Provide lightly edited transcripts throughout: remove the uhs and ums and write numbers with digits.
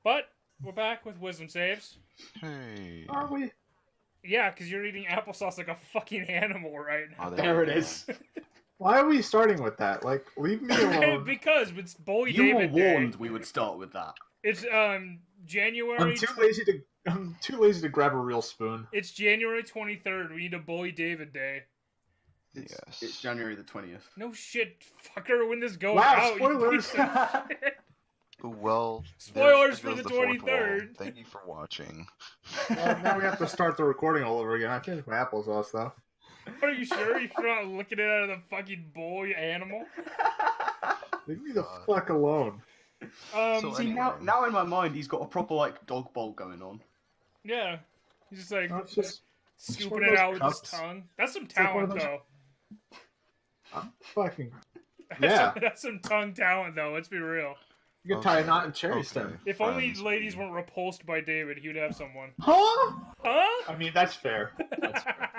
But we're back with wisdom saves. Hey. Are we? Yeah, because you're eating applesauce like a fucking animal right now. Oh, There it is. Why are we starting with that? Like, leave me alone. Because it's Boy You David were warned Day. we would start with that. It's January. I'm too lazy to grab a real spoon. It's January 23rd. We need a Boy David Day. It's January the 20th. No shit, fucker. When this goes Wow, out, spoilers. you piece of shit. Well, Spoilers there for the goes fourth wall. 23rd. Thank you for watching. Well, now we have to start the recording all over again. I finished my applesauce, though. Are you sure you're not looking at it out of the fucking boy animal? Leave me the fuck alone. So See, anyway. now in my mind, he's got a proper, like, dog bowl going on. Yeah. He's just like No, it's just scooping one it of those out with his cups. tongue. That's some like one talent, of those- though. I'm fucking. Yeah. That's some tongue talent, though. Let's be real. You can tie a knot in cherry Okay. stem. If only Friends. ladies weren't repulsed by David, he would have someone. Huh? Huh? I mean, that's fair.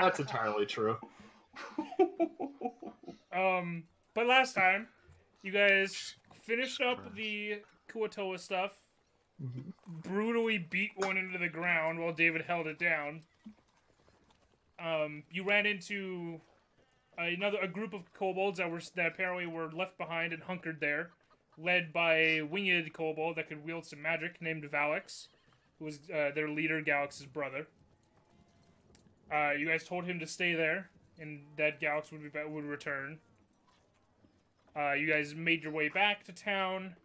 That's entirely true. But last time, you guys finished up the Kuatoa stuff, brutally beat one into the ground while David held it down. You ran into a group of kobolds that apparently were left behind and hunkered there, led by a winged kobold that could wield some magic named Valix, who was their leader, Galix's brother. You guys told him to stay there, and that Galix would return. You guys made your way back to town,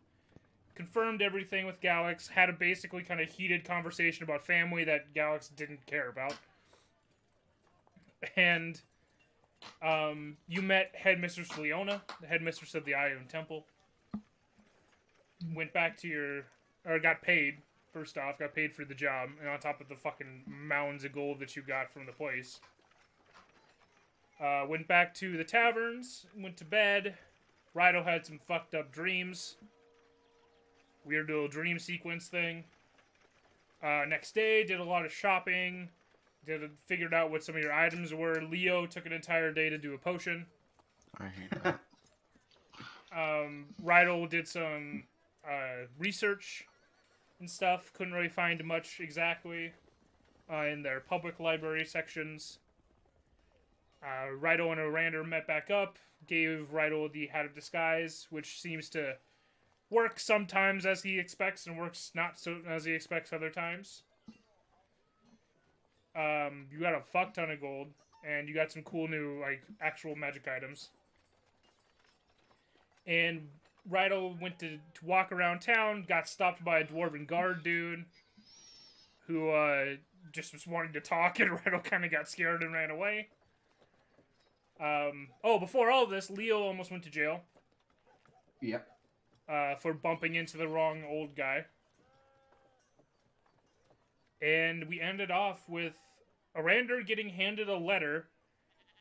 confirmed everything with Galix, had a basically kind of heated conversation about family that Galix didn't care about. And you met Headmistress Leona, the headmistress of the Iron Temple. Went back to got paid, first off, got paid for the job, and on top of the fucking mounds of gold that you got from the place. Went back to the taverns, went to bed. Rydel had some fucked up dreams. Weird little dream sequence thing. Next day, did a lot of shopping. Figured out what some of your items were. Leo took an entire day to do a potion. I hate that. Rydel did some research and stuff. Couldn't really find much exactly in their public library sections. Rydel and Arandur met back up, gave Rydel the Hat of Disguise, which seems to work sometimes as he expects and works not so as he expects other times. You got a fuck ton of gold, and you got some cool new, like, actual magic items. And Rydel went to walk around town, got stopped by a dwarven guard dude, who, just was wanting to talk, and Rydel kind of got scared and ran away. Before all this, Leo almost went to jail. Yep. For bumping into the wrong old guy. And we ended off with Arandur getting handed a letter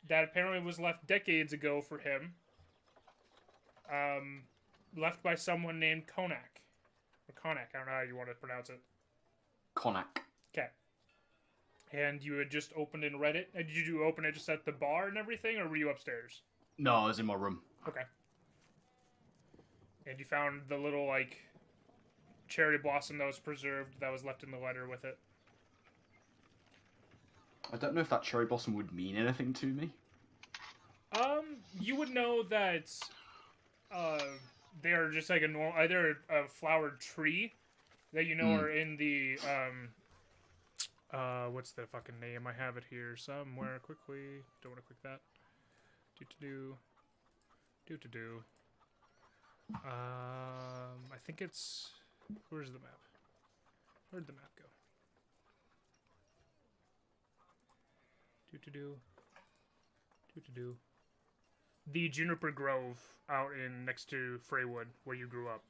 that apparently was left decades ago for him. Left by someone named Konak. Or Konak, I don't know how you want to pronounce it. Konak. Okay. And you had just opened and read it? And did you open it just at the bar and everything, or were you upstairs? No, I was in my room. Okay. And you found the little, like, cherry blossom that was preserved that was left in the letter with it. I don't know if that cherry blossom would mean anything to me. You would know that, they're just like a normal, either a flowered tree that you know are in the, what's the fucking name? I have it here somewhere quickly. Don't want to click that. Do. I think it's, where's the map? Where'd the map go? Do. The Juniper Grove out next to Freywood, where you grew up.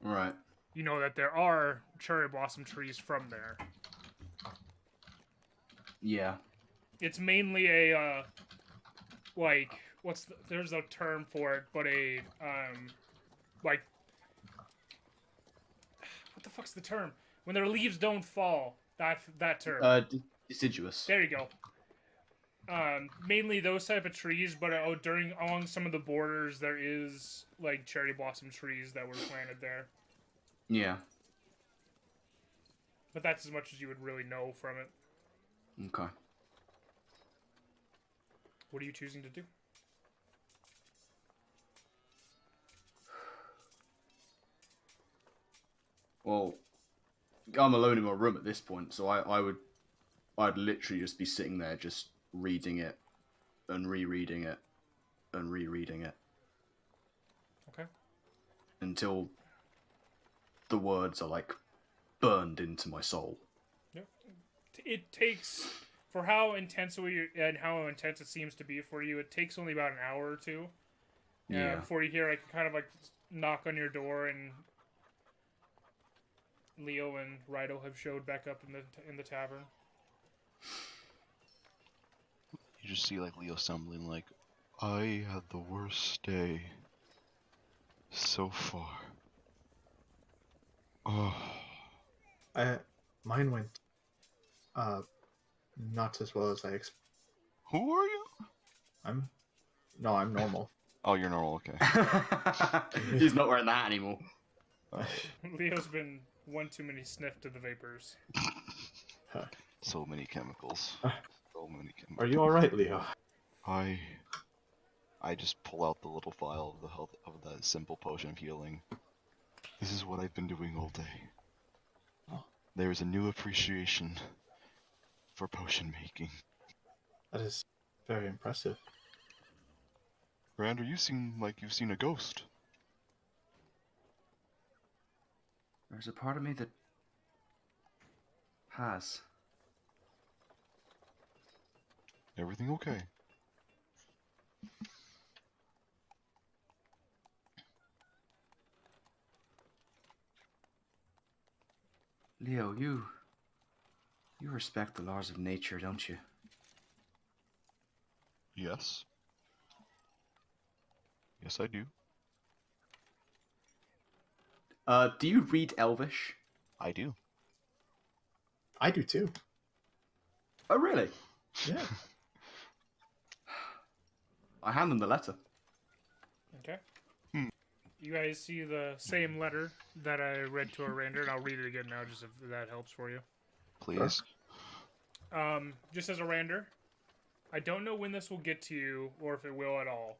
Right. You know that there are cherry blossom trees from there. Yeah. It's mainly a, like, there's a term for it, but like, what the fuck's the term? When their leaves don't fall, that term. Deciduous. There you go. Mainly those type of trees, but along some of the borders, there is, like, cherry blossom trees that were planted there. Yeah. But that's as much as you would really know from it. Okay. What are you choosing to do? Well, I'm alone in my room at this point, so I'd literally just be sitting there, just reading it, and rereading it, and rereading it. Okay. Until the words are like burned into my soul. Yep. It takes, for how intense how intense it seems to be for you, it takes only about an hour or two. Yeah. Before you hear like kind of like knock on your door, and Leo and Rydel have showed back up in the tavern. You just see like Leo stumbling like, I had the worst day so far. Oh. Mine went not as well as I expected. Who are you? I'm normal. Oh, you're normal, okay. He's not wearing that anymore. Leo's been one too many sniff to the vapors. So many chemicals. So many chemicals. Are you alright, Leo? I just pull out the little vial of the health of that simple potion of healing. This is what I've been doing all day. Oh. There is a new appreciation for potion making. That is very impressive. Arandur, you seem like you've seen a ghost. There's a part of me that has. Everything okay? Leo, you respect the laws of nature, don't you? Yes. Yes, I do. Do you read Elvish? I do. I do too. Oh, really? Yeah. I hand them the letter. Okay. You guys see the same letter that I read to Arandur, and I'll read it again now, just if that helps for you. Please. Just as Arandur, I don't know when this will get to you, or if it will at all.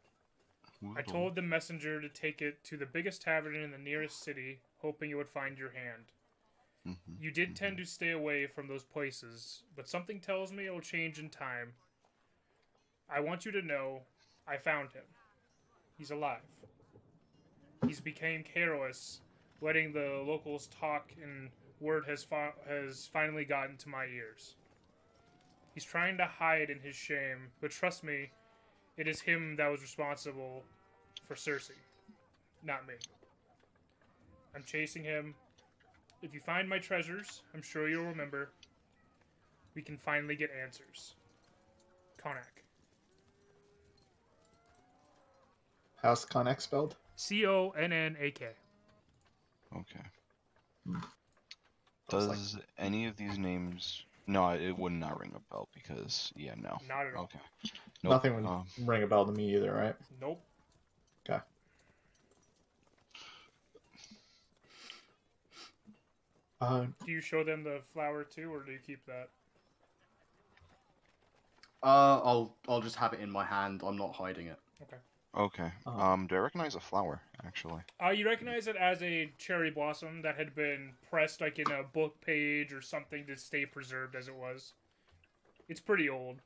I told the messenger to take it to the biggest tavern in the nearest city, hoping it would find your hand. You did tend to stay away from those places, but something tells me it will change in time. I want you to know I found him. He's alive. He's became careless, letting the locals talk, and word has finally gotten to my ears. He's trying to hide in his shame, but trust me, it is him that was responsible for Cersei, not me. I'm chasing him. If you find my treasures, I'm sure you'll remember. We can finally get answers. Konnak. How's Konnak spelled? Connak. Okay. Does any of these names... No, it would not ring a bell because... Yeah, no. Not at all. Okay. Nope. Nothing would ring a bell to me either, right? Nope. Okay. Do you show them the flower too, or do you keep that? I'll just have it in my hand. I'm not hiding it. Okay. Okay. Do I recognize a flower, actually? You recognize it as a cherry blossom that had been pressed like in a book page or something to stay preserved as it was. It's pretty old,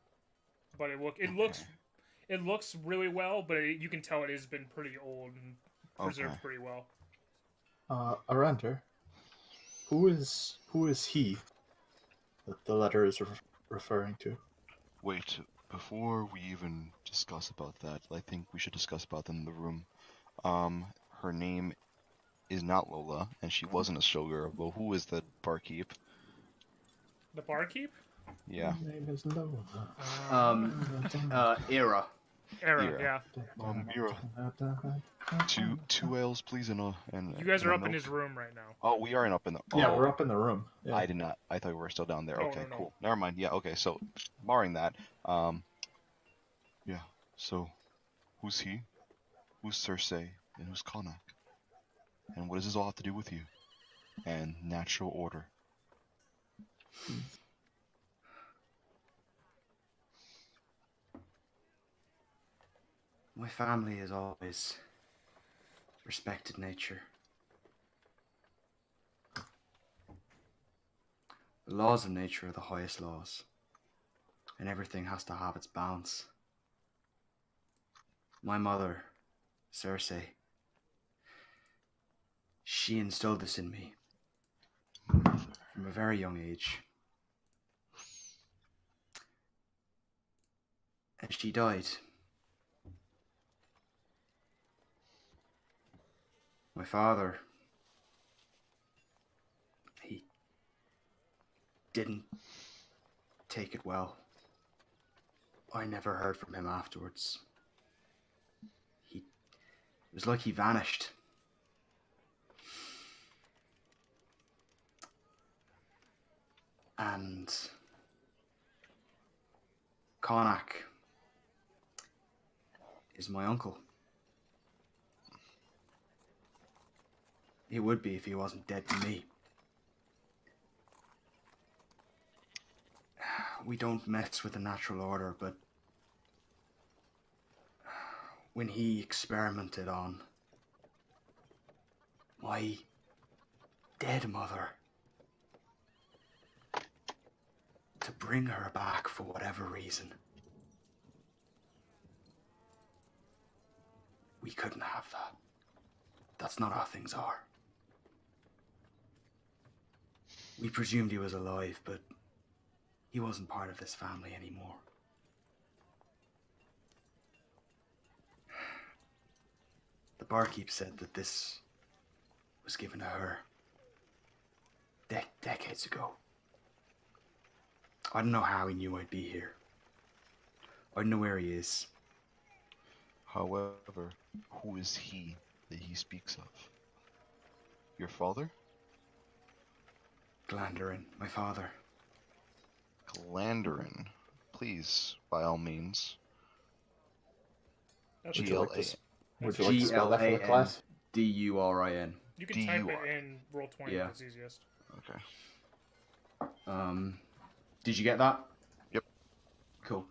but it looks really well, but you can tell it has been pretty old and preserved pretty well. Arandur, who is he that the letter is referring to? Wait, before we even discuss about that, I think we should discuss about them in the room. Her name is not Lola, and she wasn't a showgirl. Well, who is the barkeep? The barkeep? Yeah. Her name is Lola. Era. Era, yeah. Mira. Two ales, please, and You guys are up milk. in his room right now. Oh, we are up in the. Yeah, oh, we're up in the room. Yeah. I did not. I thought we were still down there. No, Okay, no. cool. Never mind. Yeah. Okay. So, barring that, yeah. So, who's he? Who's Cersei? And who's Konnak? And what does this all have to do with you? And natural order. My family has always respected nature. The laws of nature are the highest laws, and everything has to have its balance. My mother, Cersei, she instilled this in me from a very young age. And she died. My father, he didn't take it well. I never heard from him afterwards. It was like he vanished. And Connacht is my uncle. He would be if he wasn't dead to me. We don't mess with the natural order, but when he experimented on my dead mother to bring her back for whatever reason, we couldn't have that. That's not how things are. We presumed he was alive, but he wasn't part of this family anymore. The barkeep said that this was given to her decades ago. I don't know how he knew I'd be here. I don't know where he is. However, who is he that he speaks of? Your father? Glanderin, my father. Glanderin. Please, by all means. That's Would you like GLA. to, would you like to spell that for the class? Glandurin. You can type DUR. it in roll 20 Yeah. if it's easiest. Okay. Did you get that? Yep. Cool.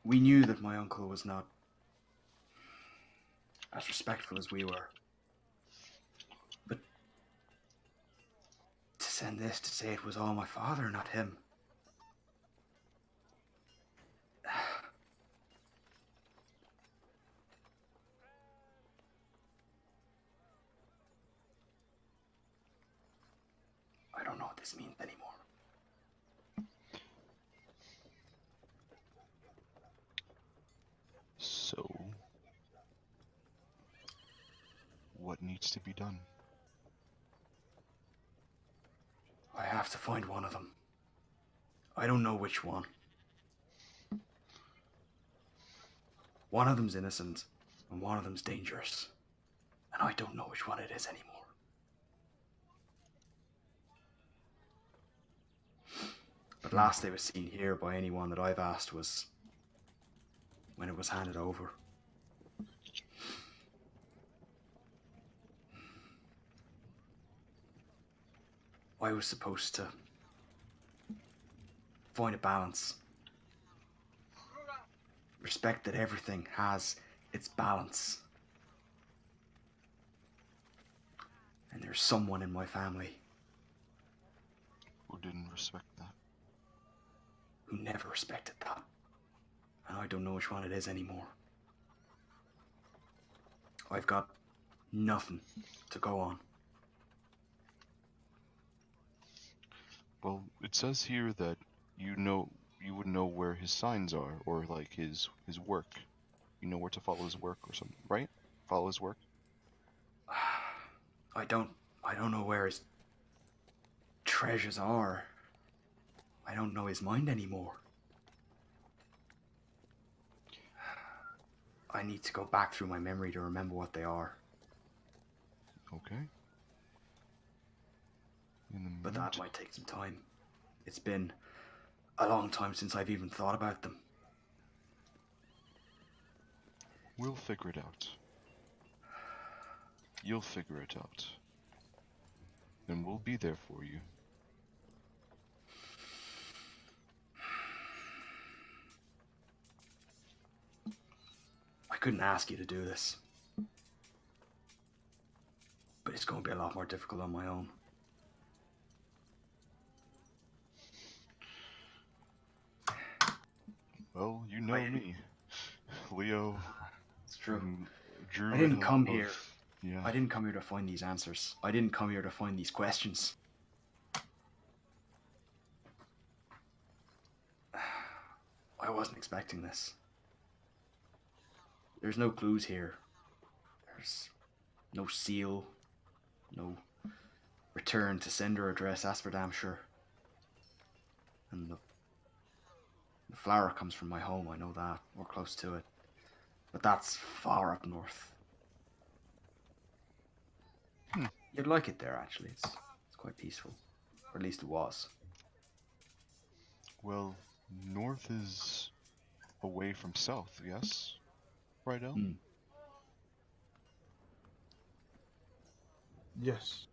We knew that my uncle was not as respectful as we were. But to send this to say it was all my father, not him. I don't know what this means anymore. So, what needs to be done? I have to find one of them. I don't know which one. One of them's innocent, and one of them's dangerous. And I don't know which one it is anymore. But last they were seen here by anyone that I've asked was when it was handed over. I was supposed to find a balance. Respect that everything has its balance. And there's someone in my family Who didn't respect that? who never respected that. And I don't know which one it is anymore. I've got nothing to go on. Well, it says here that you would know where his signs are, or like his work. You know where to follow his work or something, right? Follow his work. I don't know where his treasures are. I don't know his mind anymore. I need to go back through my memory to remember what they are. Okay. In the But that meantime- might take some time. It's been a long time since I've even thought about them. We'll figure it out. You'll figure it out. then we'll be there for you. I couldn't ask you to do this. But it's going to be a lot more difficult on my own. Well, you know me. Leo. It's true. Druid I didn't come of- here. Yeah. I didn't come here to find these answers. I didn't come here to find these questions. I wasn't expecting this. There's no clues here. There's no seal. No return to sender address, that's for damn sure. And the flower comes from my home, I know that. We're close to it. But that's far up north. You'd like it there, actually. It's quite peaceful. Or at least it was. Well, north is away from south, yes? Rydel? Yes.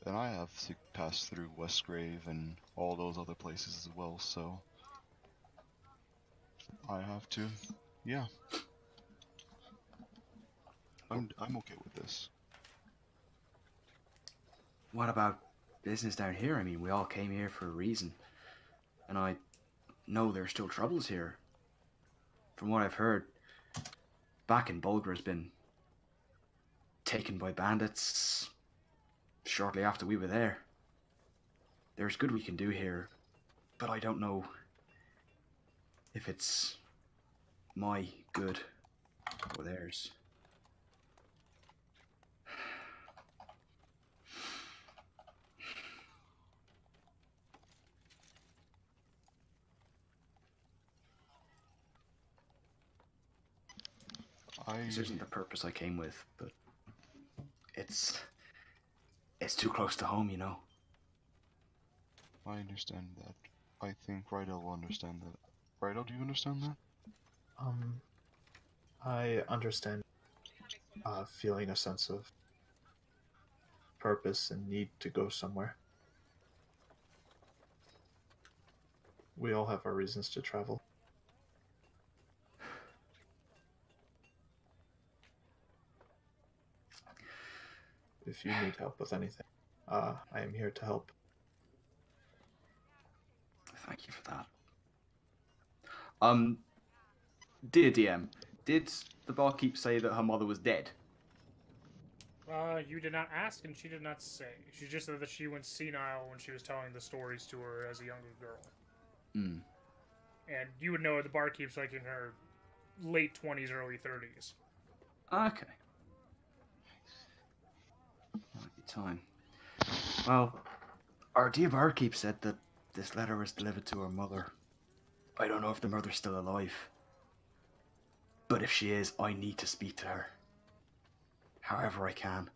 And I have to pass through Westgrave and all those other places as well, so I have to, yeah. I'm okay with this. What about business down here? I mean, we all came here for a reason. And I know there's still troubles here. From what I've heard, back in Bulgar's been taken by bandits shortly after we were there. There's good we can do here, but I don't know if it's my good or theirs. This isn't the purpose I came with, but it's too close to home, you know. I understand that. I think Rydel will understand that. Rydel, do you understand that? I understand feeling a sense of purpose and need to go somewhere. We all have our reasons to travel. If you need help with anything, I am here to help. Thank you for that. Dear DM, did the barkeep say that her mother was dead? You did not ask, and she did not say. She just said that she went senile when she was telling the stories to her as a younger girl. And you would know the barkeep's like in her late 20s, early 30s. Okay. Might be time. Well, our dear barkeep said that this letter was delivered to her mother. I don't know if the mother's still alive. But if she is, I need to speak to her. However I can.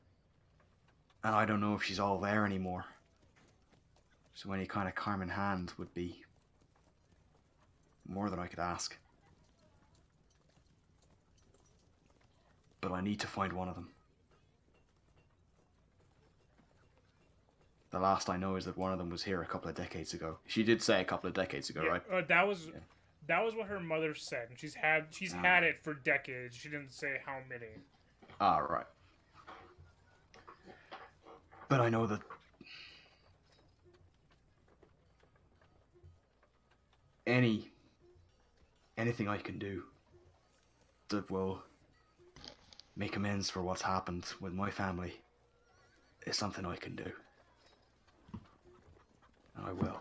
And I don't know if she's all there anymore. So any kind of calming hand would be more than I could ask. But I need to find one of them. The last I know is that one of them was here a couple of decades ago. She did say a couple of decades ago, right? That was what her mother said. And she's had it for decades. She didn't say how many. Ah, right. But I know that anything I can do that will make amends for what's happened with my family is something I can do. And I will.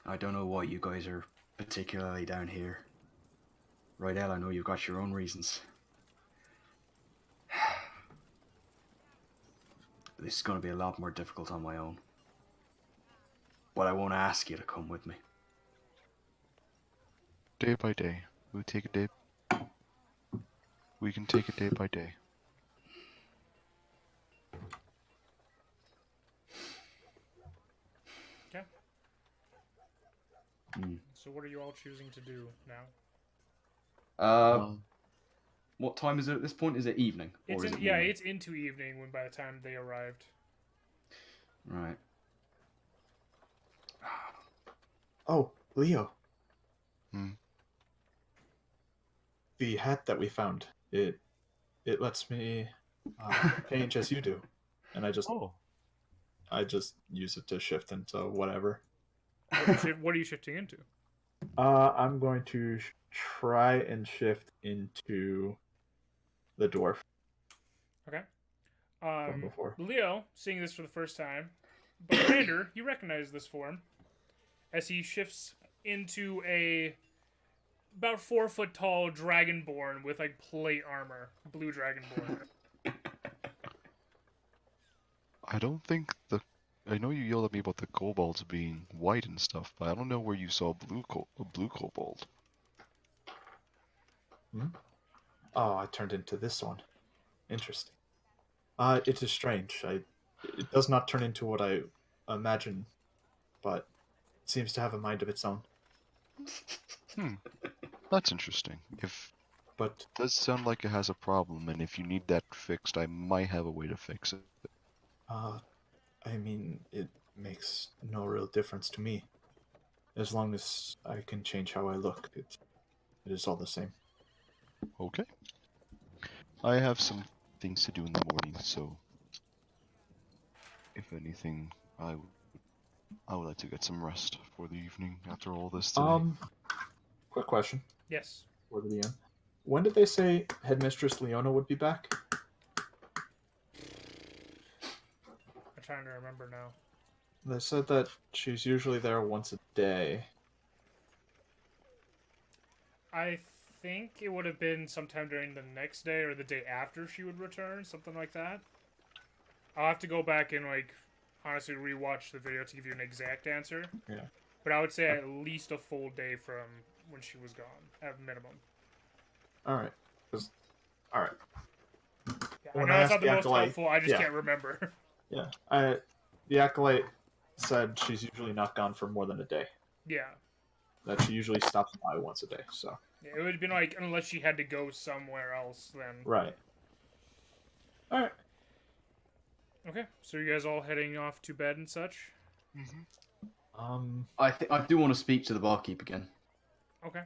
I don't know why you guys are particularly down here. Rydel, I know you've got your own reasons. This is going to be a lot more difficult on my own. But I won't ask you to come with me. Day by day. We take it day. We can take it day by day. Okay. So what are you all choosing to do now? What time is it at this point? Is it evening? It's Or is in, it yeah, morning? it's into evening when by the time they arrived. Right. Oh, Leo, Hmm. the hat that we found, it lets me change as you do, and Oh. I just use it to shift into whatever. What are you shifting into? I'm going to try and shift into the dwarf Okay. from before. Leo, seeing this for the first time, but Arandur, you recognize this form as he shifts into a about 4 foot tall dragonborn with like plate armor, blue dragonborn. I don't think the. I know you yelled at me about the kobolds being white and stuff, but I don't know where you saw a blue kobold. Oh, I turned into this one. Interesting. It is strange. It does not turn into what I imagine, but it seems to have a mind of its own. That's interesting. But It does sound like it has a problem, and if you need that fixed, I might have a way to fix it. I mean, it makes no real difference to me. As long as I can change how I look, it is all the same. Okay. I have some things to do in the morning, so if anything, I would like to get some rest for the evening after all this today. Quick question Yes. for the end. When did they say Headmistress Leona would be back? I'm trying to remember now. They said that she's usually there once a day. I think it would have been sometime during the next day or the day after she would return, something like that. I'll have to go back and like honestly rewatch the video to give you an exact answer. Yeah. But I would say at least a full day from when she was gone, at minimum. All right. All right. Yeah, I When know I it's not asked the the most acolyte- helpful. I just yeah. can't remember. Yeah. The acolyte said she's usually not gone for more than a day. Yeah. That she usually stops by once a day. So. Yeah, it would have been like unless she had to go somewhere else, then. Right. All right. Okay, so you guys all heading off to bed and such. I do want to speak to the barkeep again. Okay.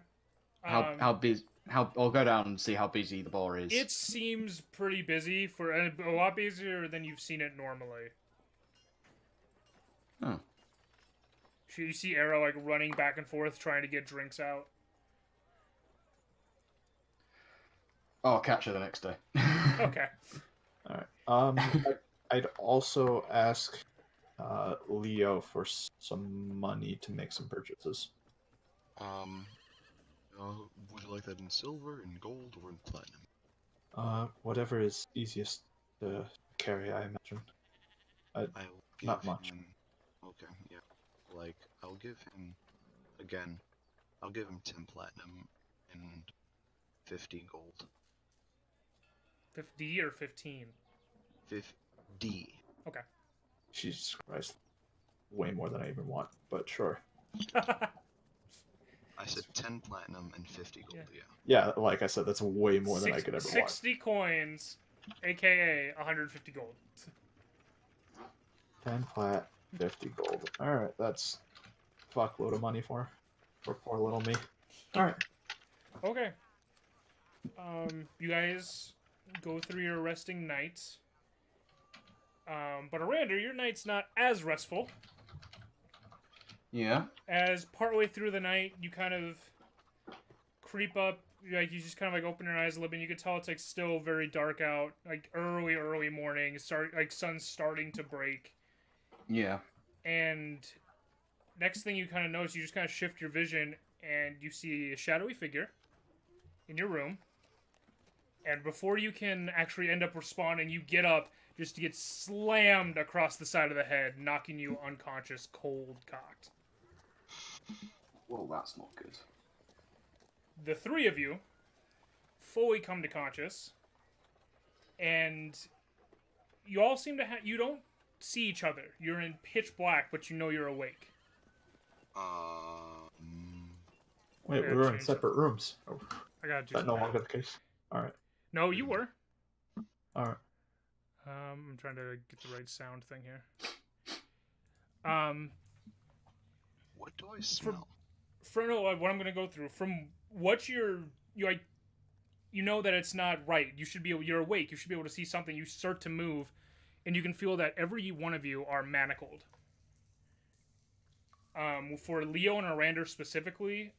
How busy? I'll go down and see how busy the bar is. It seems pretty busy for a lot busier than you've seen it normally. Oh. You see Arrow like running back and forth trying to get drinks out. I'll catch her the next day. Okay. All right. I'd also ask Leo for some money to make some purchases. Would you like that in silver, in gold, or in platinum? Whatever is easiest to carry, I imagine. I'll give Not much. him... Okay, yeah. Like, I'll give him... Again, I'll give him 10 platinum and 50 gold. 50 or 15? 50. Okay. Jesus Christ. Way more than I even want, but sure. I said 10 platinum and 50 gold, yeah. Yeah, like I said, that's way more than I could ever 60 coins, aka 150 gold. 10 plat, 50 gold. Alright, that's a fuckload of money for poor little me. Alright. Okay. You guys go through your resting nights. But Arandur, your night's not as restful. Yeah. As partway through the night, you kind of creep up, like you just kind of like open your eyes a little bit, and you can tell it's like still very dark out, like early morning, like sun's starting to break. Yeah. And next thing you kind of notice, you just kind of shift your vision, and you see a shadowy figure in your room. And before you can actually end up responding, you get up just to get slammed across the side of the head, knocking you unconscious, cold cocked. Well, that's not good. The three of you fully come to conscious, and you all seem to have... You don't see each other. You're in pitch black, but you know you're awake. Wait, we were in separate rooms. Oh, I gotta do is that no longer the case? Alright. No, you were. All right. I'm trying to get the right sound thing here. What do I smell? What I'm gonna go through from what you like, you know that it's not right. You're awake. You should be able to see something. You start to move, and you can feel that every one of you are manacled. For Leo and Arandur specifically,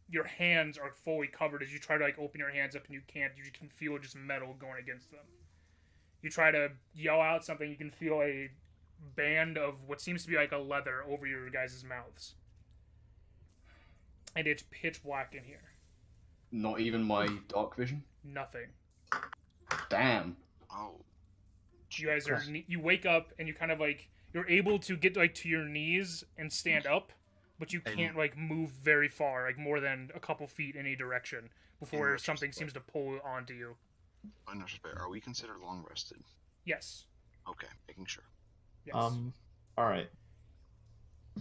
your hands are fully covered as you try to like open your hands up and you can't. You can feel just metal going against them. You try to yell out something, you can feel a band of what seems to be like a leather over your guys' mouths. And it's pitch black in here. Not even my dark vision? Nothing. Damn. Oh. You guys are you wake up and you kind of like you're able to get like to your knees and stand up, but you can't like move very far, like more than a couple feet in any direction before something seems to pull onto you. Are we considered long rested? Yes. Okay, making sure. Yes. All right.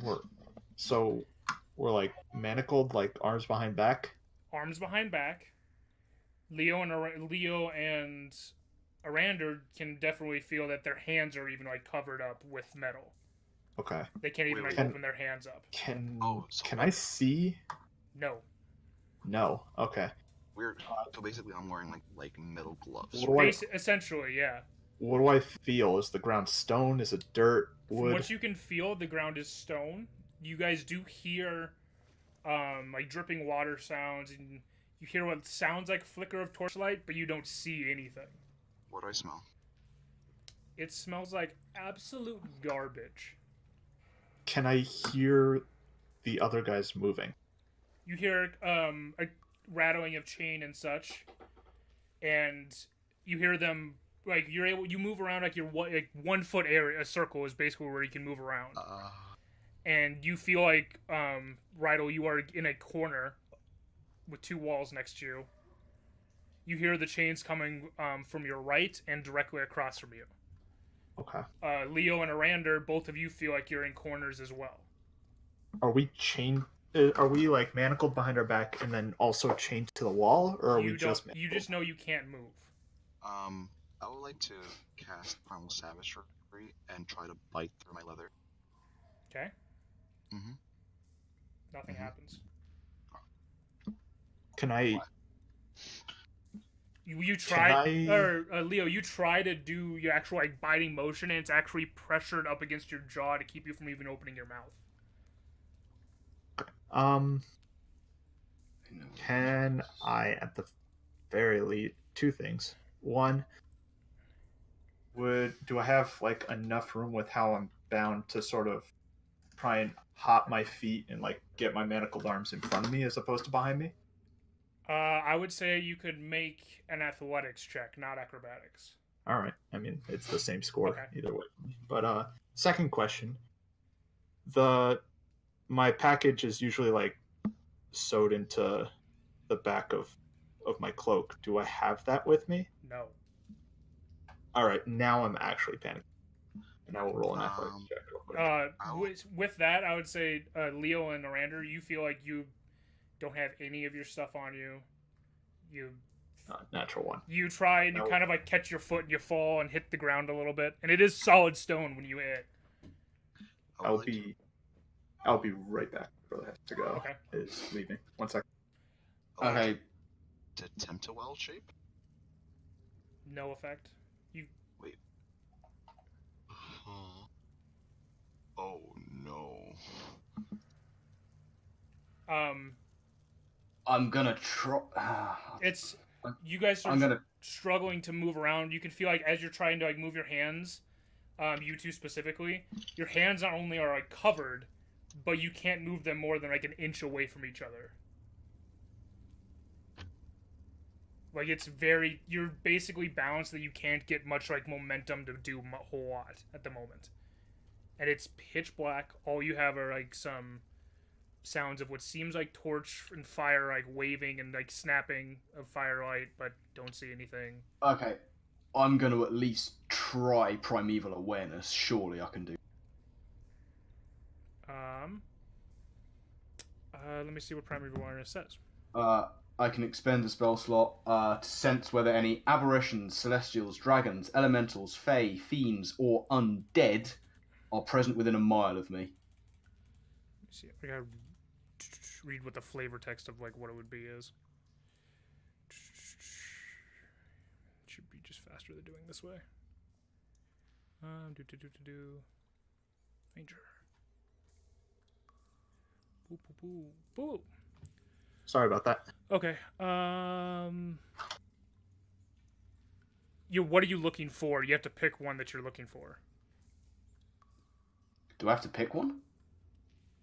We're like manacled, like arms behind back. Arms behind back. Leo and Arandur can definitely feel that their hands are even like covered up with metal. Okay. They can't even like open their hands up. Can I see? No. No. Okay. Weird. So basically, I'm wearing like metal gloves. Essentially, yeah. What do I feel? Is the ground stone? Is it dirt? Wood? From what you can feel, the ground is stone. You guys do hear like dripping water sounds, and you hear what sounds like flicker of torchlight, but you don't see anything. What do I smell? It smells like absolute garbage. Can I hear the other guys moving? You hear a rattling of chain and such, and you hear them like you move around like your 1 foot area. A circle is basically where you can move around. And you feel like Rydel, you are in a corner with 2 walls next to you. You hear the chains coming from your right and directly across from you. Okay. Leo and Arandur, both of you feel like you're in corners as well. Are we chained? Are we like manacled behind our back and then also chained to the wall, or are we just manacled? You just know you can't move. I would like to cast Primal Savagery and try to bite through my leather. Okay. Mm-hmm. Nothing happens. Can I? What? You try, Leo, you try to do your actual like biting motion, and it's actually pressured up against your jaw to keep you from even opening your mouth. Can I, at the very least, 2 things. One, do I have like enough room with how I'm bound to sort of try and hop my feet and like get my manacled arms in front of me as opposed to behind me? I would say you could make an athletics check, not acrobatics. All right. I mean, it's the same score either way. But second question: my package is usually like sewed into the back of my cloak. Do I have that with me? No. All right. Now I'm actually panicking, and I will roll an athletics check real quick. With that, I would say Leo and Arandur, you feel like you don't have any of your stuff on you. You natural 1. You try and you kind of like catch your foot and you fall and hit the ground a little bit, and it is solid stone when you hit. I'll be right back. Brother has to go. Okay. Is leaving. 1 second. Okay. Did tempt a wild shape? No effect. Wait. Huh. Oh no. I'm gonna try. It's you guys are struggling to move around. You can feel like as you're trying to like move your hands, you two specifically, your hands not only are like covered, but you can't move them more than like an inch away from each other. Like you're basically balanced that you can't get much like momentum to do a whole lot at the moment. And it's pitch black. All you have are like some sounds of what seems like torch and fire like waving and like snapping of firelight, but don't see anything. Okay. I'm going to at least try primeval awareness. Surely I can do. Let me see what primeval awareness says. I can expend a spell slot to sense whether any aberrations, celestials, dragons, elementals, fae, fiends, or undead are present within a mile of me. See, I gotta read what the flavor text of like what it would be is. Should be just faster than doing this way. Ranger. Boo boo boo boo. Sorry about that. Okay. What are you looking for? You have to pick one that you're looking for. Do I have to pick one?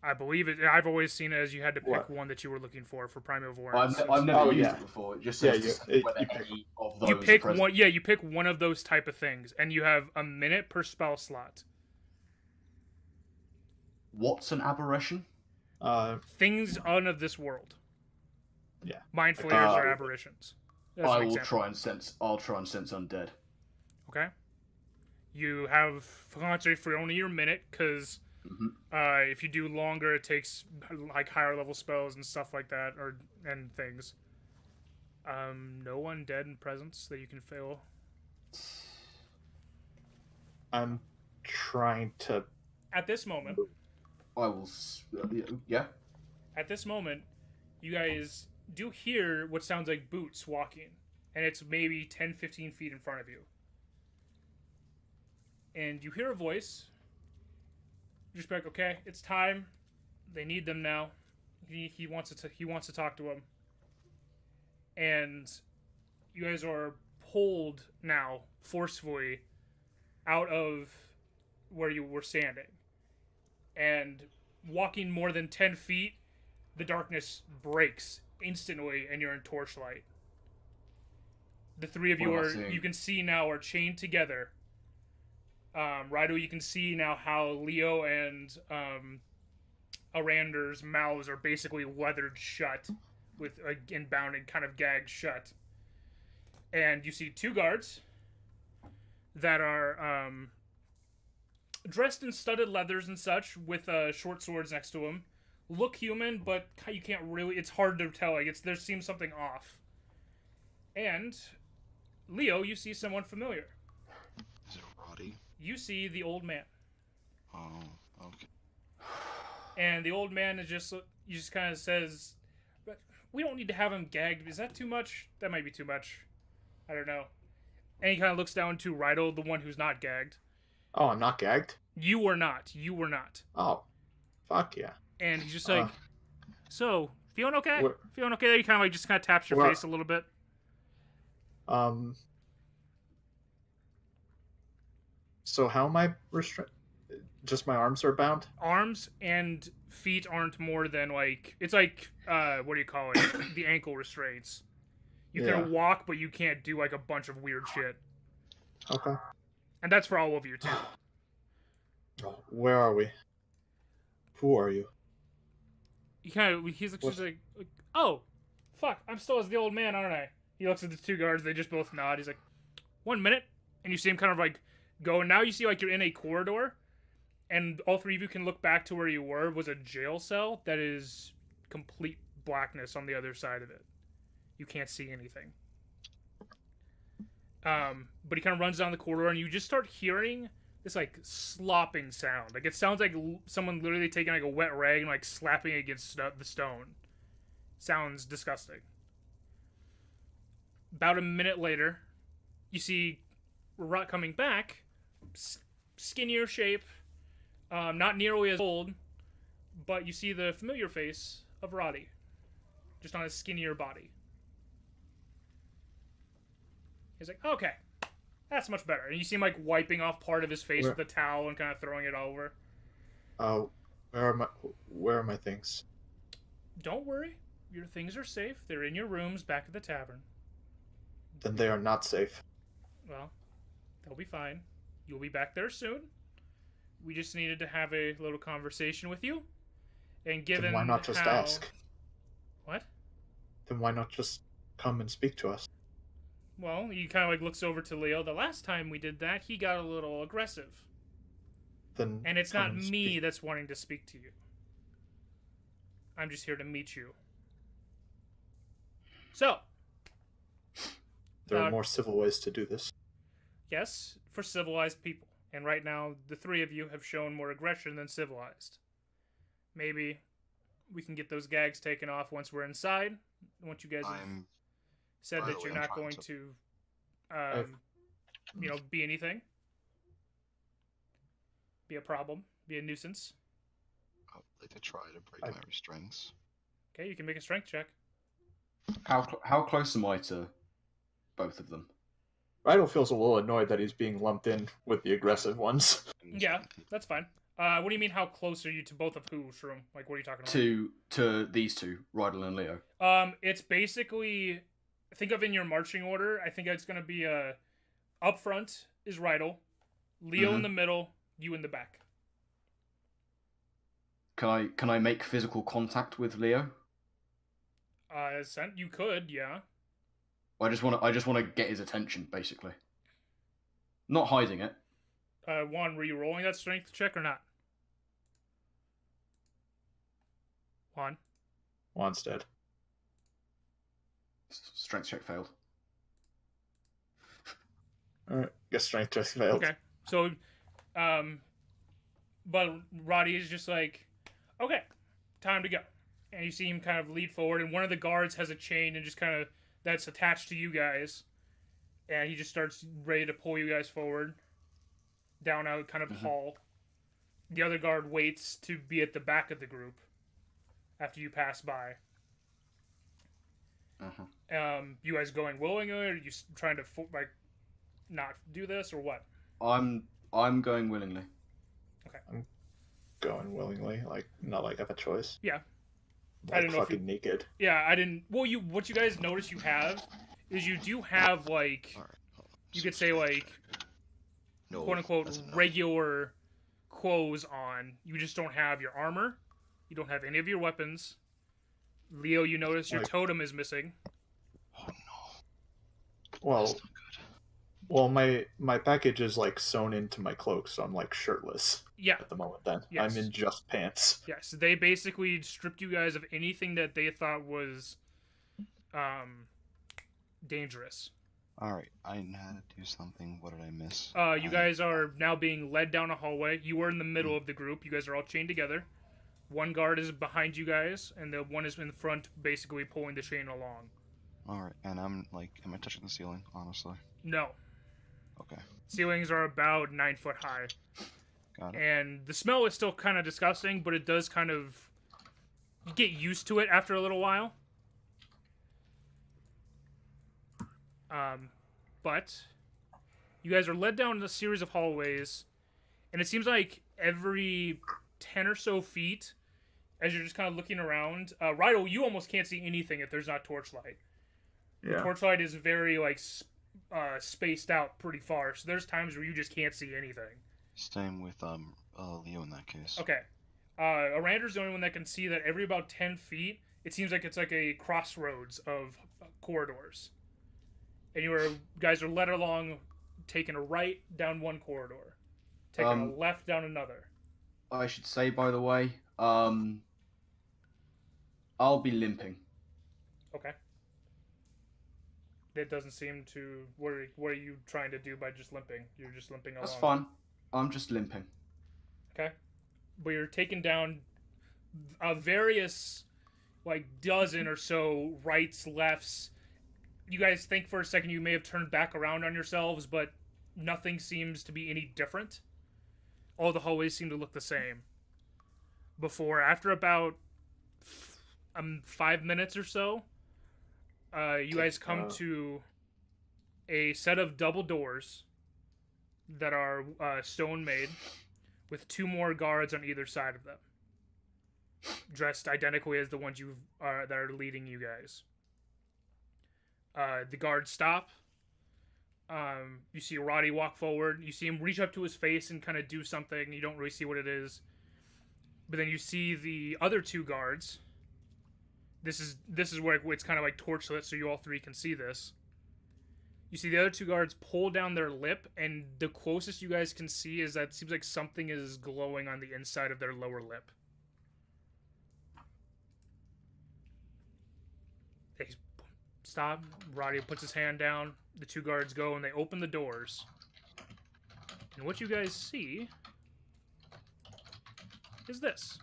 I believe it. I've always seen it as you had to pick What? one that you were looking for Primeval Well, Warrants. I've never used yeah. it before. It just says Yeah, to sense you whether pick- any of those You pick are present. one. Yeah, you pick one of those type of things, and you have a minute per spell slot. What's an aberration? Things out of this world. Yeah. Mind flayers are aberrations. That's I an will example. try and sense. I'll try and sense undead. Okay. You have concentrate for only your minute, because if you do longer, it takes like higher level spells and stuff like that, and things. No undead presence that you can fail. I'm trying to. At this moment, I will. Yeah. at this moment, you guys do hear what sounds like boots walking, and it's maybe 10, 15 feet in front of you. And you hear a voice. You're just like, okay, it's time. They need them now. He wants to talk to them. And you guys are pulled now forcefully out of where you were standing. And walking more than 10 feet, the darkness breaks instantly, and you're in torchlight. The three of you What am I are, seeing? you can see now, are chained together. Rydel, you can see now how Leo and Arandur's mouths are basically weathered shut, with and bound and kind of gagged shut. And you see two guards that are dressed in studded leathers and such, with short swords next to them. Look human, but you can't really. It's hard to tell. Like there seems something off. And Leo, you see someone familiar. Is it Roddy? You see the old man. Oh, okay. And the old man is just kind of says, "But we don't need to have him gagged. Is that too much? That might be too much. I don't know." And he kind of looks down to Rydel, the one who's not gagged. Oh, I'm not gagged? You were not. You were not. Oh, fuck yeah. And he's just like, "So, feeling okay? Where- Feeling okay?" There, you kind of like just kind of taps your Where- face a little bit. So how am I restrained? Just my arms are bound? Arms and feet aren't more than like it's like what do you call it? The ankle restraints. You Yeah. can walk, but you can't do like a bunch of weird shit. Okay. And that's for all of you too. Where are we? Who are you? He's just like, "Oh, fuck! I'm still as the old man, aren't I?" He looks at the two guards. They just both nod. He's like, "1 minute," and you see him kind of like go. And now you see like you're in a corridor, and all three of you can look back to where you were was a jail cell that is complete blackness on the other side of it. You can't see anything. But he kind of runs down the corridor, and you just start hearing this like slopping sound. Like it sounds like someone literally taking like a wet rag and like slapping it against the stone. Sounds disgusting. About a minute later, you see Rut coming back, skinnier shape, not nearly as old, but you see the familiar face of Roddy, just on a skinnier body. He's like, "Okay, that's much better." And you see him like wiping off part of his face with a towel and kind of throwing it over. Where are my things? Don't worry, your things are safe. They're in your rooms back at the tavern. Then they are not safe. Well, they'll be fine. You'll be back there soon. We just needed to have a little conversation with you. And given Then why not just ask? What? Then why not just come and speak to us? Well, he kind of like looks over to Leo. The last time we did that, he got a little aggressive. Then And it's come not and me speak. that's wanting to speak to you. I'm just here to meet you. So, There are more civil ways to do this. yes, for civilized people. And right now, the three of you have shown more aggression than civilized. Maybe we can get those gags taken off once we're inside. Once you guys have said by the that way, you're I'm not trying going to- to, be anything. Be a problem. Be a nuisance. I'd like to try to break my restraints. Okay, you can make a strength check. How close am I to both of them? Rydel feels a little annoyed that he's being lumped in with the aggressive ones. Yeah, that's fine. What do you mean, how close are you to both of who, Shroom? Like, what are you talking about? To these two, Rydel and Leo. It's basically, think of in your marching order, I think it's going to be, up front is Rydel, Leo in the middle, you in the back. Can I make physical contact with Leo? You could, yeah. I just want to get his attention, basically. Not hiding it. Juan, were you rolling that strength check or not? Juan? Juan's dead. Strength check failed. Alright, guess strength check failed. Okay, so, but Roddy is just like, okay, time to go. And you see him kind of lead forward, and one of the guards has a chain and just kind of, that's attached to you guys. And he just starts ready to pull you guys forward. Down out kind of hall. The other guard waits to be at the back of the group after you pass by. You guys going willingly, or are you trying to not do this, or what? I'm going willingly. Okay. I'm going willingly, like not like I have a choice. Yeah. Like I don't know if fucking naked. Yeah, I didn't. Well, what you guys notice you have is you do have like All right, hold on. you could say like No, quote unquote that's enough. regular clothes on. You just don't have your armor. You don't have any of your weapons. Leo, you notice your Like- totem is missing. Oh no, Well, that's not good. well, my package is like sewn into my cloak, so I'm like shirtless Yeah. at the moment. Then Yes. I'm in just pants. Yes, they basically stripped you guys of anything that they thought was dangerous. All right, I had to do something. What did I miss? You guys are now being led down a hallway. You were in the middle of the group. You guys are all chained together. One guard is behind you guys, and the one is in front, basically pulling the chain along. All right, and I'm like, am I touching the ceiling? Honestly. No. Okay, Ceilings are about 9 foot high. got it. And the smell is still kind of disgusting, but it does kind of... You get used to it after a little while. But you guys are led down a series of hallways, and it seems like every 10 or so feet, as you're just kind of looking around, Rydel, you almost can't see anything if there's not torchlight. Yeah. Torchlight is very, like, spaced out pretty far, so there's times where you just can't see anything. Same with Leo in that case. Okay. Arandur's the only one that can see that every about 10 feet, it seems like it's like a crossroads of corridors. And guys are led along, taking a right down one corridor, taking a left down another. I should say, by the way, I'll be limping. Okay. That doesn't seem to... What are you trying to do by just limping? You're just limping along. That's fine. I'm just limping. Okay. But you're taking down various, like, dozen or so rights, lefts. You guys think for a second you may have turned back around on yourselves, but nothing seems to be any different. All the hallways seem to look the same. After about 5 minutes or so, you guys come to a set of double doors that are stone made, with 2 more guards on either side of them, dressed identically as the ones that are leading you guys. The guards stop. You see Roddy walk forward. You see him reach up to his face and kind of do something. You don't really see what it is. But then you see the other 2 guards. This is where it's kind of like torchlit, so you all 3 can see this. You see the other 2 guards pull down their lip, and the closest you guys can see is that it seems like something is glowing on the inside of their lower lip. They stop. Roddy puts his hand down. The two guards go and they open the doors. And what you guys see is this.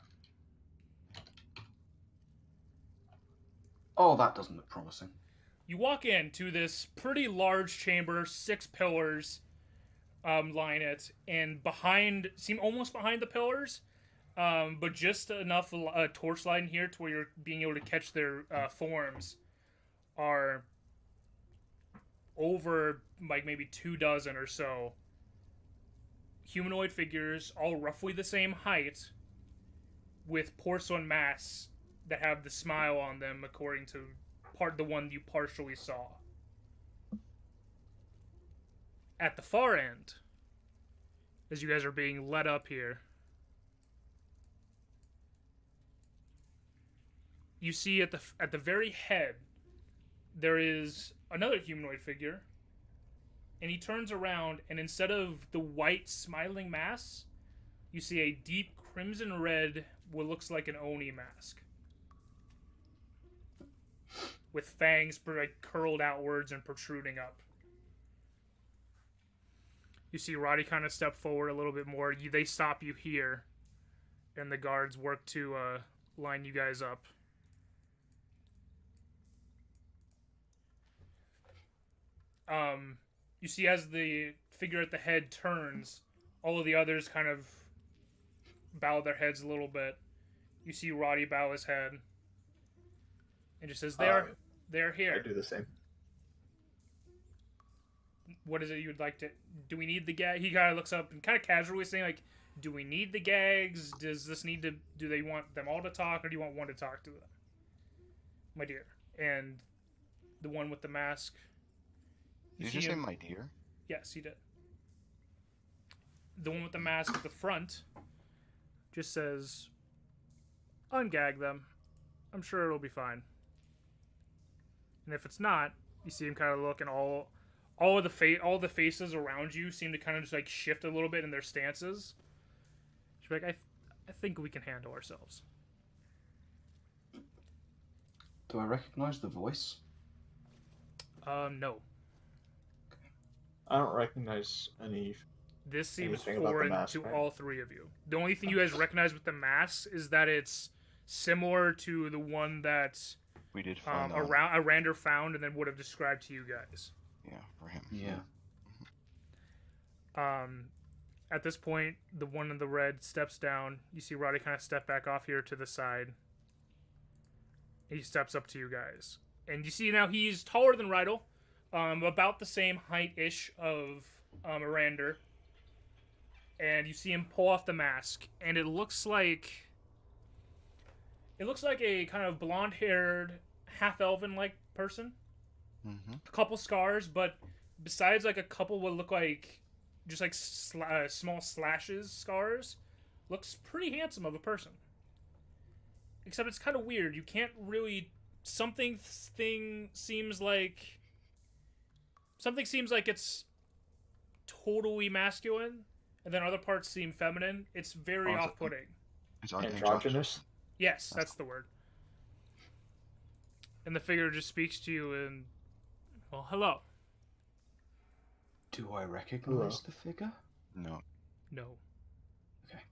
Oh, that doesn't look promising. You walk into this pretty large chamber, 6 pillars line it, and almost behind the pillars, but just enough torchlight in here to where you're being able to catch their forms, are over like maybe 24 or so humanoid figures, all roughly the same height, with porcelain masks that have the smile on them, according to the one you partially saw. At the far end, as you guys are being led up here, you see at the very head there is another humanoid figure, and he turns around, and instead of the white smiling mask, you see a deep crimson red, what looks like an Oni mask, with fangs curled outwards and protruding up. You see Roddy kind of step forward a little bit more. They stop you here, and the guards work to line you guys up. You see as the figure at the head turns, all of the others kind of bow their heads a little bit. You see Roddy bow his head and just says, they're here. I do the same. What is it you would like to... Do we need the gag? He kind of looks up and kind of casually saying, like, do we need the gags? Does this need to... Do they want them all to talk, or do you want one to talk to them? My dear. And the one with the mask... Did you just say my dear? Yes, he did. The one with the mask at the front just says, ungag them. I'm sure it'll be fine. And if it's not, you see him kind of look, and all the faces around you seem to kind of just like shift a little bit in their stances. She's like, I think we can handle ourselves. Do I recognize the voice? No. I don't recognize any. This seems Anything about the foreign mask, to right? all three of you. The only thing you guys recognize with the mask is that it's similar to the one that We did find Arandur found and then would have described to you guys. Yeah, for him. Yeah. At this point, the one in the red steps down. You see Roddy kind of step back off here to the side. He steps up to you guys. And you see now he's taller than Rydel. About the same height-ish of Arandur. And you see him pull off the mask. And it looks like a kind of blonde-haired, half-elven-like person. Mm-hmm. A couple scars, but besides like a couple what look like just like small slashes, scars, looks pretty handsome of a person. Except it's kind of weird. You can't really... Something seems like it's totally masculine, and then other parts seem feminine. It's very off-putting. It's Androgynous? Yes, that's the word. And the figure just speaks to you and, well, hello. Do I recognize the figure? No. No. Okay.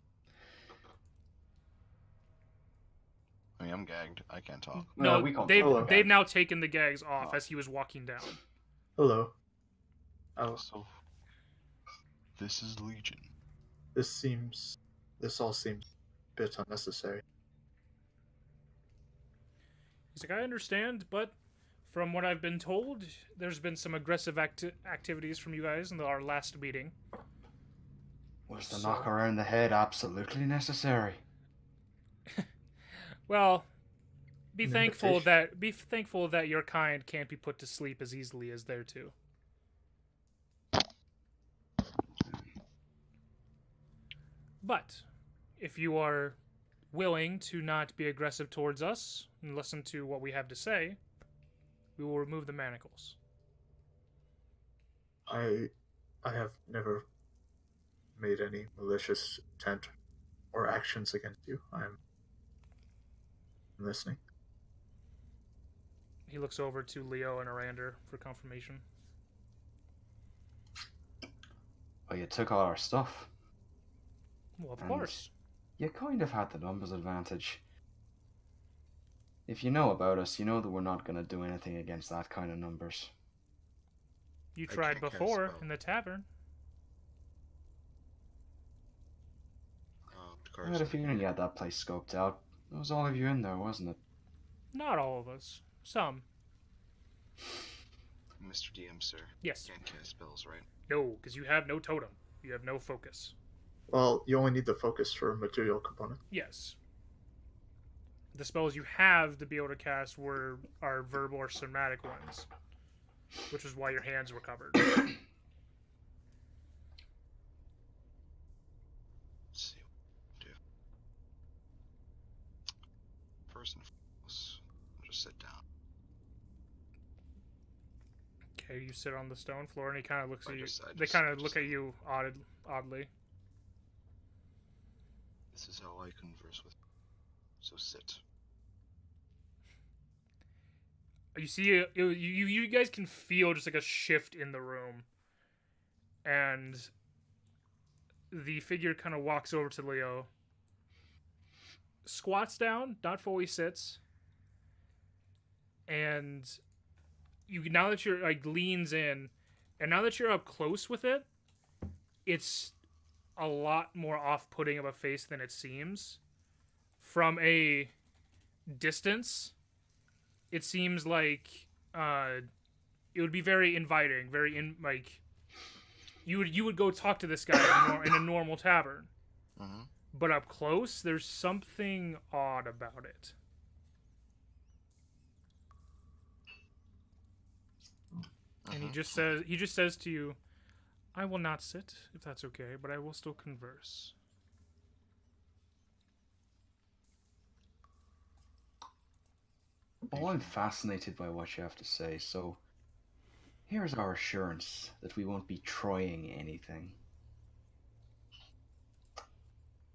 I mean, I'm gagged. I can't talk. No, we can't they've now taken the gags off as he was walking down. Hello. Oh, So, this is Legion. this all seems a bit unnecessary. He's like, I understand, but from what I've been told, there's been some aggressive activities from you guys in our last meeting. Was the knock around the head absolutely necessary? Well, be An thankful that your kind can't be put to sleep as easily as their two. But if you are willing to not be aggressive towards us and listen to what we have to say, we will remove the manacles. I have never made any malicious intent or actions against you. I'm listening. He looks over to Leo and Arandur for confirmation. Oh, you took all our stuff. Well, of And course. You kind of had the numbers advantage. If you know about us, you know that we're not going to do anything against that kind of numbers. You I tried can't cast before spell. in the tavern. I had a feeling you had that place scoped out. It was all of you in there, wasn't it? Not all of us. Some. Mr. DM, sir. Yes. Can't cast spells, right? No, because you have no totem. You have no focus. Well, you only need the focus for a material component. Yes. The spells you have to be able to cast are verbal or somatic ones, which is why your hands were covered. Let's see what to do. First and foremost, I'll just sit down. Okay, you sit on the stone floor, and he kind of looks at you. I They just- kind of look at you oddly. This is how I converse with. So sit. You see, you guys can feel just like a shift in the room, and the figure kind of walks over to Leo, squats down, not fully sits, and now that you're like leans in, and now that you're up close with it, it's a lot more off-putting of a face than it seems. From a distance, it seems like it would be very inviting, you would go talk to this guy in a normal tavern. Mm-hmm. But up close, there's something odd about it. And he just says to you, "I will not sit, if that's okay, but I will still converse." Oh, I'm fascinated by what you have to say, so here's our assurance that we won't be trying anything.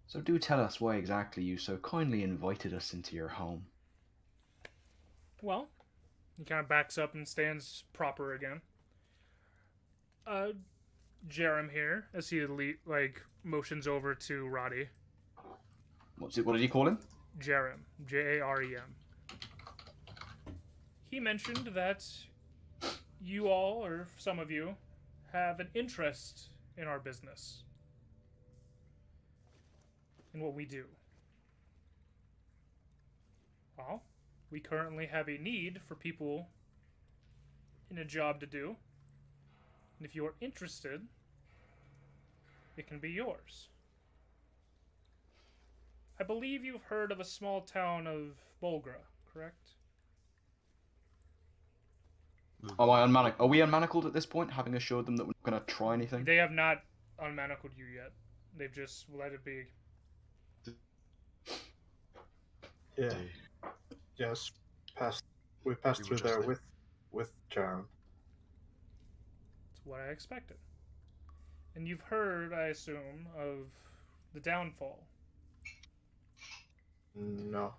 So do tell us why exactly you so kindly invited us into your home. Well, he kind of backs up and stands proper again. Jerem here, as he motions over to Roddy. What did you call him? Jerem, Jarem. He mentioned that you all, or some of you, have an interest in our business, in what we do. Well, we currently have a need for people in a job to do, and if you are interested, it can be yours. I believe you've heard of a small town of Bolgra, correct? Are we unmanacled at this point, having assured them that we're not going to try anything? They have not unmanacled you yet. They've just let it be. Yeah. Yes. We passed We through were just there there. with Jarum. It's what I expected. And you've heard, I assume, of the downfall. No.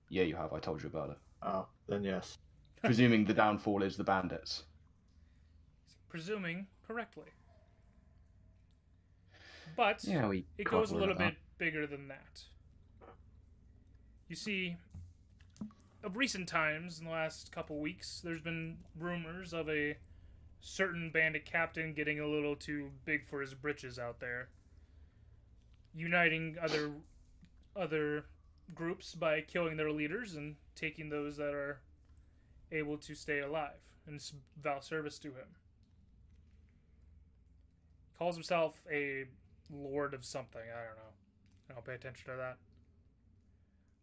Yeah, you have. I told you about it. Oh, then yes. Presuming the downfall is the bandits. Presuming correctly. But Yeah, it goes a little bit bigger than that. You see, of recent times, in the last couple weeks, there's been rumors of a certain bandit captain getting a little too big for his britches out there, uniting other groups by killing their leaders and taking those that are able to stay alive and vow service to him. Calls himself a lord of something. I don't know. I don't pay attention to that.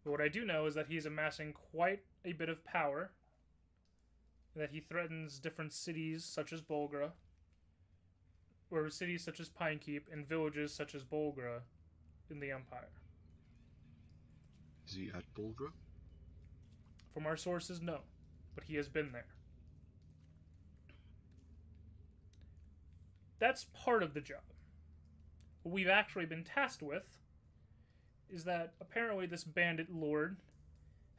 But what I do know is that he's amassing quite a bit of power, and that he threatens different cities such as Bolgra, or cities such as Pinekeep, and villages such as Bolgra in the Empire. Is he at Bulgra? From our sources, no. But he has been there. That's part of the job. What we've actually been tasked with is that apparently this bandit lord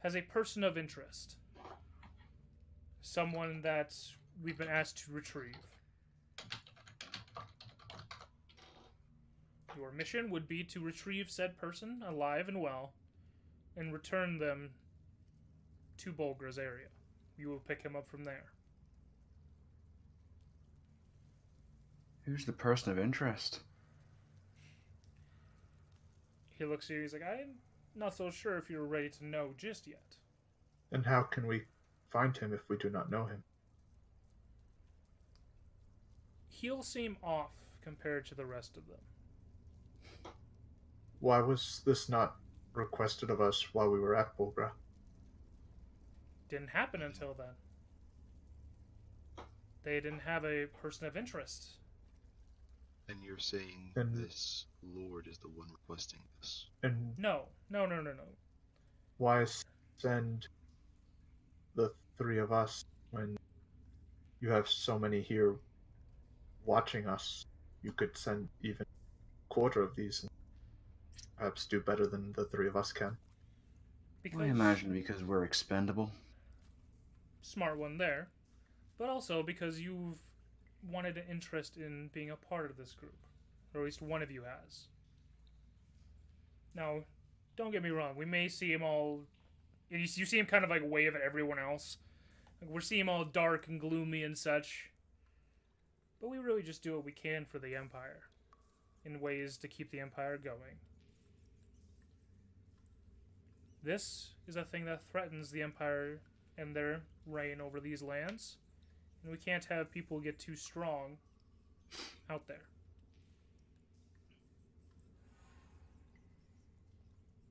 has a person of interest. someone that we've been asked to retrieve. Your mission would be to retrieve said person alive and well and return them to Bolgra's area. You will pick him up from there. Who's the person of interest? He looks at you, he's like, I'm not so sure if you're ready to know just yet. And how can we find him if we do not know him? He'll seem off compared to the rest of them. Why was this not requested of us while we were at Bolgra? Didn't happen until then. They didn't have a person of interest. And you're saying And- this lord is the one requesting this? And No. why send the three of us when you have so many here watching us? You could send even a quarter of these and perhaps do better than the three of us can. Because I imagine because we're expendable. smart one there, but also because you've wanted an interest in being a part of this group, or at least one of you has. Now, don't get me wrong, we may see him all, you see him kind of like wave at everyone else. Like, we're seeing him all dark and gloomy and such, but we really just do what we can for the Empire, in ways to keep the Empire going. This is a thing that threatens the Empire and their reign over these lands, and we can't have people get too strong out there.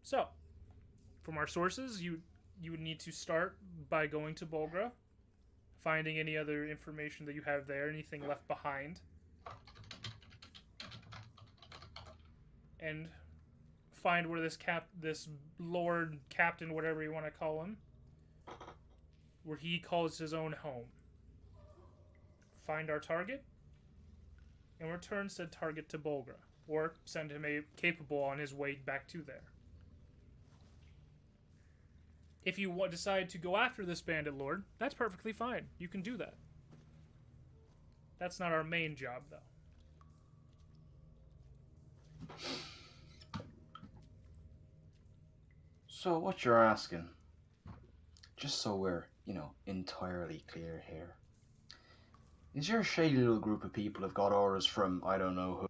So, from our sources, you would need to start by going to Bolgra, finding any other information that you have there, anything left behind, and find where this Lord Captain, whatever you want to call him, where he calls his own home. Find our target, and return said target to Bolgra, or send him a capable on his way back to there. If you decide to go after this bandit lord, that's perfectly fine. You can do that. That's not our main job, though. So what you're asking, just so we're, entirely clear here, is your shady little group of people have got orders from I don't know who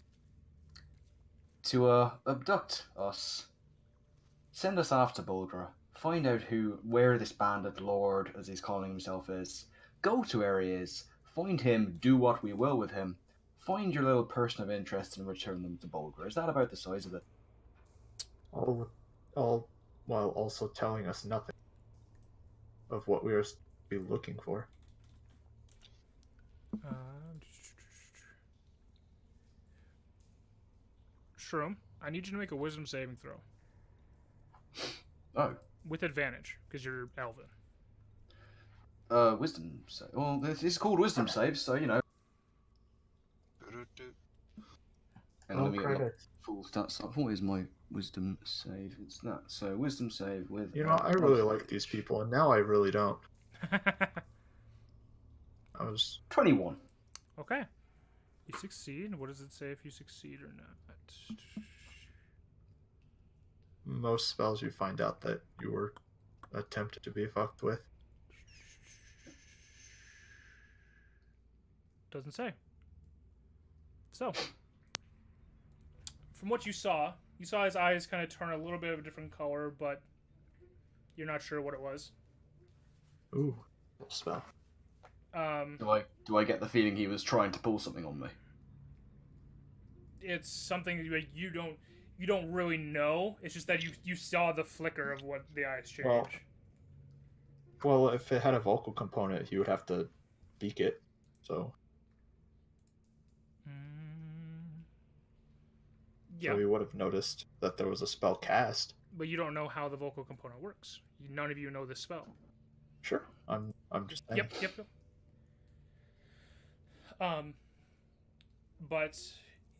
to abduct us, send us off to Bulgra, find out where this bandit lord, as he's calling himself, is, go to where he is, find him, do what we will with him, find your little person of interest and return them to Bulgra. Is that about the size of it? All while also telling us nothing of what we are to be looking for. Shroom, I need you to make a wisdom saving throw. Oh. With advantage, because you're Elven. Wisdom save. Well, it's called wisdom save, so And let me get the full stats up. What is my wisdom save? It's that. So wisdom save with. I really like these people, and now I really don't. I was 21. Okay. You succeed. What does it say if you succeed or not? most spells you find out that you were attempted to be fucked with. Doesn't say. So, from what you saw his eyes kind of turn a little bit of a different color, but you're not sure what it was. Ooh, spell. Do I get the feeling he was trying to pull something on me? It's something that you don't really know. It's just that you saw the flicker of what the eyes change. Well, if it had a vocal component, you would have to speak it. So. Yeah. So you would have noticed that there was a spell cast. But you don't know how the vocal component works. None of you know this spell. Sure. I'm just saying. Yep. But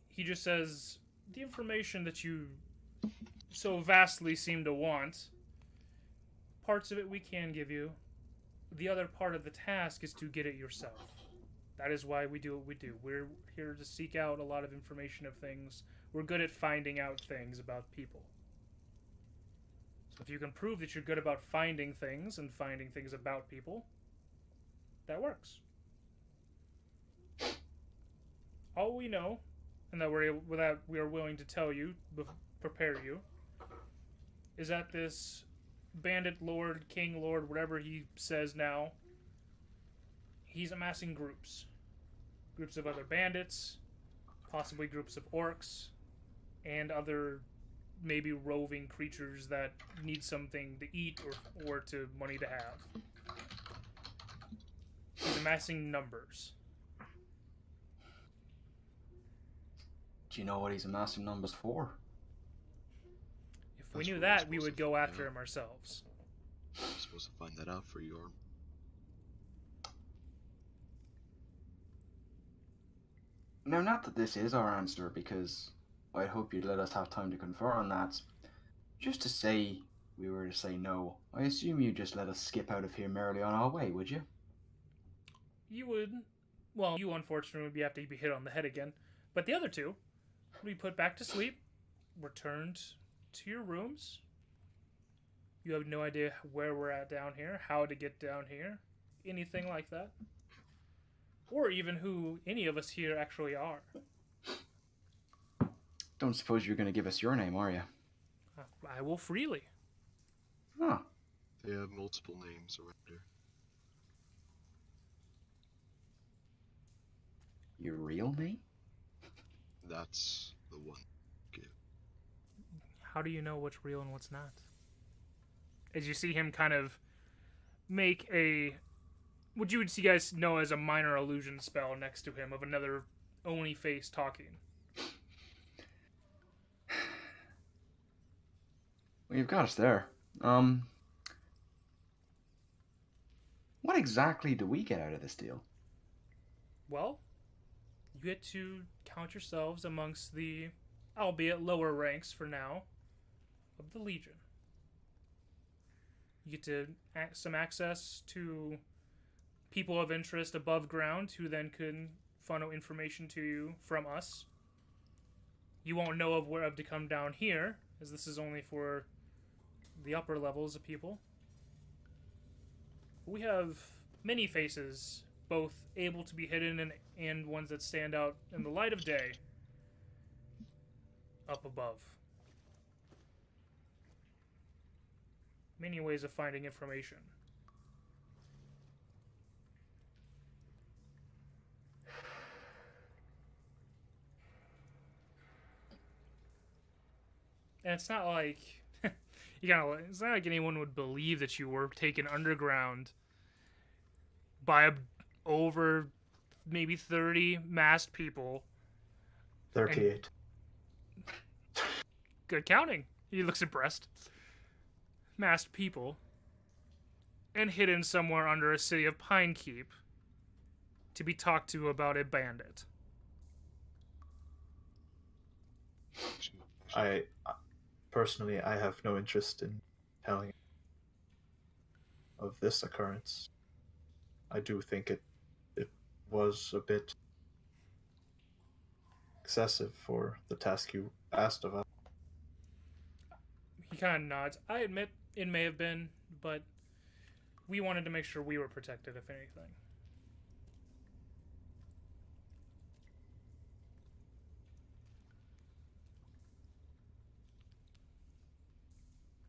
he just says the information that you so vastly seem to want, parts of it we can give you, the other part of the task is to get it yourself. That is why we do what we do. We're here to seek out a lot of information of things. We're good at finding out things about people. So if you can prove that you're good about finding things and finding things about people, that works. All we know, and that we are willing to tell you, prepare you, is that this bandit lord, king lord, whatever he says now, he's amassing groups. Groups of other bandits, possibly groups of orcs, and other maybe roving creatures that need something to eat or to money to have. He's amassing numbers. Do you know what he's amassing numbers for? If we That's knew what we're that, we supposed would to go find after out. him ourselves. I'm supposed to find that out for you, or Now, not that this is our answer, because I'd hope you'd let us have time to confer on that. Just to say we were to say no, I assume you'd just let us skip out of here merrily on our way, would you? You would. Well, you unfortunately would have to be hit on the head again. But the other two would be put back to sleep, returned to your rooms. You have no idea where we're at down here, how to get down here, anything like that. Or even who any of us here actually are. Don't suppose you're going to give us your name, are you? I will freely. Huh. they have multiple names around here. Your real name? That's the one. How do you know what's real and what's not? As you see him kind of make what you would see guys know as a minor illusion spell next to him of another Oni face talking. Well, you've got us there. What exactly do we get out of this deal? Well, you get to count yourselves amongst the, albeit lower ranks for now, of the Legion. You get to some access to people of interest above ground who then can funnel information to you from us. You won't know of where to come down here, as this is only for the upper levels of people. We have many faces, both able to be hidden and ones that stand out in the light of day up above. Many ways of finding information. And it's not like it's not like anyone would believe that you were taken underground by over maybe 30 masked people. 38. Good counting. He looks impressed. Masked people. And hidden somewhere under a city of Pinekeep to be talked to about a bandit. I personally, I have no interest in telling of this occurrence. I do think it was a bit excessive for the task you asked of us. He kind of nods. I admit it may have been, but we wanted to make sure we were protected, if anything.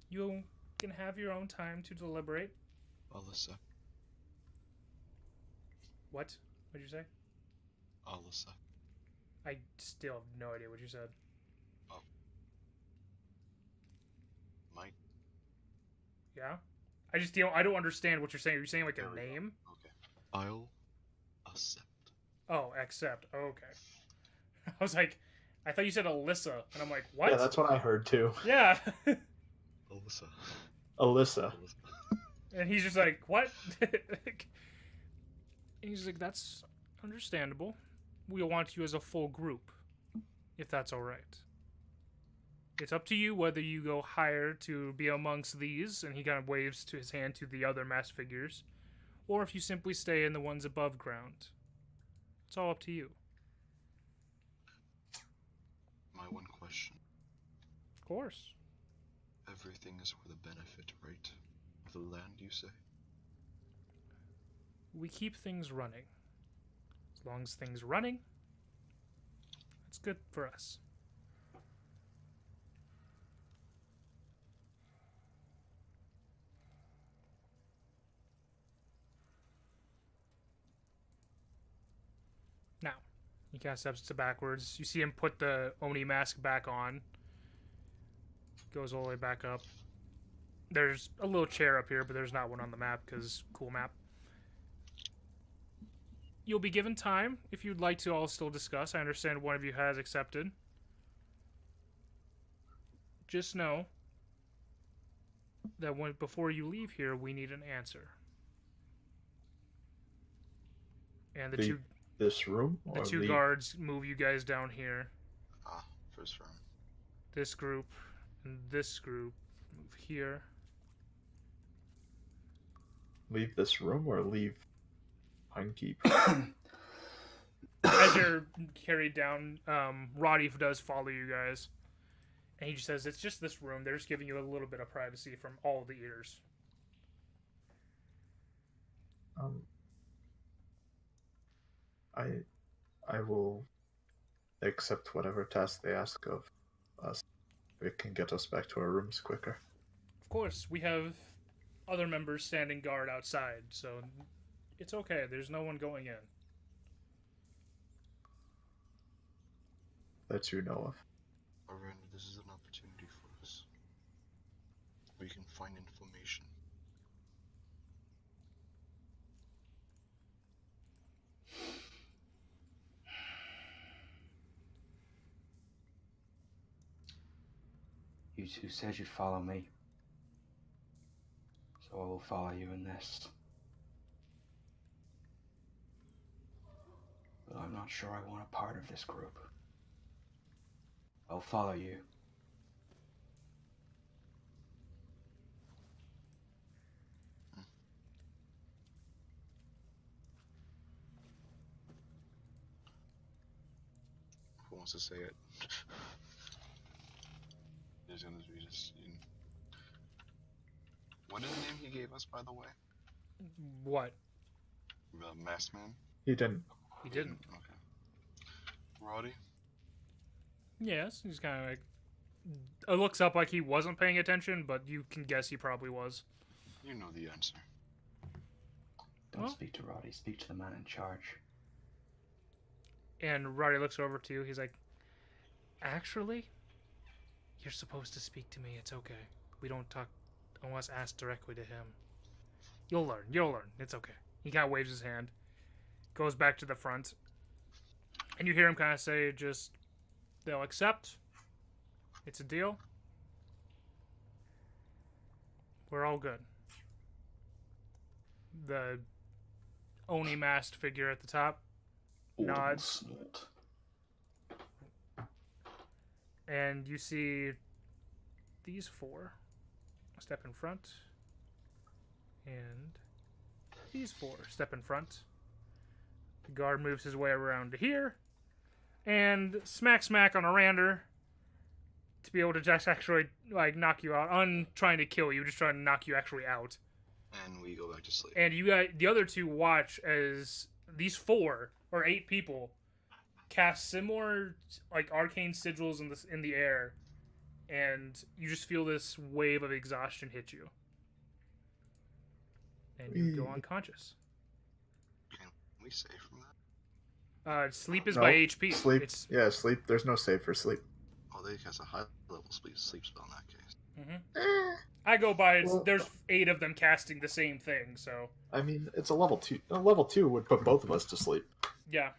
You can have your own time to deliberate. Alyssa. What? What'd you say? Alyssa. I still have no idea what you said. Mike. Yeah? I don't understand what you're saying. Are you saying like There a we go. name? Okay. I'll accept. Oh, accept. Oh, okay. I was like, I thought you said Alyssa, and I'm like, what? Yeah, that's what I heard too. Yeah. Alyssa. Alyssa. And he's just like, what? And he's like, that's understandable. We'll want you as a full group, if that's all right. It's up to you whether you go higher to be amongst these, and he kind of waves to his hand to the other masked figures, or if you simply stay in the ones above ground. It's all up to you. My one question. Of course. Everything is for the benefit, right? Of the land, you say? We keep things running. As long as things are running, it's good for us. Now, he kind of steps to backwards. You see him put the Oni mask back on. Goes all the way back up. There's a little chair up here, but there's not one on the map because cool map. You'll be given time if you'd like to all still discuss. I understand one of you has accepted. Just know that before you leave here, we need an answer. And this room? The two guards move you guys down here. Ah, first round. This group and this group move here. Leave this room or leave Pinekeep? As you're carried down, Roddy does follow you guys. And he just says, it's just this room. They're just giving you a little bit of privacy from all the ears. I will accept whatever task they ask of us. It can get us back to our rooms quicker. Of course, we have other members standing guard outside, so it's okay. There's no one going in. That you know of. Arandur, this is an opportunity for us. We can find information. You two said you'd follow me. So I will follow you in this. But I'm not sure I want a part of this group. I'll follow you. Who wants to say it? There's gonna be just. What is the name he gave us, by the way? What? The masked man? He didn't. He didn't. Okay. Roddy? Yes, he's kind of like... It looks up like he wasn't paying attention, but you can guess he probably was. You know the answer. Don't Well? speak to Roddy, speak to the man in charge. And Roddy looks over to you. He's like, actually, you're supposed to speak to me. It's okay. We don't talk unless asked directly to him. You'll learn. You'll learn. It's okay. He kind of waves his hand. Goes back to the front. And you hear him kind of say, just, they'll accept. It's a deal. We're all good. The Oni masked figure at the top nods. And you see these four step in front. And these four step in front. The guard moves his way around to here. And smack on Arandur to be able to just actually like knock you out. On trying to kill you, just trying to knock you actually out. And we go back to sleep. And you got the other two watch as these 4 or 8 people cast similar like arcane sigils in the air, and you just feel this wave of exhaustion hit you, and you go unconscious. Can we save from that? Sleep is No, by HP. Sleep. It's, Yeah, sleep. There's no save for sleep. Oh, they cast a high level sleep spell in that case. mm-hmm. I go by. Well, there's 8 of them casting the same thing, so I mean, it's a level 2. A level 2 would put both of us to sleep. yeah.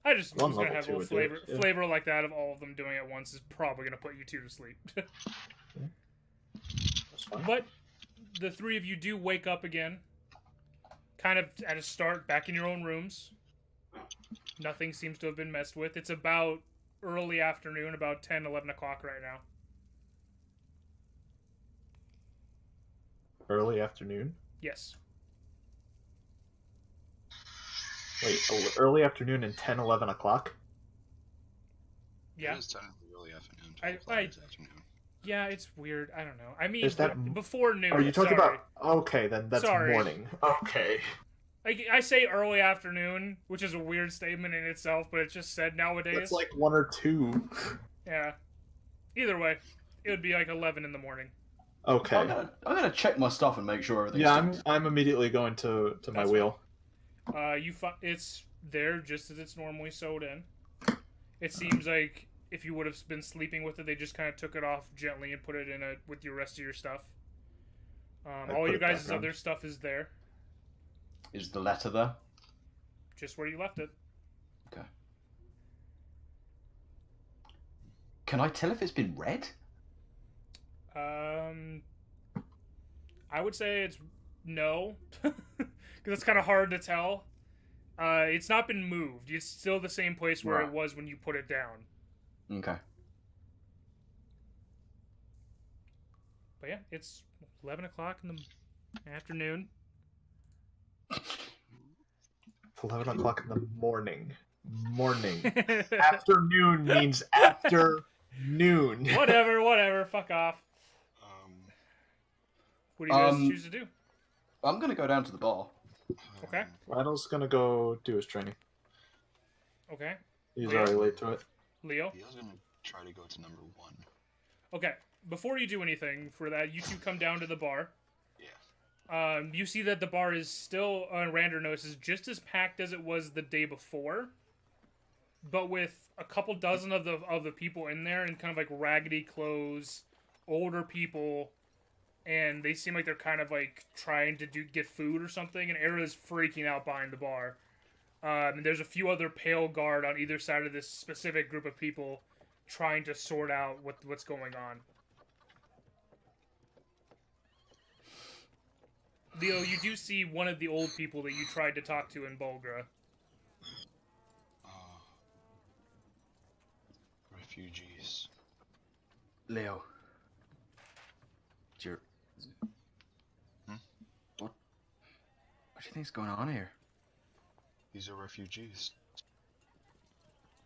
I just was One gonna level have a 2 little would do flavor it, yeah. flavor like that of all of them doing it at once is probably gonna put you 2 to sleep. That's fine. But the 3 of you do wake up again, kind of at a start, back in your own rooms. Nothing seems to have been messed with. It's about early afternoon, about 10, 11 o'clock right now. Early afternoon. Yes. Wait, early afternoon and 10, 11 o'clock? Yeah. It is technically early afternoon. I- 12 o'clock I- is afternoon. Yeah, it's weird. I don't know. I mean, Is that before noon. Are you talking sorry. about? Okay, then that's Sorry. morning. Okay. I say early afternoon, which is a weird statement in itself, but it's just said nowadays. That's like 1 or 2. Yeah. Either way, it would be like 11 in the morning. Okay. I'm gonna check my stuff and make sure everything's Yeah, fixed. I'm immediately going to my That's wheel. It's there just as it's normally sewed in. It seems like if you would have been sleeping with it, they just kind of took it off gently and put it in with your rest of your stuff. All put you it back guys' on. other stuff is there, Is the letter there? just where you left it. Okay. Can I tell if it's been read? I would say it's no, because it's kind of hard to tell. It's not been moved. It's still the same place where Right. it was when you put it down. Okay. But yeah, it's 11 o'clock in the afternoon. It's 11 o'clock in the morning. Morning. Afternoon means after noon. Whatever. Fuck off. What do you guys choose to do? I'm gonna go down to the bar. Okay. Rydel's gonna go do his training. Okay. He's Leo? already late to it. Leo? Leo's gonna try to go to number 1. Okay. Before you do anything for that, you two come down to the bar. Yeah. You see that the bar is still, Rander notices, just as packed as it was the day before, but with a couple dozen of the people in there in kind of like raggedy clothes, older people, and they seem like they're kind of like trying to get food or something, and Era's freaking out behind the bar. And there's a few other pale guard on either side of this specific group of people trying to sort out what's going on. Leo, you do see one of the old people that you tried to talk to in Bulgra. Refugees. Leo. What do you think's going on here? These are refugees.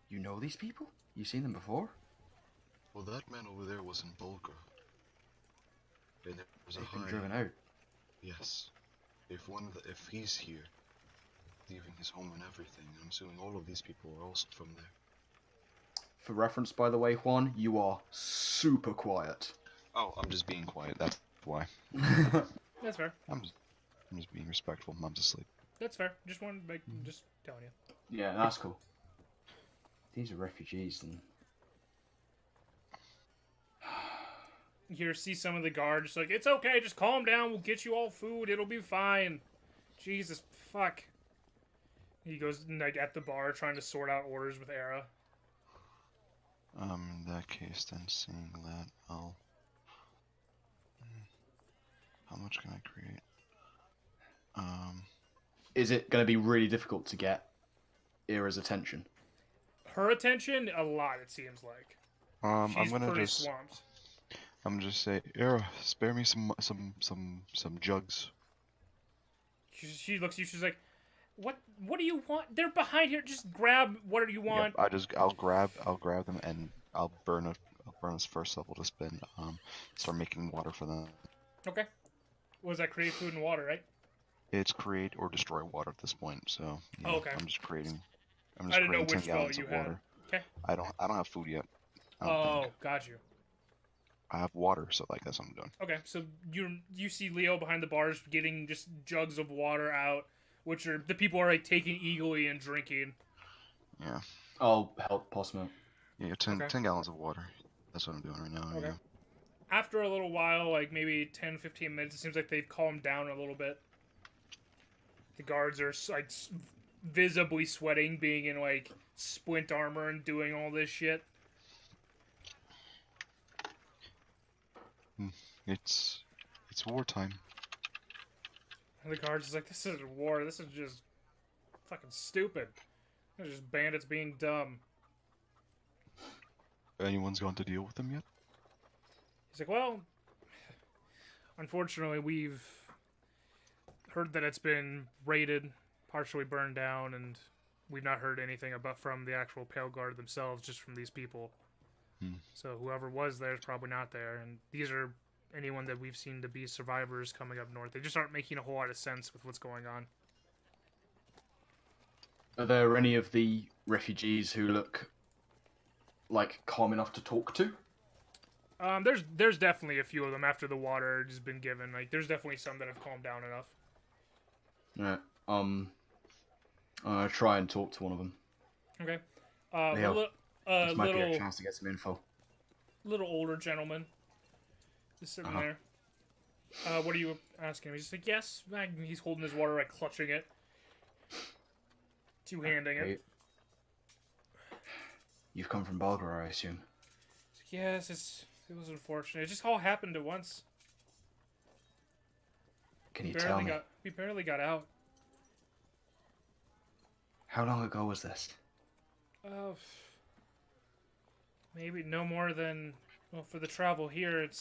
You know these people? You seen them before? Well, that man over there was in Bulgar. And there was a They've been high. driven out. Yes. If he's here, leaving his home and everything, I'm assuming all of these people are also from there. For reference, by the way, Juan, you are super quiet. Oh, I'm just being quiet. That's why. That's fair. I'm just being respectful. Mom's asleep. That's fair. Just wanted to just telling you. Yeah, that's cool. These are refugees, then. You see some of the guards like, it's okay, just calm down, we'll get you all food, it'll be fine. Jesus, fuck. He goes like at the bar trying to sort out orders with Era. In that case, then seeing that, I'll. How much can I create? Is it going to be really difficult to get Era's attention? Her attention, a lot, it seems like. I'm She's gonna pretty just. swamped. I'm gonna just say, Era, spare me some jugs. She looks at you, she's like, what do you want? They're behind here, just grab what do you want. Yep, I'll grab them and I'll burn this first level to spend start making water for them. Okay. What was that, create food and water, right? It's create or destroy water at this point, so yeah, Oh, okay. I'm just creating I didn't know 10 which spell gallons you of had. water. Okay. I don't have food yet. I don't Oh, think. got you. I have water, so like that's what I'm doing. Okay, so you see Leo behind the bars getting just jugs of water out, which are the people are like taking eagerly and drinking. Yeah. I'll help Posmo. Yeah, 10 Okay. 10 gallons of water. That's what I'm doing right now. Okay. Yeah. After a little while, like maybe 10, 15 minutes, it seems like they've calmed down a little bit. The guards are like visibly sweating, being in like splint armor and doing all this shit. It's wartime. And the guards is like, this isn't war, this is just fucking stupid. They're just bandits being dumb. Anyone's gone to deal with them yet? He's like, well, unfortunately, we've heard that it's been raided, partially burned down, and we've not heard anything about from the actual Pale Guard themselves, just from these people. So whoever was there is probably not there, and these are anyone that we've seen to be survivors coming up north. They just aren't making a whole lot of sense with what's going on. Are there any of the refugees who look like calm enough to talk to? There's definitely a few of them after the water has been given. Like, there's definitely some that have calmed down enough. Yeah. I'm gonna try and talk to one of them. Okay. This might be Little a chance to get some info. older gentleman, just sitting there. What are you asking him? He's just like, yes. He's holding his water, like clutching it, two-handing it. You've come from Bulgar, I assume. Yes, it was unfortunate. It just all happened at once. Can you tell me? We barely got out. How long ago was this? Maybe no more than, well, for the travel here, it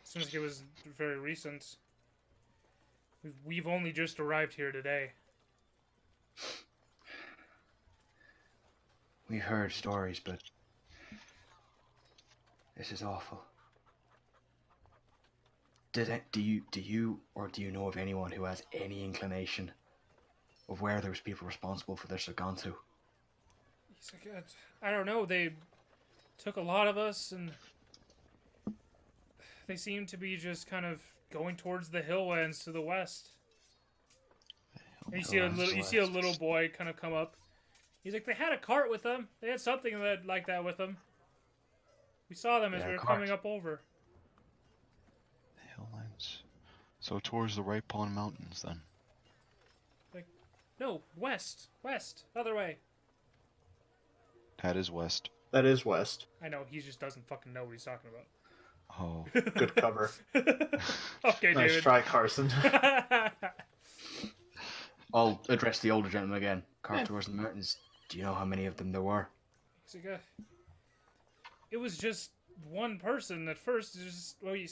seems like it was very recent. We've only just arrived here today. We've heard stories, but this is awful. Do you know of anyone who has any inclination of where those people responsible for this have gone to? He's like, I don't know. They took a lot of us, and they seem to be just kind of going towards the hilllands to the west. And you see a little boy kind of come up. He's like, they had a cart with them. They had something like that with them. We saw them as we were coming up over. The Hilllands. So towards the Right Pond Mountains, then. Like, no, west, other way. That is west. That is west. I know, he just doesn't fucking know what he's talking about. Oh. Good cover. Okay, Nice David. try, Carson. I'll address the older gentleman again. Cart towards the mountains. Do you know how many of them there were? He's like, it was just one person at first. It was just, well, we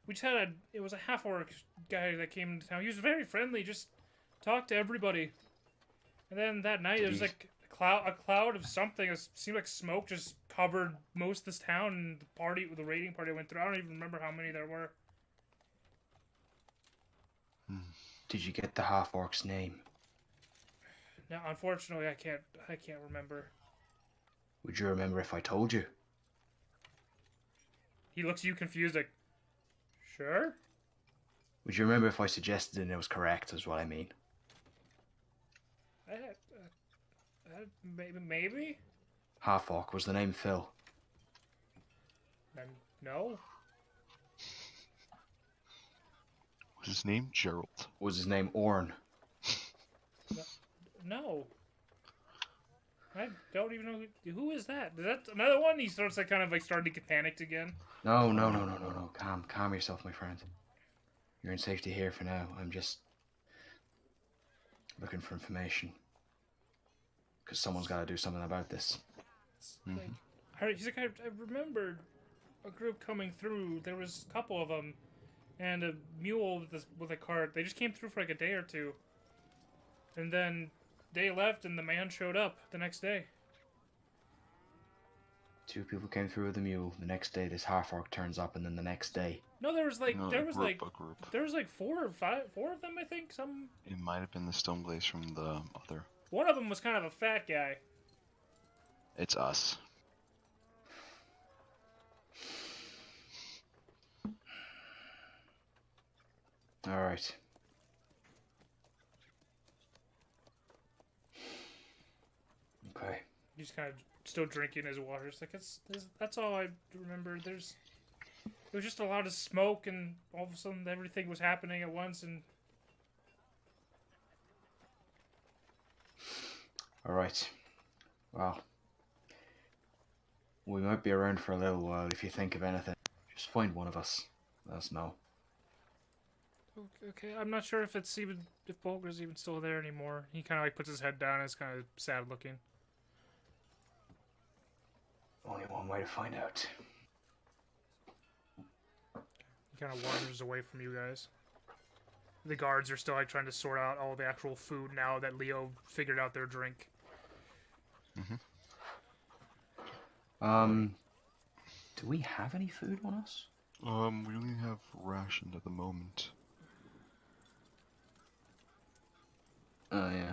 just had it was a half-orc guy that came into town. He was very friendly, just talked to everybody. And then that night, there was like a cloud of something. It seemed like smoke just covered most of this town, and the raiding party went through. I don't even remember how many there were. Did you get the half-orc's name? No, unfortunately, I can't remember. Would you remember if I told you? He looks at you confused, like, sure? Would you remember if I suggested and it was correct, is what I mean? Maybe? Half-orc, was the name Phil? No. Was his name Gerald? Was his name Orn? No. I don't even know who is that. Is that another one? He starts like kind of like starting to get panicked again. No. Calm yourself, my friend. You're in safety here for now. I'm just looking for information. Because someone's got to do something about this. He's like, I remembered a group coming through. There was a couple of them, and a mule with a cart. They just came through for like a day or two, and then they left, and the man showed up the next day. 2 people came through with a mule. The next day, this half-orc turns up, and then the next day. No, there was like group. 4 or 5 of them, I think. It might have been the Stoneblaze from the other. One of them was kind of a fat guy. It's us. All right. Okay. He's kind of still drinking his water. It's like that's all I remember. There was just a lot of smoke, and all of a sudden everything was happening at once. And all right. Well, we might be around for a little while. If you think of anything, just find one of us. Let us know. Okay, I'm not sure if Bulgar's even still there anymore. He kind of like puts his head down and is kind of sad looking. Only one way to find out. He kind of wanders away from you guys. The guards are still like trying to sort out all the actual food now that Leo figured out their drink. Do we have any food on us? We only have rations at the moment. Yeah.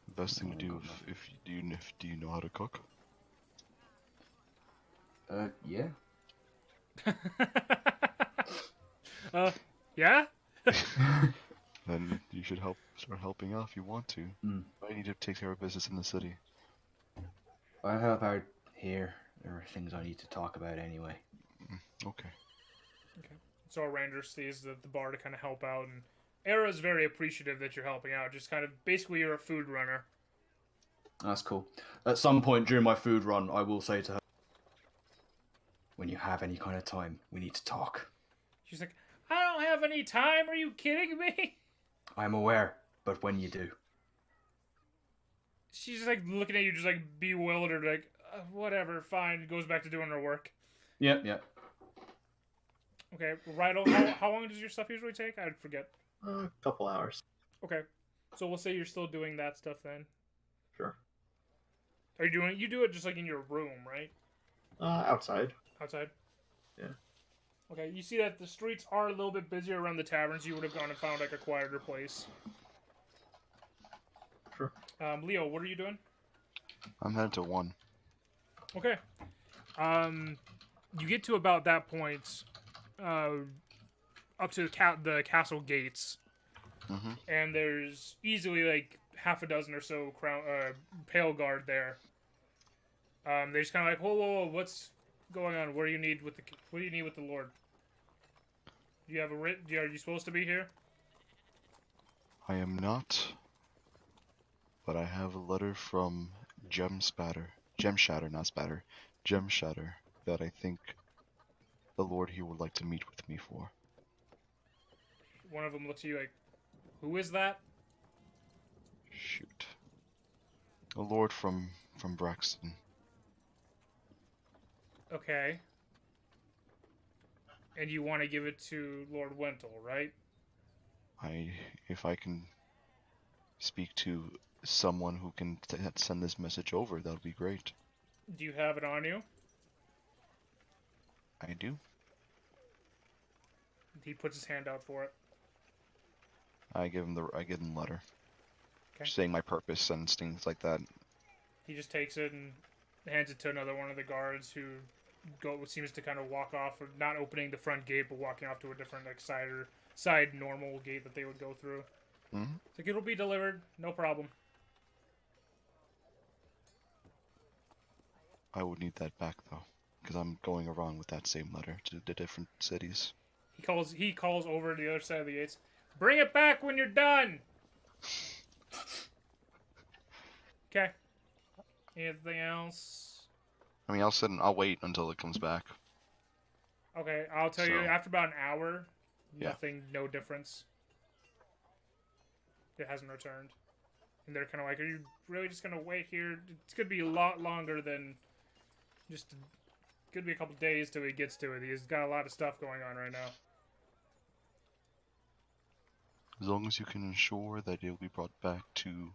The best thing to do if do you know how to cook? Yeah. Yeah? Then you should start helping out if you want to. I need to take care of business in the city. I'll help out here. There are things I need to talk about anyway. Okay. So Arandur stays at the bar to kind of help out, and Era's very appreciative that you're helping out. Just kind of, basically you're a food runner. That's cool. At some point during my food run, I will say to her, when you have any kind of time, we need to talk. She's like, I don't have any time, are you kidding me? I'm aware, but when you do. She's just like looking at you, just like bewildered, like, whatever, fine, goes back to doing her work. Yep. Okay, Rydel, how long does your stuff usually take? I forget. A couple hours. Okay, so we'll say you're still doing that stuff then. Sure. Are you do it just like in your room, right? Outside. Outside? Yeah. Okay, you see that the streets are a little bit busier around the taverns. You would have gone and found like a quieter place. Sure. Leo, what are you doing? I'm headed to 1. Okay. You get to about that point, up to the castle gates, and there's easily like half a dozen or so pale guard there. They're just kind of like, whoa, what's going on? What do you need with the Lord? Do you have a writ? Are you supposed to be here? I am not, but I have a letter from Gem Shatter, not Spatter, Gem Shatter, that I think the Lord here would like to meet with me for. One of them looks at you like, who is that? Shoot. A lord from Braxton. Okay. And you want to give it to Lord Wentel, right? If I can speak to someone who can send this message over, that would be great. Do you have it on you? I do. He puts his hand out for it. I give him the letter. Okay. Saying my purpose and things like that. He just takes it and hands it to another one of the guards who seems to kind of walk off, or not opening the front gate, but walking off to a different like side normal gate that they would go through. It's like, it'll be delivered, no problem. I would need that back though, because I'm going around with that same letter to the different cities. He calls over to the other side of the gates. Bring it back when you're done. Okay. Anything else? I mean, I'll wait until it comes back. Okay, I'll tell you, after about an hour, nothing, no difference. It hasn't returned. And they're kind of like, are you really just going to wait here? It's going to be a lot longer than just, could be a couple days till he gets to it. He's got a lot of stuff going on right now. As long as you can ensure that it'll be brought back to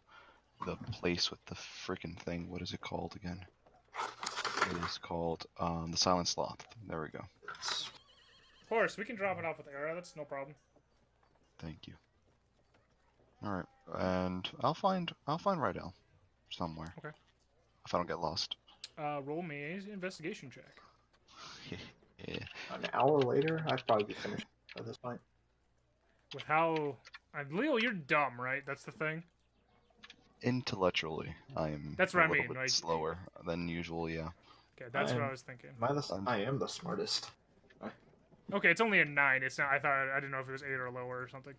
the place with the frickin' thing. What is it called again? It is called the Silent Sloth. There we go. Of course, we can drop it off with Era. That's no problem. Thank you. All right, and I'll find Rydel somewhere. Okay. If I don't get lost. Roll me an investigation check. Yeah. An hour later, I'd probably be finished at this point. With how... Leo, you're dumb, right? That's the thing? Intellectually, I am That's what a I little mean, bit like... slower than usual, yeah. Okay, that's what I was thinking. I am the smartest. Okay, it's only a 9. It's not... I didn't know if it was 8 or lower or something.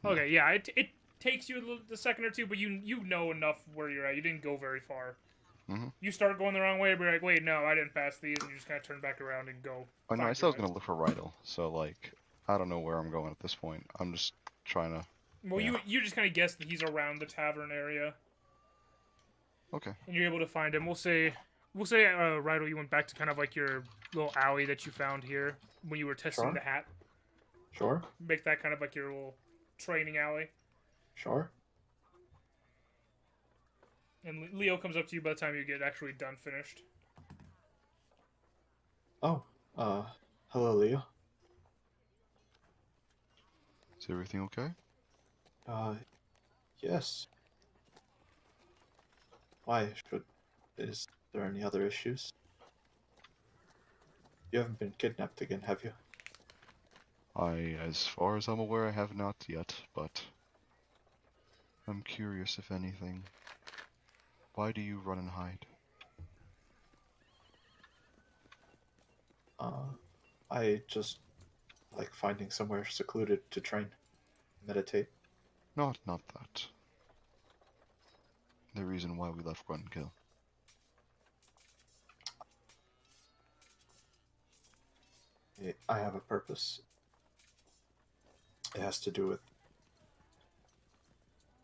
Okay, yeah, it takes you a second or two, but you know enough where you're at. You didn't go very far. You start going the wrong way, but you're like, wait, no, I didn't pass these, and you just kind of turn back around and go. Oh no, I said I was gonna look for Rydel, so like, I don't know where I'm going at this point. I'm just trying to... Well, you just kind of guess that he's around the tavern area. Okay. And you're able to find him. We'll say, Rydel, you went back to kind of like your little alley that you found here when you were testing the hat. Sure. Make that kind of like your little training alley. Sure. And Leo comes up to you by the time you get actually done finished. Oh, hello, Leo. Is everything okay? Yes. Why is there any other issues? You haven't been kidnapped again, have you? As far as I'm aware, I have not yet, but I'm curious if anything. Why do you run and hide? I just like finding somewhere secluded to train, meditate. Not that. The reason why we left Run and Kill. I have a purpose. It has to do with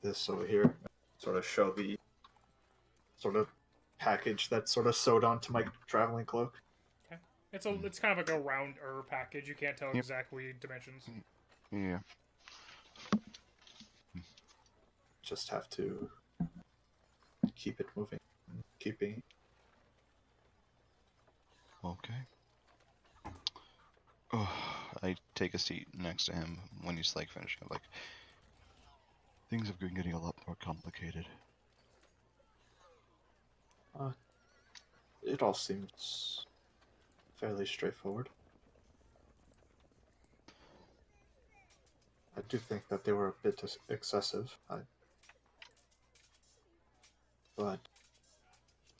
this over here. Sort of show the sort of package that's sort of sewed onto my traveling cloak. It's kind of like a rounder package. You can't tell Yep. exactly dimensions. Yeah. Just have to keep it moving. Keeping. Okay. Oh, I take a seat next to him when he's like finishing up. Like, things have been getting a lot more complicated. It all seems fairly straightforward. I do think that they were a bit excessive, but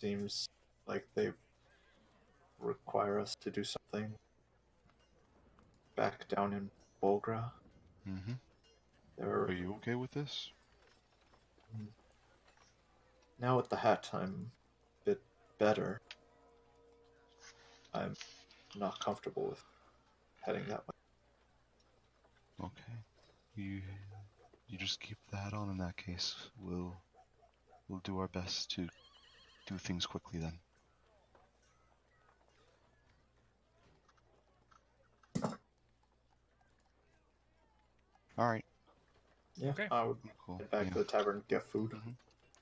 seems like they require us to do something back down in Bolgra. Mm-hmm. There Are you okay with this? Now with the hat, I'm a bit better. I'm not comfortable with heading that way. Okay. You just keep the hat on in that case. We'll do our best to do things quickly then. Alright. Yeah, Okay. I would Cool. head back Yeah. to the tavern, get food.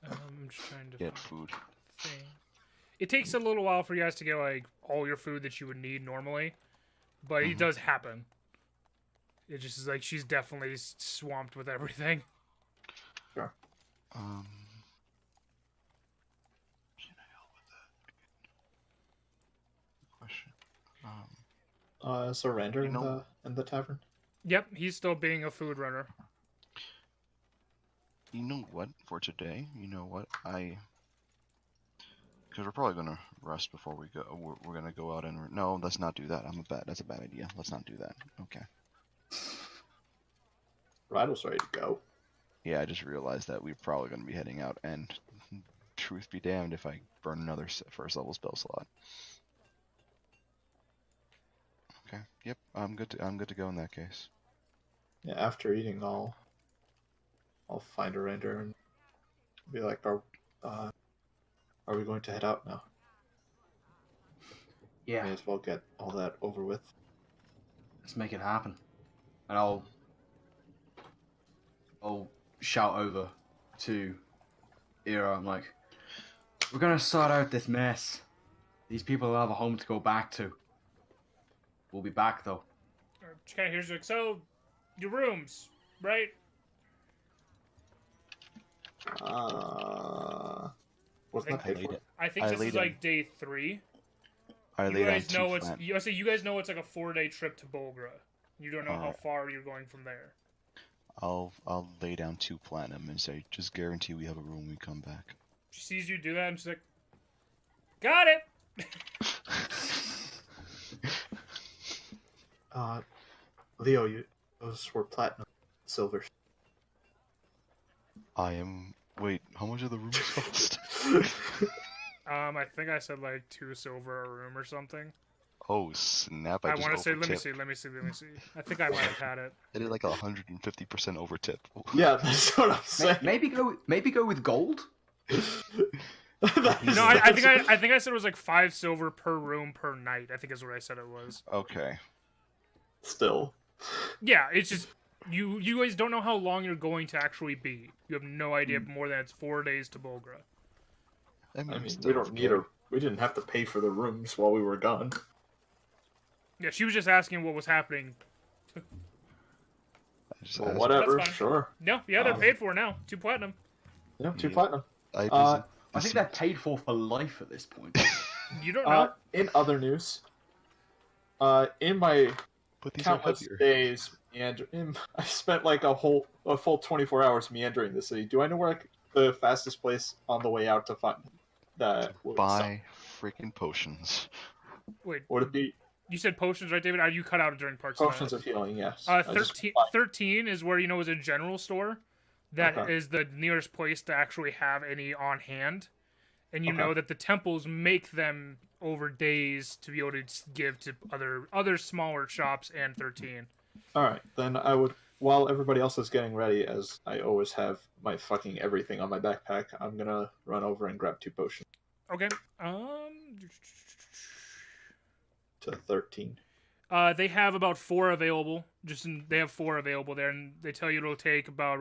I'm just trying to Get find food. the thing. It takes a little while for you guys to get like all your food that you would need normally, but it does happen. It just is like she's definitely swamped with everything. Sure. Can I help with that? Question. Is there Rander You know- in the tavern? Yep, he's still being a food runner. You know what? For today, you know what? Because we're probably gonna rest before we go. We're gonna go out and no, let's not do that. That's a bad idea. Let's not do that. Okay. Rydel's ready to go. Yeah, I just realized that we're probably gonna be heading out, and truth be damned, if I burn another first level spell slot. Okay. Yep. I'm good to go in that case. Yeah, after eating, I'll find a Rander and be like, are we going to head out now? Yeah, May as well get all that over with. let's make it happen. And I'll shout over to Ira. I'm like, we're gonna sort out this mess. These people will have a home to go back to. We'll be back though. She kind of hears you like, so your rooms, right? Wasn't that paid laid for? it. I think I this laid is in. like day 3. I You laid on guys 2 know it's. flat. I say you guys know it's like a 4-day trip to Bolgra. You don't know how Alright. far you're going from there. I'll lay down 2 platinum and say, just guarantee we have a room when we come back. She sees you do that and she's like, got it! Leo, those were platinum, silver. Wait, how much are the rooms cost? I think I said like 2 silver a room or something. Oh snap! I just want to say, let me overtipped. see. I think I might have had it. I did like 150% overtip. Yeah, that's what I'm saying. Maybe go with gold. No, I think I said it was like 5 silver per room per night. I think is what I said it was. Okay. Still, Yeah, it's just you guys don't know how long you're going to actually be. You have no idea more than it's 4 days to Bulgra. I mean, we still, don't need a. We didn't have to pay for the rooms while we were gone. Yeah, she was just asking what was happening. Well, whatever. That's fine. Sure. No, yeah, they're paid for now. 2 platinum. Yeah, 2 platinum. I think they're paid for life at this point. You don't know. In other news, in my countless days I spent like a full 24 hours meandering the city. Do I know where the fastest place on the way out to find that? Buy freaking potions. Wait, would it be you said potions, right, David? You cut out during parts potions of of healing? Yes. 13 is where is a general store. That is the nearest place to actually have any on hand. And you know that the temples make them over days to be able to give to other smaller shops and 13. Alright, then I would, while everybody else is getting ready, as I always have my fucking everything on my backpack, I'm gonna run over and grab 2 potions. Okay. To 13. They have about 4 available. They have 4 available there, and they tell you it'll take about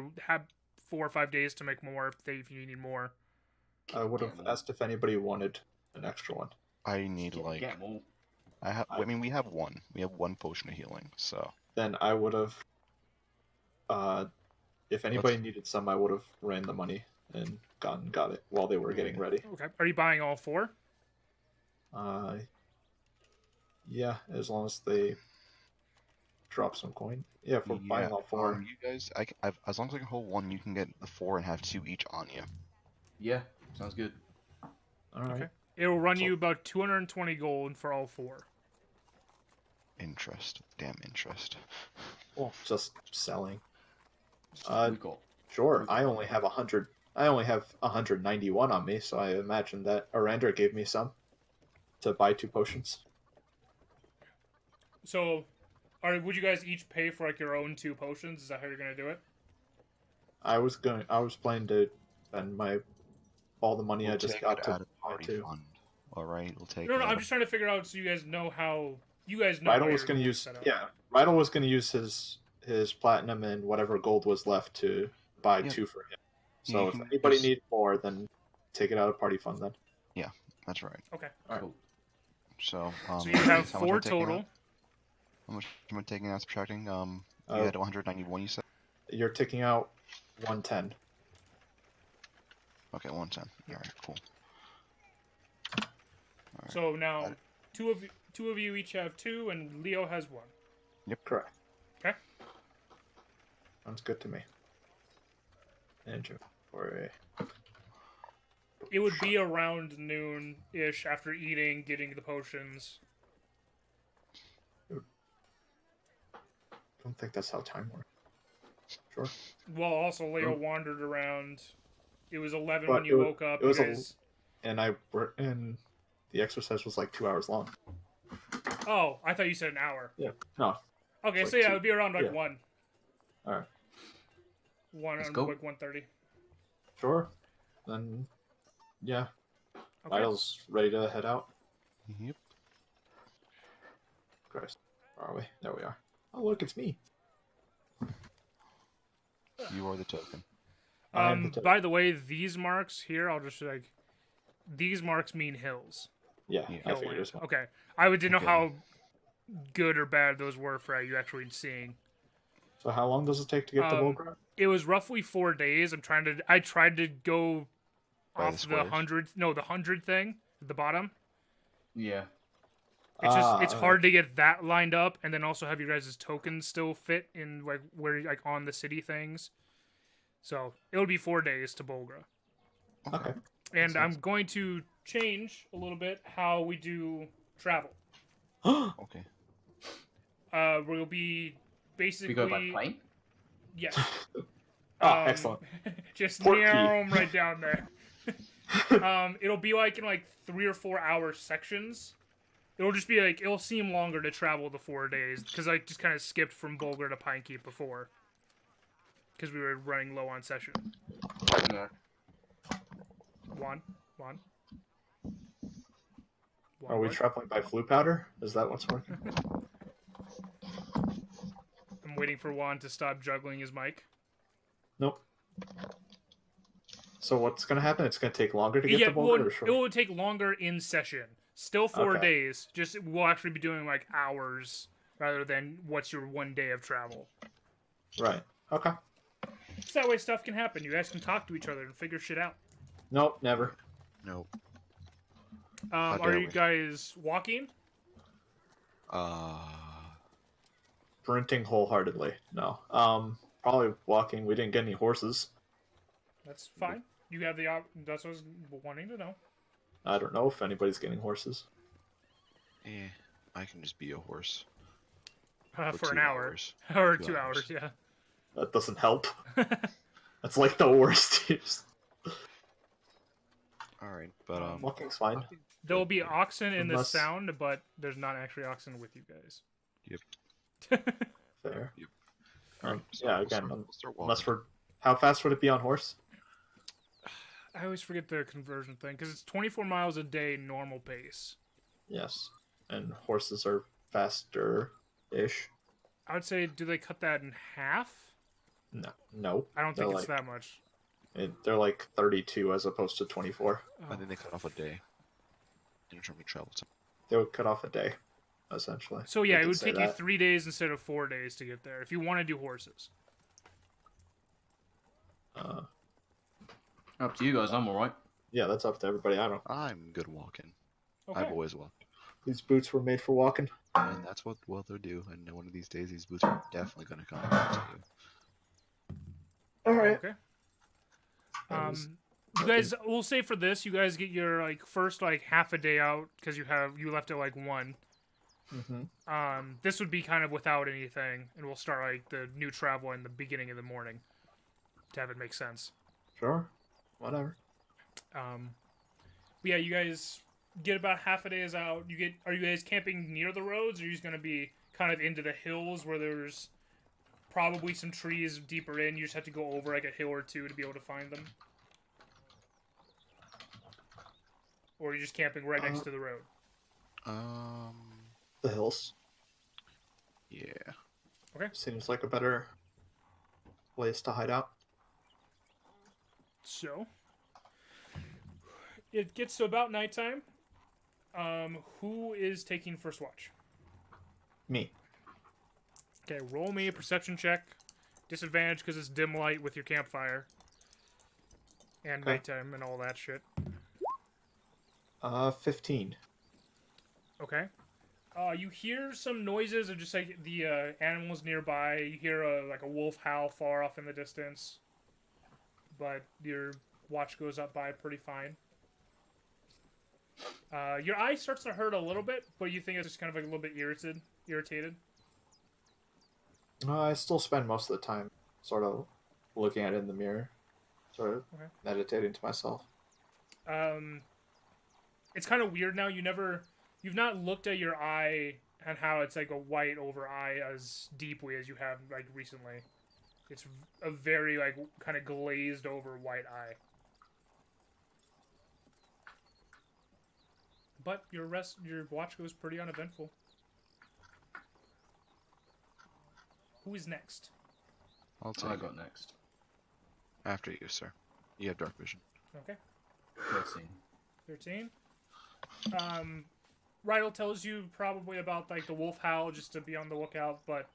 4 or 5 days to make more if you need more. I would have asked if anybody wanted an extra one. I need we have one. We have 1 potion of healing, so. Then I would have. If anybody needed some, I would have ran the money and got it while they were getting ready. Okay. Are you buying all 4? Yeah, as long as they drop some coin. Yeah, if we're buying all 4. You guys, as long as I can hold 1, you can get the 4 and have 2 each on you. Yeah, sounds good. All right. Okay. It'll run you about 220 gold for all 4. Interest. Damn interest. Well, just selling. Cool. Sure. I only have 100. I only have 191 on me, so I imagine that Arandur gave me some to buy 2 potions. So, would you guys each pay for your own 2 potions? Is that how you're gonna do it? I was planning to spend all the money I just got to buy 2. Fund. All right, we'll take. No, I'm just trying to figure out so you guys know how you guys know. Rydel was going to use Rydel was going to use his platinum and whatever gold was left to buy 2 for him. So if anybody needs more, then take it out of party fund then. Yeah, that's right. Okay. All right. Cool. So you have 4 total. How much am I taking out? Subtracting. You had 191. You said. You're taking out 110. Okay, 110. All right, cool. All right. So now, two of you each have 2, and Leo has 1. Yep, correct. Okay. Sounds good to me. It would be around noon-ish after eating, getting the potions. I don't think that's how time works. Sure. Well, also Leo wandered around. It was 11 But when you woke up. And the exercise was like 2 hours long. Oh, I thought you said an hour. Yeah. No. Okay, It's so like it 2. would be around Yeah. 1. All right. 1 Let's on go. 1:30. Sure. Then, yeah. Okay. Rydel's ready to head out. Yep. Christ. Where are we? There we are. Oh, look, it's me. You are the token. By the way, these marks here, I'll just these marks mean hills. Yeah, I Hill figured land. as well. Okay. I didn't know how good or bad those were for you actually seeing. So how long does it take to get to Volgrad? It was roughly 4 days. I tried to go By off the 100 thing at the bottom. Yeah. It's hard to get that lined up, and then also have you guys' tokens still fit in where on the city things. So it would be 4 days to Bulgra. Okay. And I'm going to change a little bit how we do travel. Okay. We'll be basically. We go by plane? Yes. Excellent. Just Port key. narrow them right down there. It'll be in 3 or 4 hour sections. It'll just be it'll seem longer to travel the 4 days because I just kind of skipped from Bulgar to Pinekeep before because we were running low on session. Yeah. One. Are we traveling by flue powder? Is that what's working? waiting for Juan to stop juggling his mic. Nope. So what's gonna happen? It's gonna take longer to get to It Bulgar, or would, short? it would take longer in session. Still 4 Okay. days. Just we'll actually be doing like hours rather than what's your 1 day of travel. Right. Okay. So that way stuff can happen. You guys can talk to each other and figure shit out. Nope, never. Nope. Are dare you we. guys walking? Sprinting wholeheartedly. No. Probably walking. We didn't get any horses. That's fine. You have the that's what I was wanting to know. I don't know if anybody's getting horses. I can just be a horse. For 2 an hour. hours. Or 2 2 hours. hours, yeah. That doesn't help. That's like the worst. Alright, but Walking's fine. There will be oxen in the Unless- sound, but there's not actually oxen with you guys. Fair. Alright, so yeah, we'll again, start, we'll start walking. Unless we're... How fast would it be on horse? I always forget the conversion thing, because it's 24 miles a day normal pace. Yes. And horses are faster-ish. I would say, do they cut that in half? No. No. I don't think They're it's like- that much. They're like 32 as opposed to 24. I think they cut off a day in terms of travel time. They would cut off a day, essentially. So They yeah, it did would say take you that. 3 days instead of 4 days to get there, if you want to do horses. Up to you guys, I'm alright. Yeah, that's up to everybody. I don't... I'm good walking. Okay. I've always walked. These boots were made for walking. And that's what they'll do. And one of these days, these boots are definitely going to come back to you. Alright. Okay. That was You guys, we'll say for this, you guys get your like first like half a day out because you left at like 1. Mm-hmm. This would be kind of without anything, and we'll start like the new travel in the beginning of the morning to have it make sense. Sure. Whatever. But yeah, you guys get about half a day is out. Are you guys camping near the roads, or are you just gonna be kind of into the hills where there's probably some trees deeper in? You just have to go over like a hill or two to be able to find them. Or are you just camping right next to the road? The hills. Yeah. Seems like a better place to hide out. So, it gets to about nighttime. Who is taking first watch? Me. Okay, roll me a perception check. Disadvantage because it's dim light with your campfire. And Okay. nighttime and all that shit. 15. Okay. You hear some noises of just like the animals nearby. You hear like a wolf howl far off in the distance. But your watch goes up by pretty fine. Your eye starts to hurt a little bit, but you think it's just kind of like a little bit irritated. I still spend most of the time sort of looking at it in the mirror. Sort of Okay. meditating to myself. It's kind of weird now. You've not looked at your eye and how it's like a white over eye as deeply as you have like recently. It's a very like kind of glazed over white eye. But your watch goes pretty uneventful. Who is next? I'll I take got it. next. After you, sir. You have dark vision. Okay. 13. 13. Rydel tells you probably about like the wolf howl just to be on the lookout, but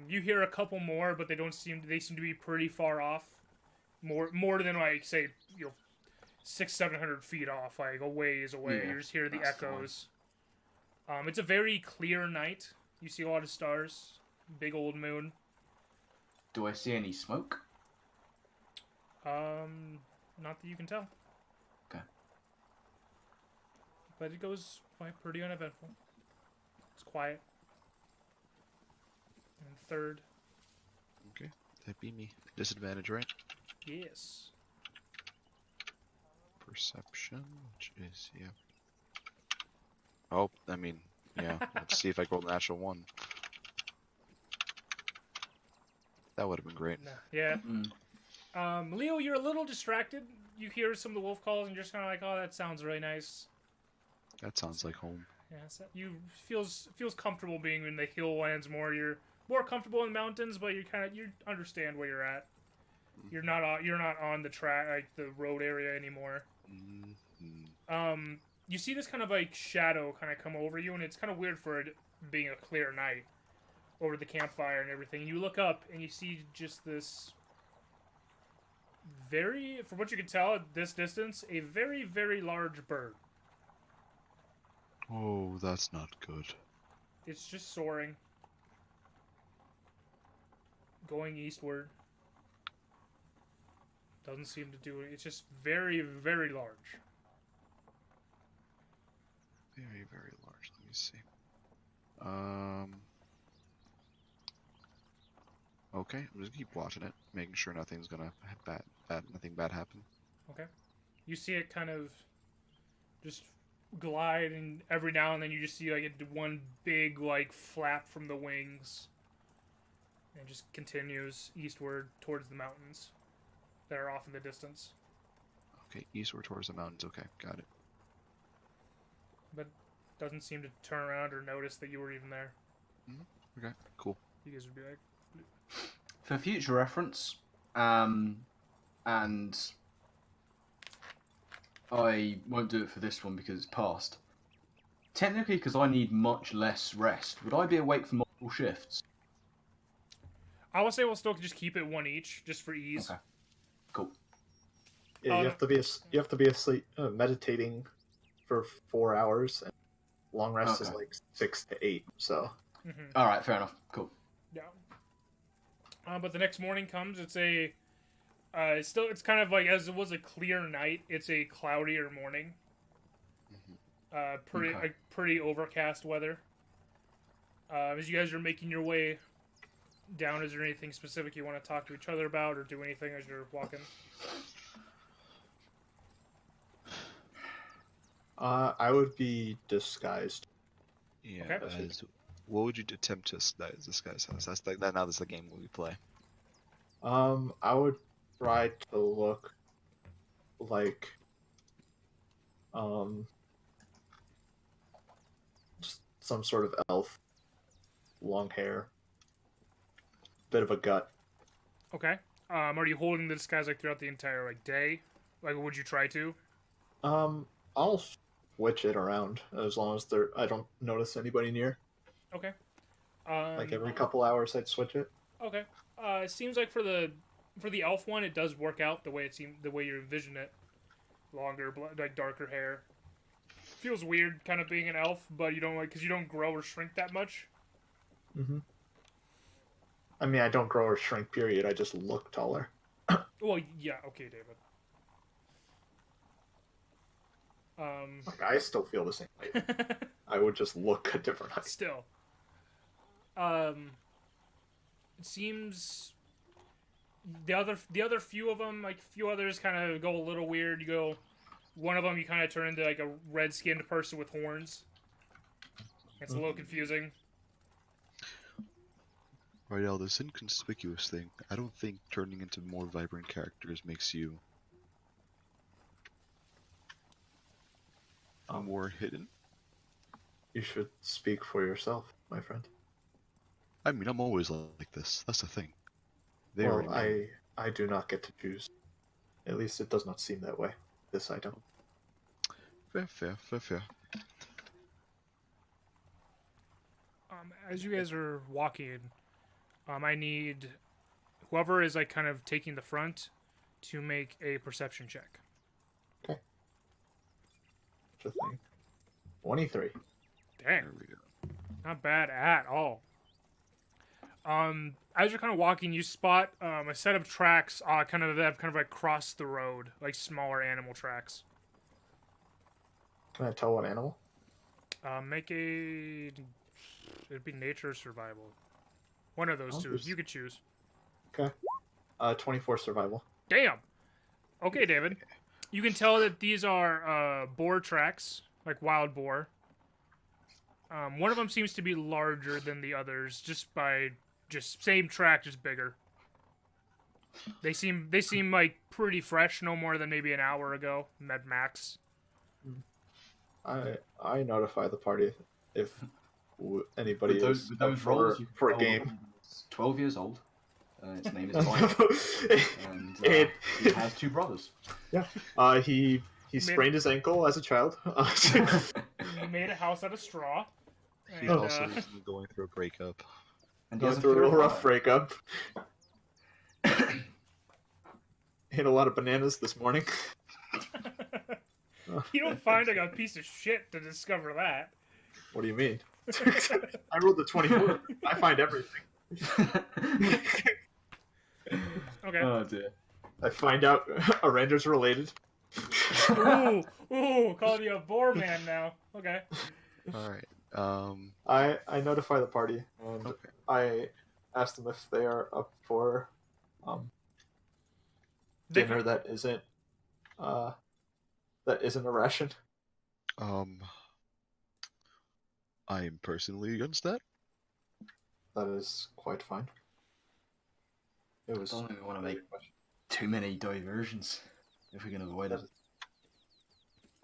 you hear a couple more, but they seem to be pretty far off. More than like say 600-700 feet off, like a ways away. Yeah, You just hear the that's echoes. It's a very clear night. You see a lot of stars, big old moon. Do I see any smoke? Not that you can tell. Okay. But it goes by pretty uneventful. It's quiet. And third, Okay. That'd be me. Disadvantage, right? yes. Perception, which is, yeah. Oh, I mean, yeah. Let's see if I roll a natural 1. That would have been great. No. Yeah. Mm. Leo, you're a little distracted. You hear some of the wolf calls, and you're just kind of like, "Oh, that sounds really nice." That sounds like home. Yeah, so you feels comfortable being in the hill lands more. You're more comfortable in the mountains, but you understand where you're at. You're not on the track, like the road area anymore. Mm-hmm. You see this kind of like shadow kind of come over you, and it's kind of weird for it being a clear night over the campfire and everything. And you look up and you see just this from what you can tell at this distance, a very, very large bird. Oh, that's not good. It's just soaring, going eastward. Doesn't seem to do it. It's just very, very large. Very, very large. Let me see. Okay, I'm just keep watching it, making sure nothing's gonna nothing bad happen. Okay. You see it kind of just glide, and every now and then you just see like one big like flap from the wings, and just continues eastward towards the mountains that are off in the distance. Okay, eastward towards the mountains. Okay, got it. But doesn't seem to turn around or notice that you were even there. Okay, cool. You guys would be like, For future reference, and I won't do it for this one because it's past. Technically, because I need much less rest, would I be awake for multiple shifts? I will say we'll still just keep it one each, just for ease. Okay. Cool. Yeah, you have to be asleep, meditating for 4 hours, and long rest is Okay. like 6 to 8. So Mm-hmm. All right, fair enough. Cool. Yeah. But the next morning comes. It's it's kind of like, as it was a clear night, it's a cloudier morning. Pretty overcast weather. As you guys are making your way down, is there anything specific you want to talk to each other about, or do anything as you're walking? I would be disguised. Yeah. Okay. What would you attempt to disguise as? That's like that. Now that's the game we play. I would try to look like just some sort of elf, long hair, bit of a gut. Okay. Are you holding the disguise like throughout the entire like day? Like, would you try to? I'll switch it around as long as I don't notice anybody near. Okay. Like every couple hours, I'd switch it. Okay. It seems like for the elf one, it does work out the way you envision it. Longer, like darker hair. Feels weird, kind of being an elf, but you don't because you don't grow or shrink that much. Mm-hmm. I mean, I don't grow or shrink. Period. I just look taller. Well, yeah. Okay, David. Like I still feel the same way. I would just look a different height. Still. It seems the other few of them, like few others, kind of go a little weird. One of them, you kind of turn into like a red-skinned person with horns. It's a little confusing. Rydel, this inconspicuous thing. I don't think turning into more vibrant characters makes you more hidden. You should speak for yourself, my friend. I mean, I'm always like this. That's the thing. They Well, already know. I do not get to choose. At least it does not seem that way. This I don't. Fair. As you guys are walking, I need whoever is like kind of taking the front to make a perception check. Okay. Such a thing. 23. Dang, There we go. not bad at all. As you're kind of walking, you spot a set of tracks that have kind of like crossed the road, like smaller animal tracks. Can I tell what animal? It'd be nature or survival. One of those two. You could choose. Okay. 24 survival. Damn. Okay, David. You can tell that these are boar tracks, like wild boar. One of them seems to be larger than the others, just same track, just bigger. They seem like pretty fresh, no more than maybe an hour ago, med max. I notify the party if anybody With is those up roles, you for a can game. It's 12 years old. Its name is Dany. And he has 2 brothers. Yeah. He sprained his ankle as a child. He made a house out of straw. He's And, also recently going through a breakup. And he Going has a through a real favorite rough breakup. Ate a lot of bananas this morning. you don't find like a piece of shit to discover that. What do you mean? I rolled the 24. I find everything. Okay. Oh dear. I find out Arander's related. Ooh, called you a boar man now. Okay. Alright. I notify the party and Okay. I ask them if they are up for They dinner that isn't a ration. I am personally against that. That is quite fine. It was. I don't really want to make too many diversions if we can avoid it.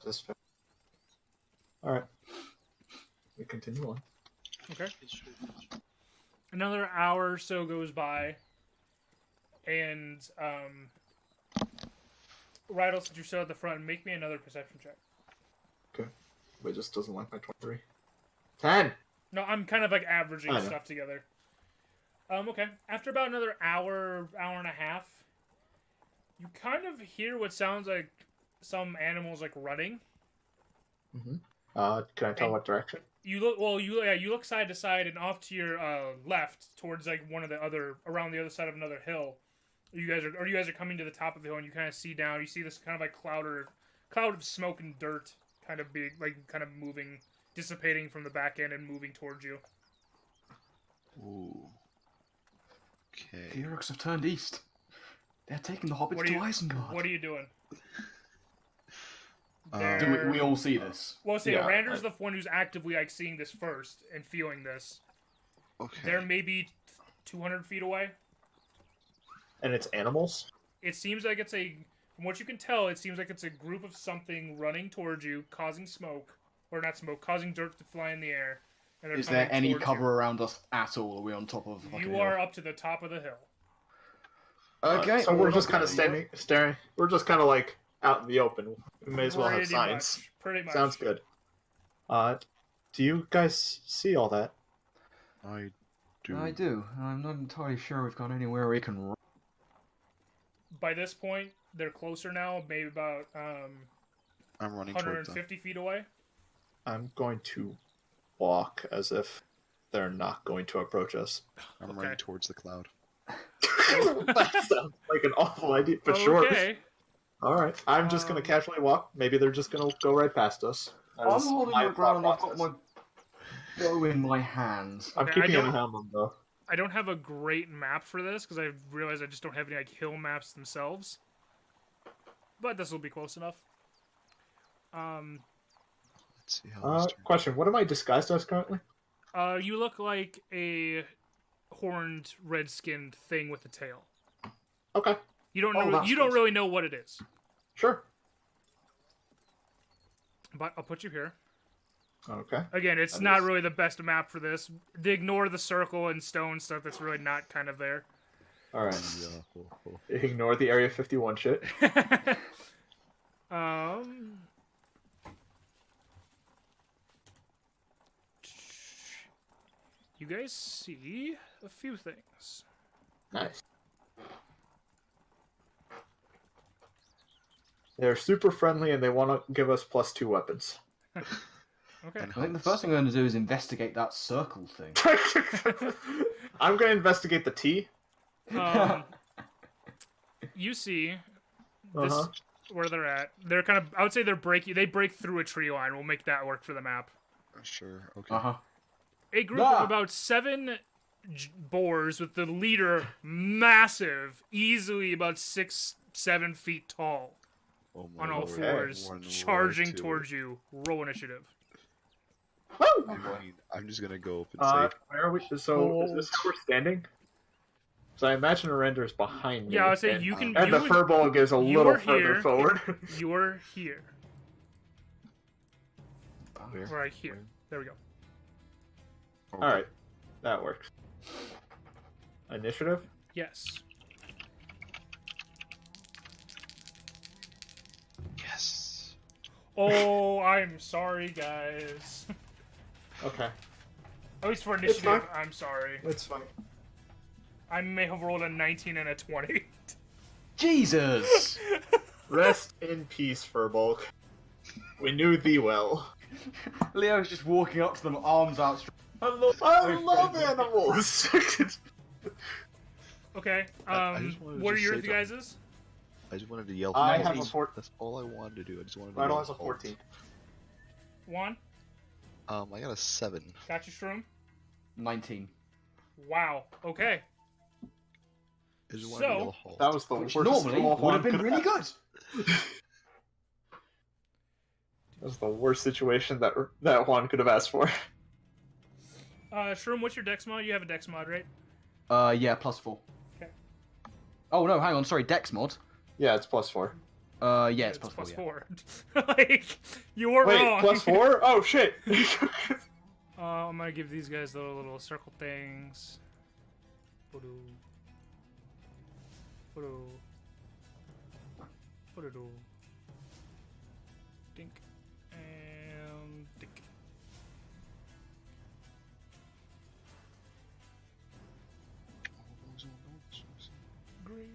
That's fair. All right. We continue on. Okay. Another hour or so goes by, and Rydel, since you're still at the front, make me another perception check. Okay. Wait, just doesn't like my 23. 10. No, I'm kind of like averaging I know. stuff together. Okay. After about another hour and a half, you kind of hear what sounds like some animals like running. Mm-hmm. Can I tell what direction? You look you look side to side and off to your left towards like around the other side of another hill. You guys are coming to the top of the hill and you kind of see down. You see this kind of like cloud of smoke and dirt kind of moving, dissipating from the back end and moving towards you. Ooh. Okay. The orcs have turned east. They're taking the hobbits to Isengard. What are you doing? Do we all see this? Well, see, Yeah, Arander's the one who's actively like seeing this first and feeling this. Okay. They're maybe 200 feet away. And it's animals? It seems like from what you can tell, it seems like it's a group of something running towards you, causing smoke, or not smoke, causing dirt to fly in the air. And they're Is there coming any towards cover around us at all? Are we on top of? You are up to the top of the hill. Okay. So we're just kind of staring. We're just kind of like out in the open. We may as well have signs. Pretty much. Sounds good. Do you guys see all that? I do. I do. I'm not entirely sure we've gone anywhere we can run. By this point, they're closer now, maybe about I'm running towards them. 150 feet away. I'm going to walk as if they're not going to approach us. I'm Okay. running towards the cloud. That sounds like an awful idea, but sure. Okay. All right. I'm just going to casually walk. Maybe they're just going to go right past us. That I'm is holding my my ground. thought I've got process. my bow in my hand. I'm Okay, keeping I an don't- eye on them, though. I don't have a great map for this because I realized I just don't have any like hill maps themselves. But this will be close enough. Let's see how this turns. Question. What am I disguised as currently? You look like a horned, red-skinned thing with a tail. Okay. You don't Oh, know. that's You don't good. really know what it is. Sure. But I'll put you here. Okay. Again, it's That not is- really the best map for this. They ignore the circle and stone stuff. That's really not kind of there. All right. Yeah. Ignore the Area 51 shit. You guys see a few things. Nice. They're super friendly and they want to give us +2 weapons. Okay. And I think the first thing I'm going to do is investigate that circle thing. I'm going to investigate the T. You see this Uh-huh. where they're at. They're kind of. I would say they break through a tree line. We'll make that work for the map. Sure. Okay. Uh huh. A group Ah! of about 7 boars with the leader massive, easily about 6-7 feet tall, Oh my on all lord. fours, One charging war, two. towards you. Roll initiative. Woo! I'm just gonna go up and say, Where are we? So, is this how we're standing? So I imagine Arender is behind me. Yeah, I would say and, you can. And the Firbolg is a you little are further here. forward. You're here. where? Right here. There we go. Okay. Alright. That works. Initiative? Yes. Yes. Oh, I'm sorry, guys. Okay. At least for It's initiative, fine. I'm sorry. It's fine. I may have rolled a 19 and a 20. Jesus! Rest in peace, Firbolg. We knew thee well. Leo's just walking up to them, arms outstretched. I love animals! Okay, I just wanted to what are just your say guys'? I just wanted to yell. I "Halt." have a 14. That's all I wanted to do. I just wanted to Rydel yell. has a "Halt." 14. Juan? I got a 7. Got you, Shroom? 19. Wow, okay. I just wanted to So- yell halt. That was the Which worst normally roll would Juan have been could really good. That was the worst situation that Juan could have asked for. Shroom, what's your dex mod? You have a dex mod, right? Yeah, +4. Okay. Oh no, hang on, sorry, Dex mod. Yeah, it's +4. Yeah, it's +4. Plus Yeah. 4. Like, you weren't Wait, wrong. +4? Oh shit! I'm gonna give these guys the little circle things. Photo. Photo. Photo. Dink. And dink. Green.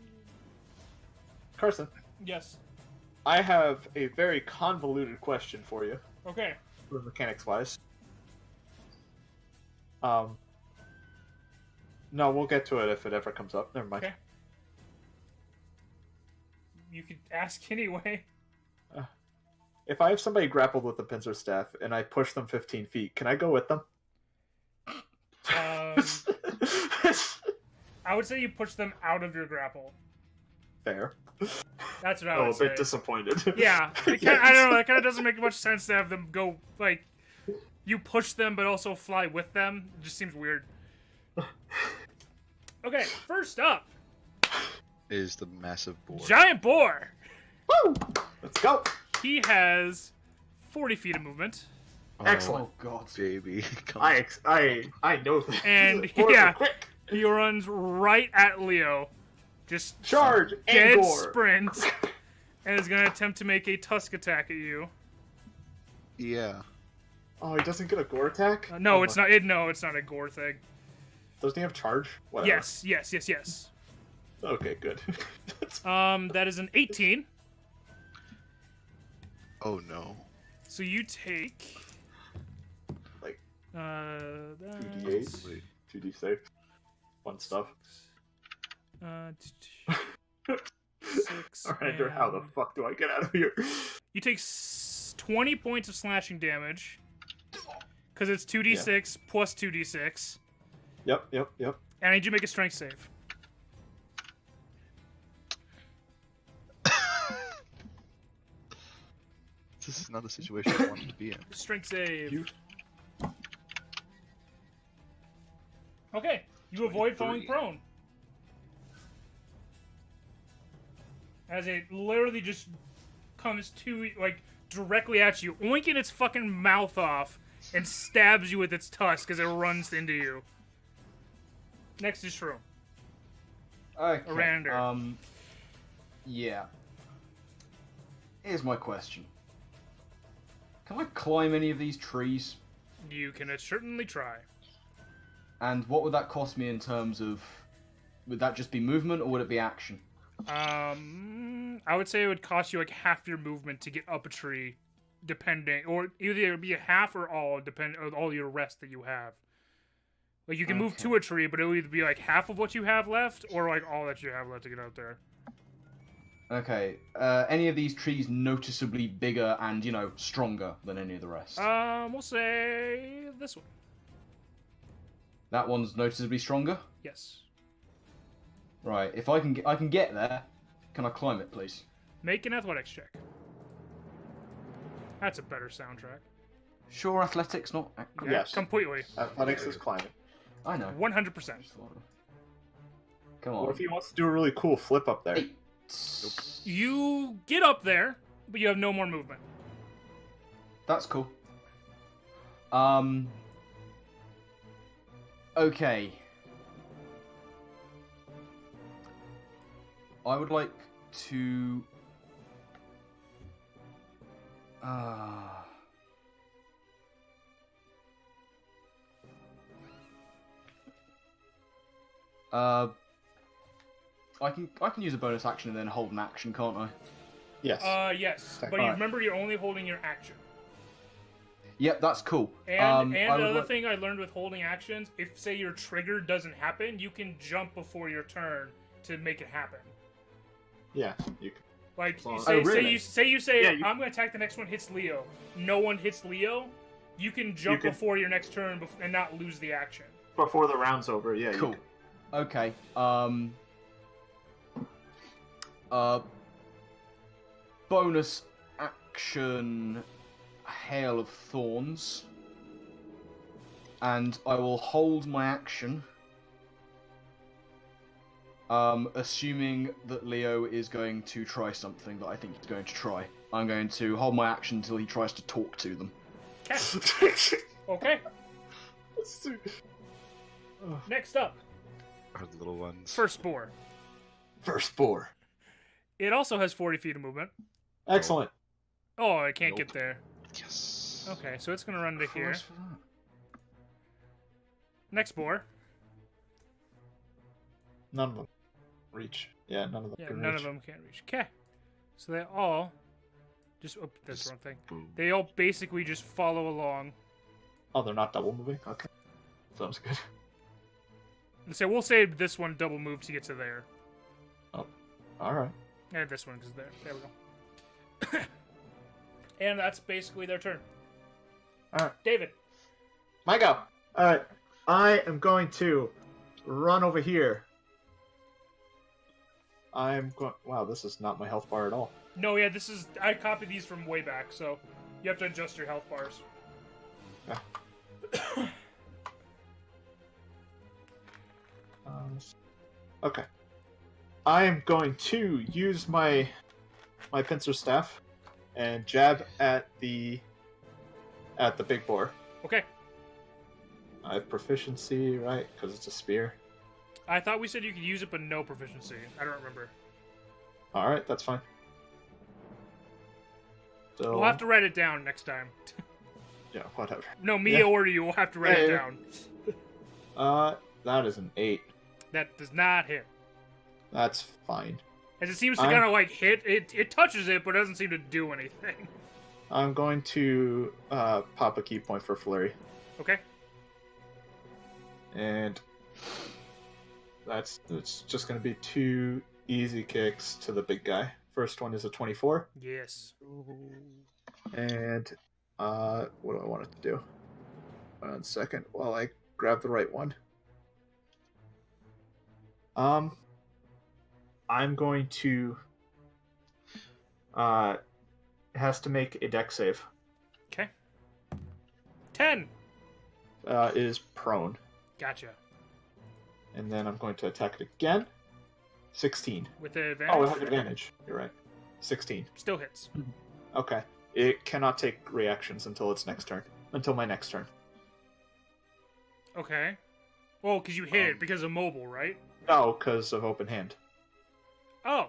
Carson, Yes. I have a very convoluted question for you, Okay. for mechanics-wise. No, we'll get to it if it ever comes up. Never mind. Okay. You could ask anyway. If I have somebody grappled with a pincer staff and I push them 15 feet, can I go with them? I would say you push them out of your grapple. Fair. That's what I Oh, would a say. bit disappointed. Yeah, I don't know. It kind of doesn't make much sense to have them go like you push them, but also fly with them. It just seems weird. Okay, first up, Is the massive boar. giant boar. Woo! Let's go. He has 40 feet of movement, Oh, Excellent. Oh god. baby. Come I know this. And, Boards are yeah. quick. he runs right at Leo, just Charge and dead gore. sprint, and is gonna attempt to make a tusk attack at you. Yeah. Oh, he doesn't get a gore attack? No, Oh it's my- not. No, it's not a gore thing. Doesn't he have charge? Whatever. Yes, yes, yes, yes. Okay, good. That is an 18. Oh no. So you take Like, that's, 2d8, Wait. 2d6. Fun stuff. Six. Arandur, how the and- fuck do I get out of here? You take 20 points of slashing damage because it's 2d6 plus 2d6, Yep. and I need you to make a strength save. This is not the situation I wanted to be in. Strength save. You- Okay, you avoid falling 23. prone. As it literally just comes to, like, directly at you, oinking its fucking mouth off, and stabs you with its tusk as it runs into you. Next is Shroom. Okay. Arandur. Yeah. Here's my question. Can I climb any of these trees? You can certainly try. And what would that cost me in terms of... Would that just be movement, or would it be action? I would say it would cost you like half your movement to get up a tree, depending, or either it would be a half or all, depending on all your rest that you have. Like you can move Okay. to a tree, but it will either be like half of what you have left, or like all that you have left to get out there. Okay. Any of these trees noticeably bigger and, you know, stronger than any of the rest? We'll say this one. That one's noticeably stronger? Yes. Right. If I can get there, can I climb it, please? Make an athletics check. That's a better soundtrack. Sure, athletics, not... Yeah, Yes. completely. Athletics is climbing. I know. 100%. Come What on. if he wants to do a really cool flip up there? 8. You get up there, but you have no more movement. That's cool. Okay. I would like to. I can use a bonus action and then hold an action, can't I? Yes. Yes, but you Alright. remember you're only holding your action. Yep, that's cool. And I would the other like- thing I learned with holding actions, if say your trigger doesn't happen, you can jump before your turn to make it happen. Yeah, you can. Like Oh, really? say you say Yeah, I'm going to attack the next one hits Leo. No one hits Leo. You can jump can- before your next turn and not lose the action. Before the round's over, yeah. Cool. Okay. Bonus action, Hail of Thorns, and I will hold my action. Assuming that Leo is going to try something that I think he's going to try. I'm going to hold my action until he tries to talk to them. Okay. Next up, Our little ones. first boar. First boar. It also has 40 feet of movement. Excellent. Oh, I can't Nope. get there. Yes. Okay, so it's going to run to here. Christ for that. Next boar. None of them reach. Yeah, none of them Yeah, can none reach. of them can reach. Okay. So they all just... Oh, that's Just the wrong thing. Boom. They all basically just follow along. Oh, they're not double moving? Okay. Sounds good. So we'll say this one double move to get to there. Alright. And this one because there. There we go. And that's basically their turn. Alright. David. My go. Alright. I am going to run over here. I'm going. Wow, this is not my health bar at all. No, yeah, this is... I copied these from way back, so you have to adjust your health bars. Okay. I am going to use my pincer staff and jab at the big boar. Okay. I have proficiency, right? Because it's a spear. I thought we said you could use it, but no proficiency. I don't remember. All right, that's fine. So We'll have to write it down next time. yeah, whatever. No, me Yeah. or you will have to write it Yeah. down. That is an 8. That does not hit. That's fine. As it seems to I'm- kind of like hit. It touches it, but doesn't seem to do anything. I'm going to pop a key point for flurry, Okay. and it's just going to be 2 easy kicks to the big guy. First one is a 24, Yes. and what do I want it to do? 1 second while I grab the right one. I'm going to it has to make a dex save. Okay. 10. It is prone, Gotcha. and then I'm going to attack it again. 16. With the advantage. Oh, it has advantage. You're right. 16. Still hits. Okay. It cannot take reactions until its next turn. Until my next turn. Okay. Well, because you hit it because of mobile, right? No, because of open hand. Oh.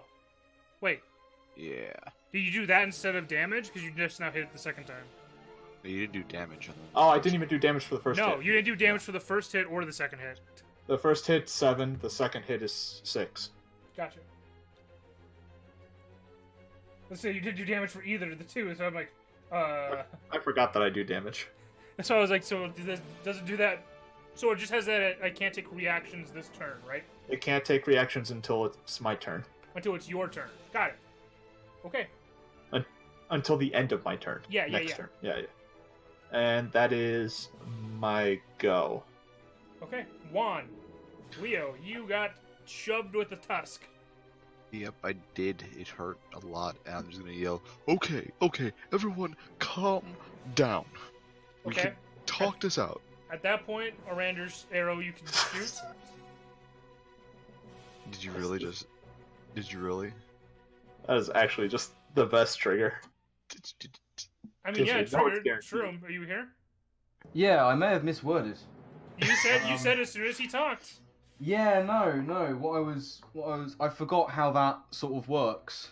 Wait. Yeah. Did you do that instead of damage? Because you just now hit it the second time. But you didn't do damage on them. Oh, I didn't even do damage for the first No, hit. you didn't do damage for the first hit or the second hit. The first hit 7. The second hit is 6. Gotcha. Let's say you did do damage for either of the two, so I'm like, I forgot that I do damage. So I was like, so does it do that? So it just has that I can't take reactions this turn, right? It can't take reactions until it's my turn. Until it's your turn. Got it. Okay. Until the end of my turn. Yeah, yeah, Next yeah. turn. Yeah, yeah. And that is my go. Okay. Juan. Leo, you got shoved with a tusk. Yep, I did. It hurt a lot, and I'm just gonna yell, okay, everyone, calm down. We Okay. can talk this out. At that point, Arandur's arrow you can shoot. Did you really just... Did you really? That is actually just the best trigger. I mean, yeah, Because you know it's triggered. guaranteed. Shroom, are you here? Yeah, I may have misworded. You said as soon as he talked. Yeah, no. I forgot how that sort of works.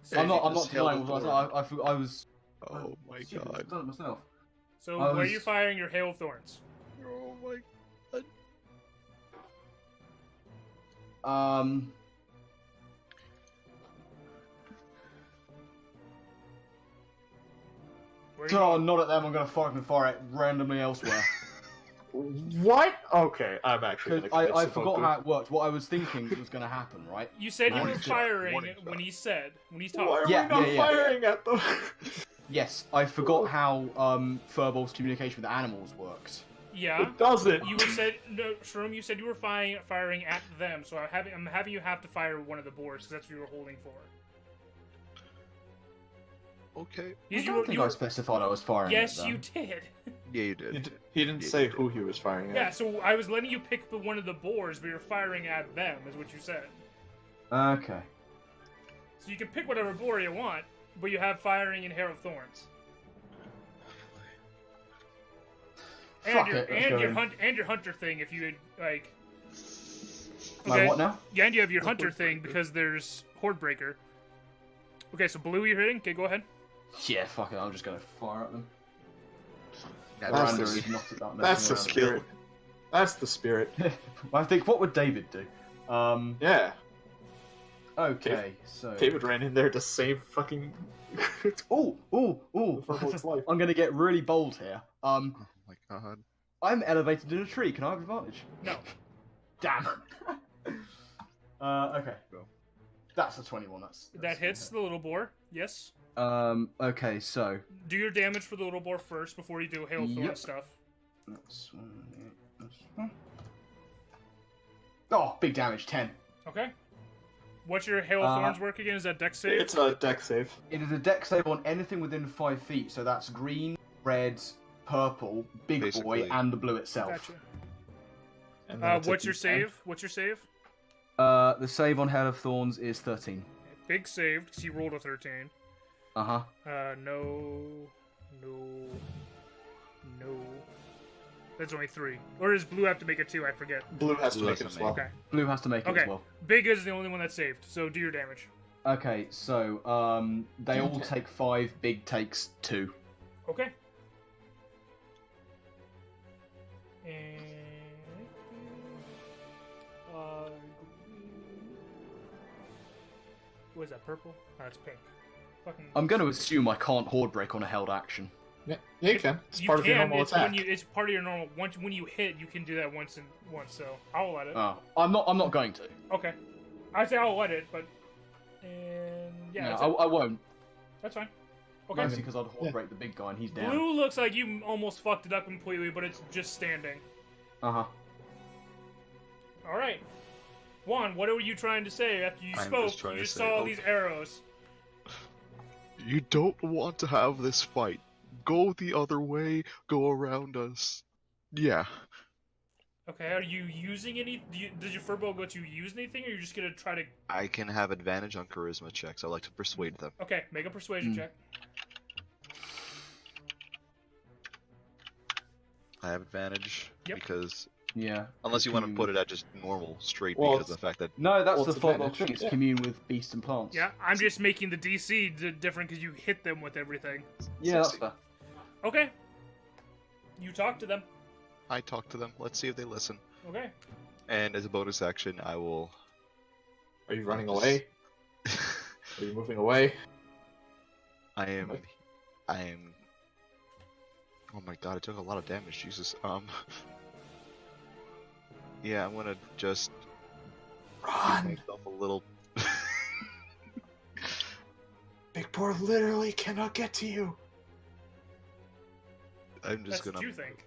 So I'm not just denying hailed what the I was. Oh my stupid. god. I've done it myself. So I where are you was- firing your hail of thorns? Oh my god. Where are you Oh, going? not at them. I'm gonna fucking fire it randomly elsewhere. What? Okay, I'm actually Because gonna I forgot how it worked. What I was thinking was gonna happen, right? You said you Warning were shot, firing warning when shot. he Why talked. are Yeah, we not yeah. firing at them? Yes, I forgot how Firbolg's communication with animals works. Yeah. It doesn't. You said no, Shroom. You said you were firing at them, so I'm having you have to fire one of the boars because that's what you were holding for. Okay. I don't think I specified I was firing Yes, at them. you did. Yeah, you did. He didn't Yeah, say you did. who he was firing at. Yeah, so I was letting you pick one of the boars, but you're firing at them, is what you said. Okay. So you can pick whatever boar you want, but you have firing and hair of thorns. Fuck it, let's go in. And your hunter thing if you had like. My what now? Yeah, and you have your hunter thing because there's horde breaker. Okay, so blue you're hitting. Okay, go ahead. Yeah, fuck it. I'm just gonna fire at them. Yeah, That's Arandur the- is not that That's the messing spirit. That's the spirit. around. I think, what would David do? Yeah, Okay, so. David ran in there to save fucking. Ooh. Firbolg's life. I'm gonna get really bold here. Oh my god. I'm elevated in a tree. Can I have advantage? No. Damn. Okay. Go. That's a 21. That hits the little boar. Yes. Okay, so. Do your damage for the little boar first before you do hail of thorn Yep. stuff. That's one. Oh, big damage, 10. Okay. What's your hail of thorns work again? Is that dex save? It's a deck save. It is a dex save on anything within 5 feet, so that's green, red, purple, big boy, Basically. and the blue itself. Gotcha. And then it's a What's your D10. save? What's your save? The save on Hail of Thorns is 13. Big save because you rolled a 13. Uh-huh. No. That's only 3. Or does blue have to make it 2? I forget. Blue has to Blue make has it to as well. Okay. Blue has to make it Okay. as well. Big is the only one that's saved, so do your damage. Okay, so, they all Okay. take 5, big takes 2. Okay. And what is that? Purple? Oh, it's pink. Fucking. I'm going to assume I can't horde break on a held action. Yeah, you can. It's You part of your can, normal it's attack. It's part of your normal. When you hit, you can do that once. So I'll let it. Oh, I'm not going to. Okay. I say I'll let it, but. And yeah, No, that's, I won't. that's fine. Okay. Mostly because I'd horde break the big guy and he's down. Blue looks like you almost fucked it up completely, but it's just standing. Uh-huh. All right. Juan, what were you trying to say after you I'm spoke? just trying You to just say, saw all okay. these arrows. You don't want to have this fight. Go the other way, go around us. Yeah. Okay, are you using any? Did your Firbolg let you use anything, or are you just gonna try to? I can have advantage on charisma checks. I like to persuade them. Okay, make a persuasion check. I have advantage Yep. because Yeah. unless you want to Commune put with- it at just normal, straight, Well, because of the fact that No, that's Well, the it's Firbolg advantage. thing. It's Yeah. commune with beasts and plants. Yeah, I'm just making the DC different because you hit them with everything. Yeah, that's 60. fair. Okay. You talk to them. I talk to them. Let's see if they listen. Okay. And as a bonus action, I will. Are you running away? Are you moving away? I am. Okay. I am. Oh my god! I took a lot of damage. Jesus. Yeah, I'm gonna just give Run! myself a little. Big boar literally cannot get to you. I'm just That's gonna. what you think.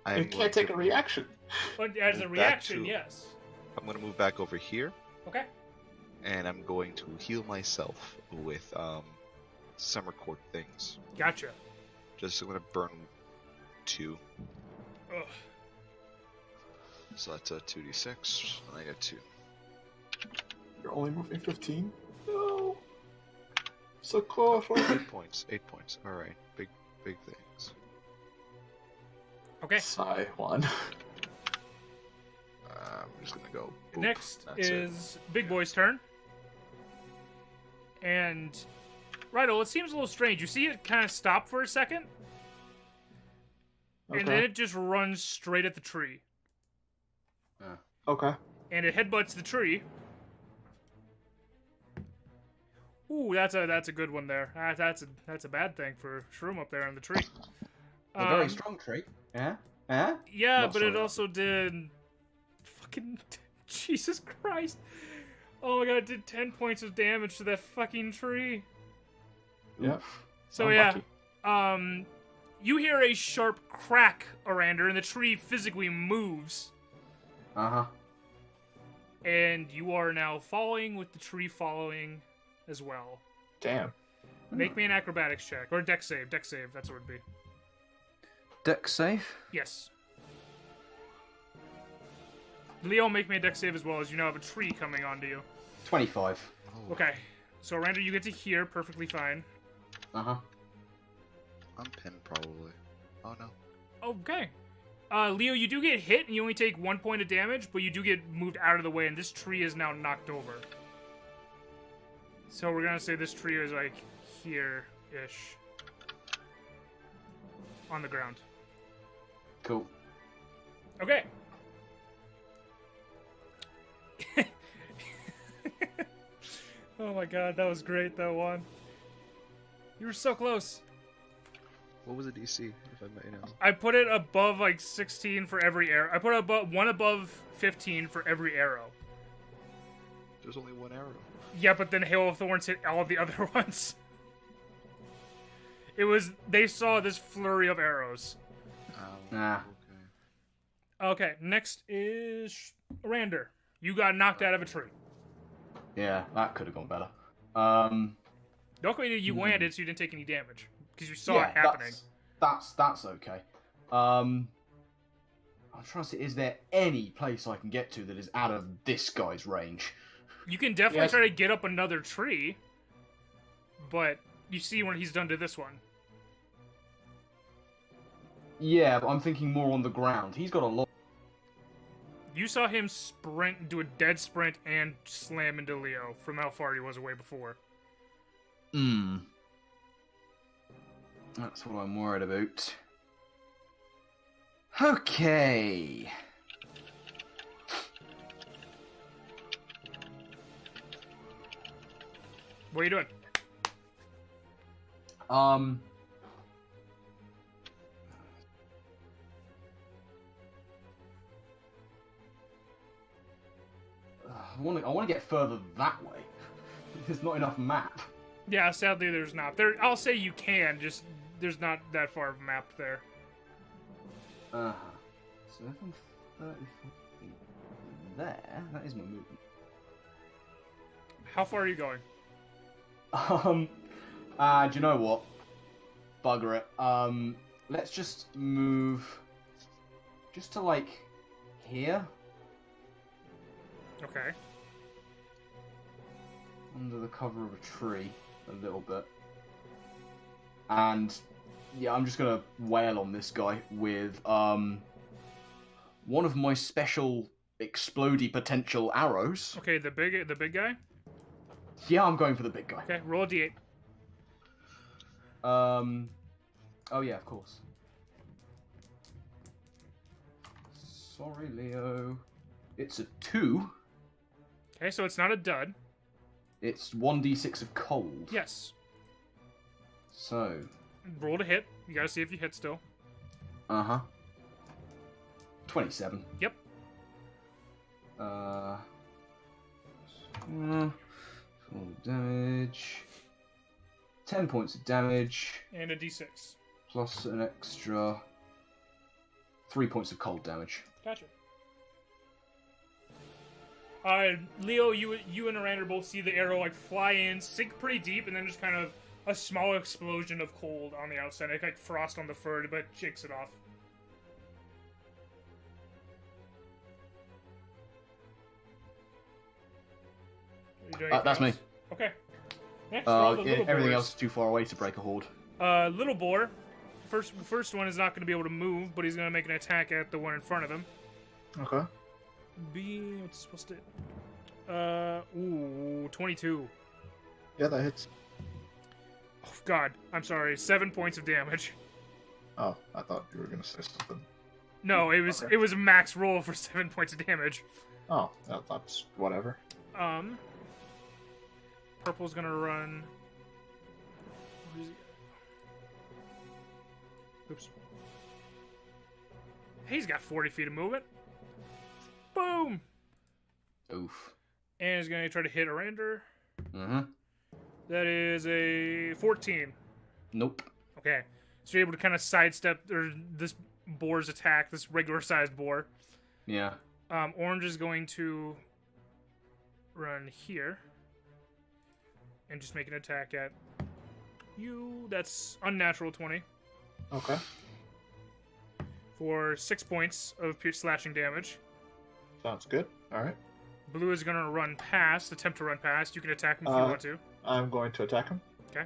I'm You going can't take to- a reaction. But as a Move back reaction, to- yes. I'm gonna move back over here, Okay. and I'm going to heal myself with summer court things. Gotcha. Just I'm gonna burn 2. Ugh. So that's a 2d6. And I got 2. You're only moving 15? No. Socorro. 8 points. 8 points. All right. Big things. Okay. Sigh, Juan. I'm just gonna go. Boop. Next That's is Big Boy's turn. And Rydel, it seems a little strange. You see it kind of stop for a second, and then it just runs straight at the tree. Okay. And it headbutts the tree. Ooh, that's a good one there. That's a bad thing for Shroom up there on the tree. A very strong tree. Yeah? Yeah? Yeah, Not but so it loud. also did... Fucking... Jesus Christ. Oh my god, it did 10 points of damage to that fucking tree. Yep. So Unlucky. yeah, you hear a sharp crack, Arandur, and the tree physically moves. Uh-huh. And you are now following with the tree following as well. Damn. Make me an acrobatics check. Or dex save. Dex save, that's what it would be. Deck safe? Yes. Leo, make me a dex save as well, as you now have a tree coming onto you. 25. Oh, Okay. So, Arandur, you get to hear perfectly fine. Uh-huh. I'm pinned probably. Oh no. Okay. Leo, you do get hit, and you only take 1 point of damage, but you do get moved out of the way, and this tree is now knocked over. So we're gonna say this tree is, like, here-ish. On the ground. Cool. Okay. Oh my god, that was great, though, Juan. You were so close. What was the DC, if I may know? I put it above, like, 16 for every arrow. I put it above, one above 15 for every arrow. There's only one arrow. Yeah, but then Hail of Thorns hit all of the other ones. It was, they saw this flurry of arrows. Nah. Okay. Okay, next is Arandur. You got knocked out of a tree. Yeah, that could have gone better. Luckily, you landed, so you didn't take any damage. Because you saw it happening. That's okay. I'm trying to see, is there any place I can get to that is out of this guy's range? You can definitely try to get up another tree. But you see when he's done to this one. Yeah, but I'm thinking more on the ground. He's got a lot. You saw him sprint, do a dead sprint, and slam into Leo from how far he was away before. That's what I'm worried about. Okay. What are you doing? I want to get further that way. There's not enough map. Yeah, sadly there's not. I'll say you can, just there's not that far of a map there. So if I'm 30 feet there, that is my movement. How far are you going? Do you know what? Bugger it. Let's just move just to like here. Okay. Under the cover of a tree a little bit. And yeah, I'm just gonna wail on this guy with one of my special explodey potential arrows. Okay, the big guy? Yeah, I'm going for the big guy. Okay, roll a d8. Oh yeah, of course. Sorry, Leo. It's a 2. Okay, so it's not a dud. It's 1d6 of cold. Yes. So. Roll to hit. You gotta see if you hit still. 27. Yep. Full damage. 10 points of damage. And a d6. Plus an extra 3 points of cold damage. Gotcha. Leo, you and Arandur both see the arrow like fly in, sink pretty deep, and then just kind of a small explosion of cold on the outside. It's like frost on the fur, but it shakes it off. Are you doing anything That's me. else? Okay. Next, roll the little Everything boars. else is too far away to break a horde. Little boar. First one is not going to be able to move, but he's going to make an attack at the one in front of him. Okay. What's it? 22. Yeah, that hits. Oh, God, I'm sorry. 7 points of damage. Oh, I thought you were gonna say something. No, it was a max roll for 7 points of damage. Oh, that's whatever. Purple's gonna run. Where is he? Oops. He's got 40 feet of movement. Boom! Oof. And he's gonna try to hit Arandur. Mm-hmm. That is a 14. Nope. Okay. So you're able to kind of sidestep this boar's attack, this regular-sized boar. Yeah. Orange is going to run here and just make an attack at you. That's unnatural 20 Okay. for 6 points of pierce slashing damage. Sounds good. All right. Blue is going to attempt to run past. You can attack him if you want to. I'm going to attack him. Okay.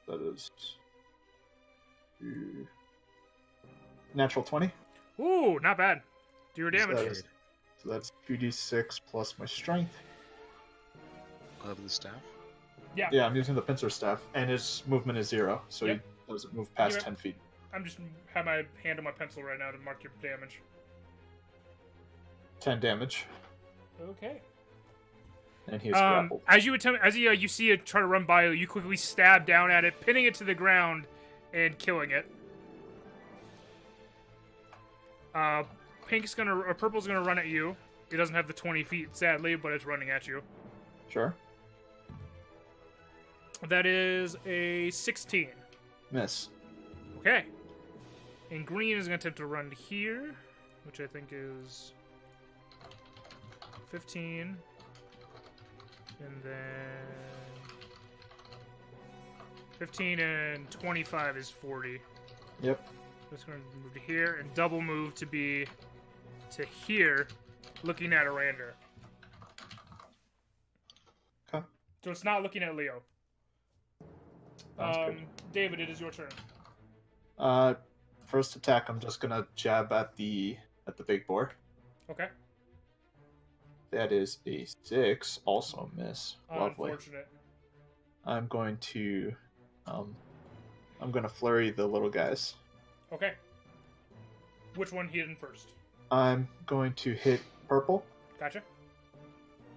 That is natural 20. Ooh, not bad. Do your damage. So that's 2d6 plus my strength. Of the staff. Yeah. Yeah, I'm using the pincer staff, and his movement is 0, so Yep. he doesn't move past Yep. 10 feet. I'm just have my hand on my pencil right now to mark your damage. 10 damage, Okay. and he is grappled. As you see it try to run by you, you quickly stab down at it, pinning it to the ground and killing it. Purple's gonna run at you. It doesn't have the 20 feet, sadly, but it's running at you. Sure. That is a 16. Miss. Okay. And green is going to attempt to run here, which I think is 15. And then 15 and 25 is 40. Yep. It's going to move to here and double move to be to here, looking at Arandur. Okay. So it's not looking at Leo. Sounds good. David, it is your turn. First attack, I'm just gonna jab at the big boar. Okay. That is a 6, also a miss. Lovely. Unfortunate. I'm going to flurry the little guys. Okay. Which one hit in first? I'm going to hit purple. Gotcha.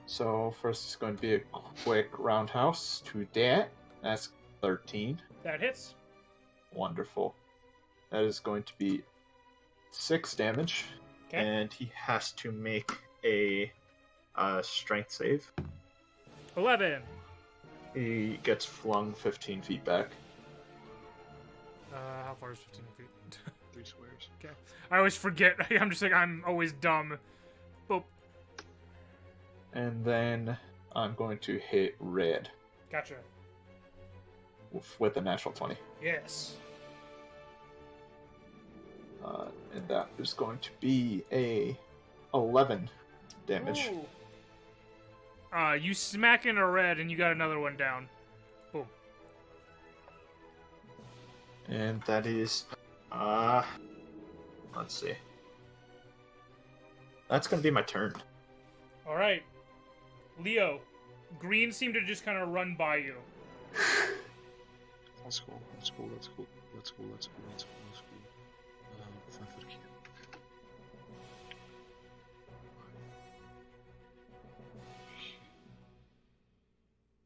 So first it's going to be a quick roundhouse to that. That's 13. That hits. Wonderful. That is going to be 6 damage. Okay. And he has to make a strength save. 11. He gets flung 15 feet back. How far is 15 feet? 3 squares. Okay. I always forget. I'm always dumb. Boop. And then I'm going to hit red Gotcha. with a natural 20. Yes. And that is going to be a 11 damage. Ooh. You smack in a red and you got another one down. Boom. And that is, let's see. That's going to be my turn. All right. Leo, green seemed to just kind of run by you. That's cool. That's cool. That's cool. That's cool. That's cool. That's cool. That's cool. 5 foot cube. Okay.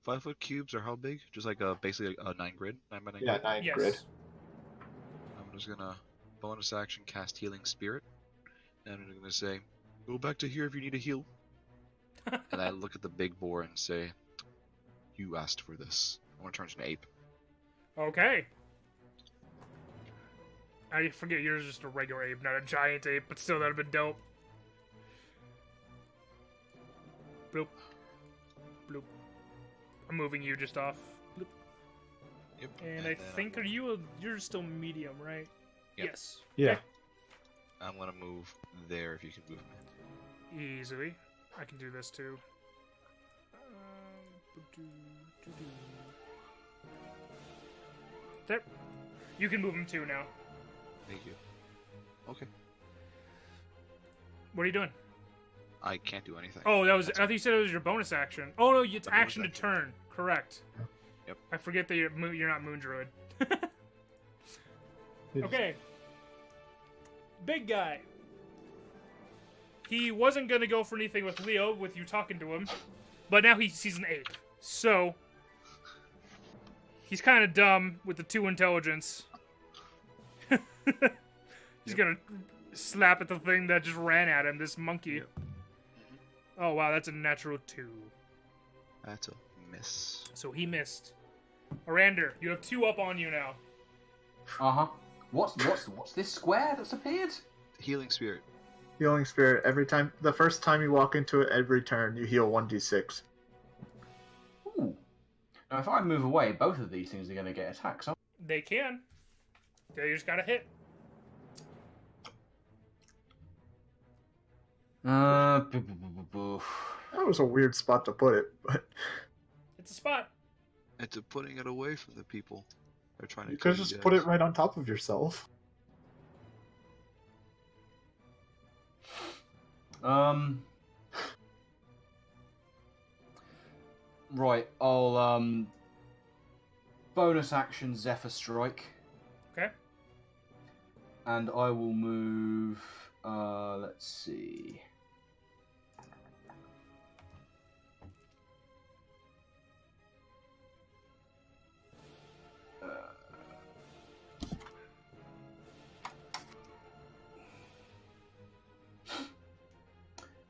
5 foot cubes are how big? Just like basically a 9 grid, 9 by 9 Yeah, grid. 9 Yes. grid. I'm just gonna bonus action cast Healing Spirit, and I'm gonna say, "Go back to here if you need a heal." And I look at the big boar and say, "You asked for this." I want to turn into an ape. Okay. I forget yours is just a regular ape, not a giant ape, but still that'd have been dope. Bloop. Bloop. I'm moving you just off. Bloop. Yep. And I then think you're still medium, right? Yep. Yes. Yeah. I'm gonna move there if you can move me. Easily. I can do this too. There. You can move him too now. Thank you. Okay. What are you doing? I can't do anything. Oh, that was. That's I thought you said it was your bonus action. Oh no, it's My bonus action to action. turn. Correct. Yep. I forget that you're not Moon Druid. Okay. Big guy. He wasn't gonna go for anything with Leo, with you talking to him, but now he sees an ape. So he's kind of dumb with the 2 intelligence. He's gonna slap at the thing that just ran at him. This monkey. Yep. Oh wow, that's a natural 2. That's a miss. So he missed. Arandur, you have 2 up on you now. Uh-huh. What's this square that's appeared? Healing spirit. Healing spirit. Every time, the first time you walk into it, every turn you heal 1d6. Ooh. Now, if I move away, both of these things are going to get attacks. They can. They just gotta hit. That was a weird spot to put it, but It's a spot. It's putting it away from the people. They're trying to. you could kill just put guys. it right on top of yourself. Right, I'll bonus action Zephyr Strike. Okay. And I will move let's see.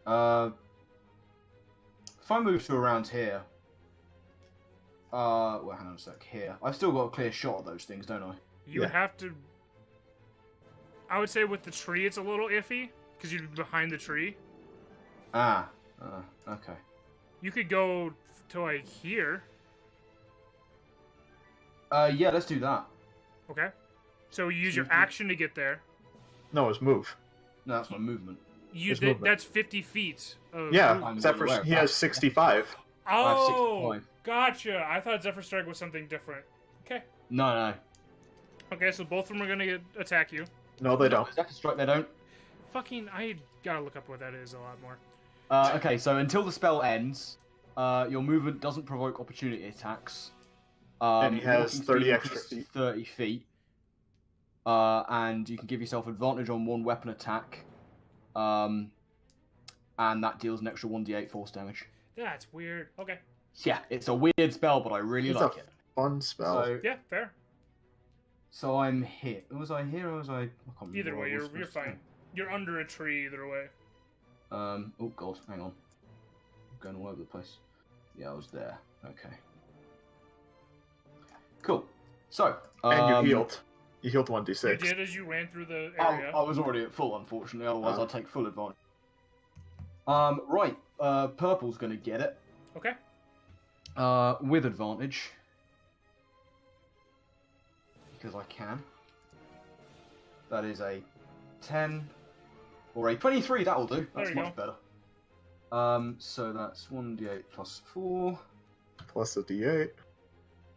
If I move to around here, well, hang on a sec. Here, I've still got a clear shot of those things, don't I? You Yeah. have to. I would say with the tree, it's a little iffy because you'd be behind the tree. Okay. You could go to like here. Yeah, let's do that. Okay. So you use your Mhm. action to get there. No, it's move. No, that's my movement. His movement. That's 50 feet. Of Yeah, movement. I'm Zephyr, aware of he that. has 65. Oh, 65. gotcha. I thought Zephyr Strike was something different. Okay. No. Okay, so both of them are gonna attack you. No, they don't. Zephyr Strike, they don't. Fucking, I gotta look up what that is a lot more. Okay, so until the spell ends, your movement doesn't provoke opportunity attacks. And he has walking 30 speed extra increases to feet. 30 feet. And you can give yourself advantage on one weapon attack. And that deals an extra 1d8 force damage. That's weird. Okay. Yeah, it's a weird spell, but I really It's like a it. fun spell. Yeah, fair. So I'm here. Was I here or was I? I can't remember Either where way, I was you're supposed to fine. You're under a tree either way. go. Oh god, hang on. I'm going all over the place. Yeah, I was there. Okay. Cool. So. And you healed. You healed You 1d6. did as you ran through the I area. was already at full, unfortunately. Otherwise, Oh. I'd take full advantage. Right. Purple's gonna get it. Okay. With advantage. Because I can. That is a 10 or a 23, that'll do. That's you much better. So that's 1d8 plus 4. Plus a d8.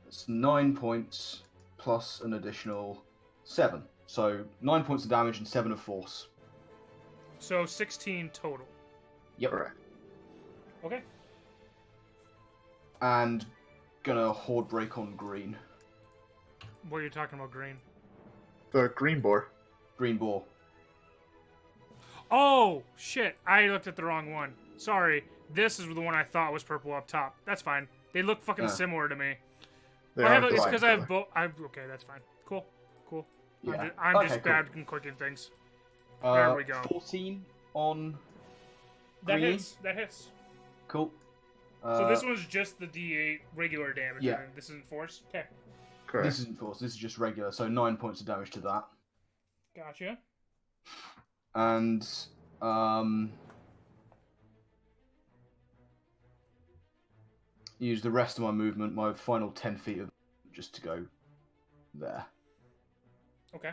That's 9 points plus an additional 7. So 9 points of damage and 7 of force. So 16 total. Yep. Correct. Okay. And gonna horde break on green. What are you talking about, green? The green boar. Green boar. Oh, shit. I looked at the wrong one. Sorry. This is the one I thought was purple up top. That's fine. They look fucking similar to me. They I are have it's black because I have color. both. Okay, that's fine. Cool. Yeah. I'm just Okay, bad in clicking things. There we go. 14 on That green. hits. That hits. Cool. So this one's just the D8 regular damage. Yeah. And this isn't force. Okay. Correct. This isn't force, this is just regular, so 9 points of damage to that. Gotcha. And use the rest of my movement, my final 10 feet of just to go there. Okay.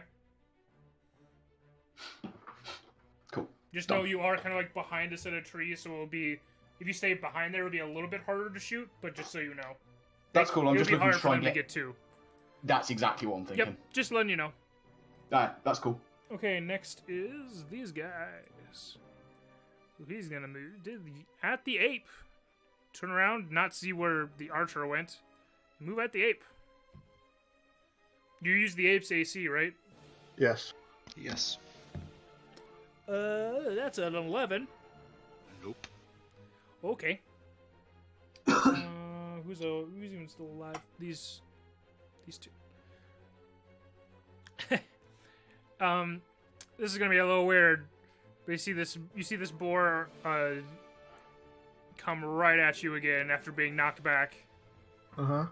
Cool. Just Done. know you are kind of like behind a set of trees, so it'll be if you stay behind there, it'll be a little bit harder to shoot. But just so you know, That's cool. I'm it'll just be looking hard to for try them and to get. get to. That's exactly what I'm thinking. Yep. Just letting you know. That's cool. Okay, next is these guys. He's gonna move at the ape. Turn around, not see where the archer went. Move at the ape. You use the ape's AC, right? Yes. Yes. That's an 11. Nope. Okay. Who's even still alive? These two. This is gonna be a little weird. But you see this boar come right at you again after being knocked back. Uh-huh.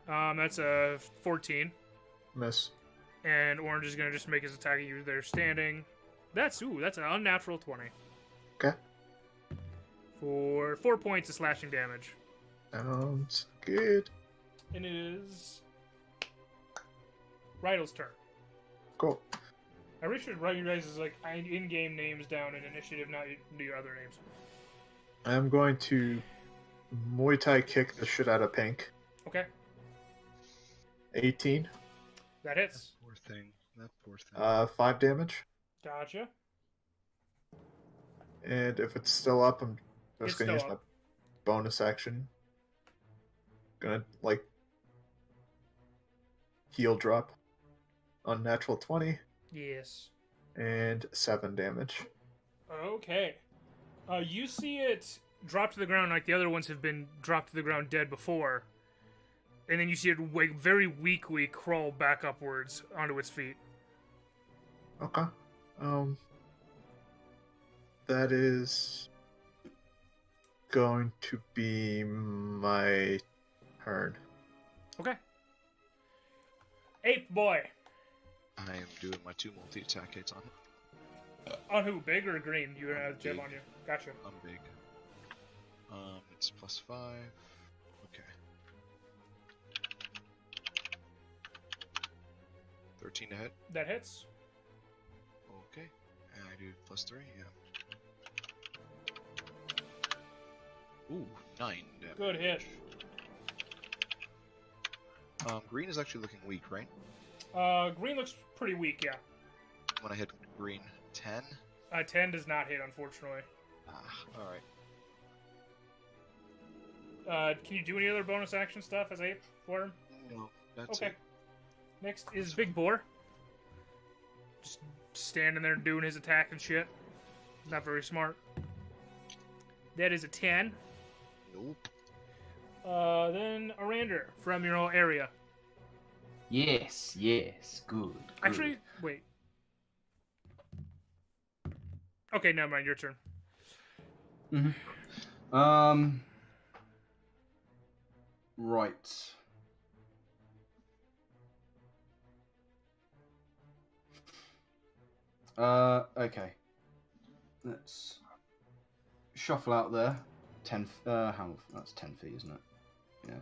That's a 14. Miss. And Orange is gonna just make his attack at you. They're standing. That's an unnatural 20. Okay. For 4 points of slashing damage. Sounds good. And it is Rydel's turn. Cool. I really should write you guys' like in-game names down in initiative, not your other names. I'm going to Muay Thai kick the shit out of Pink. Okay, 18. that hits. Poor thing. That poor thing. 5 damage. Gotcha. And if it's still up, I'm just It's gonna use still my up. bonus action. Gonna heal drop. Unnatural 20 Yes. and 7 damage. Okay. You see it drop to the ground like the other ones have been dropped to the ground dead before. And then you see it very weakly crawl back upwards onto its feet. Okay. That is going to be my turn. Okay. Ape boy. I am doing my 2 multi-attack hits on it. On who? Big or green? You have Jeb Big. on you. Gotcha. I'm big. It's +5. Okay. 13 to hit. That hits. Okay. And I do +3, yeah. Ooh, 9 damage. Good hit. Green is actually looking weak, right? Green looks pretty weak, yeah. When I hit green, 10? 10 does not hit, unfortunately. Alright. Can you do any other bonus action stuff as ape for him? No, that's Okay. it. Next is Big Boar. Just standing there doing his attack and shit. Not very smart. That is a 10. Nope. Then Arandur from your own area. Yes, good. Actually, wait. Okay, never mind. Your turn. Right. Okay. Let's shuffle out there. 10. That's 10 feet, isn't it? Yeah.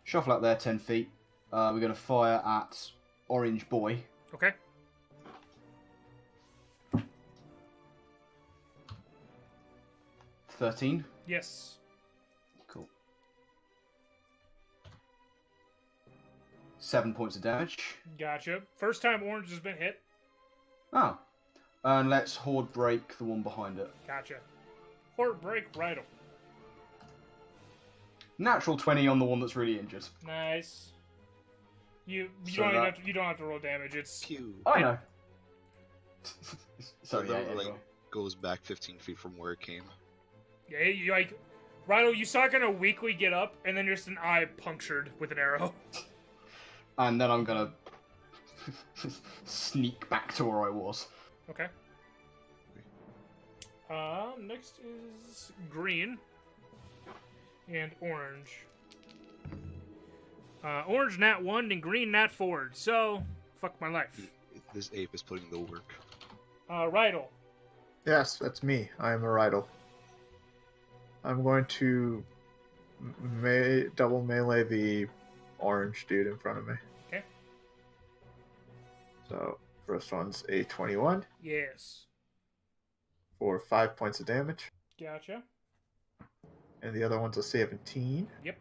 Shuffle out there 10 feet. We're gonna fire at Orange Boy. Okay. $13. Yes. Cool. 7 points of damage. Gotcha. First time Orange has been hit. Oh. And let's Horde Break the one behind it. Gotcha. Horde break Rydel. Natural 20 on the one that's really injured. Nice. You So don't even that- you don't have to roll damage. It's Pew. I know. So Sorry, yeah, that, go on. goes back 15 feet from where it came. yeah. You like Rydel. You saw it kind of weakly get up, and then just an eye punctured with an arrow. And then I'm gonna sneak back to where I was. Okay. Next is green and orange. Orange nat 1 and green nat 4. So, fuck my life. This ape is putting the work. Rydel. Yes, that's me. I am a Rydel. I'm going to double melee the orange dude in front of me. Okay. So, first one's a 21 Yes. for 5 points of damage. Gotcha. And the other one's a 17 Yep.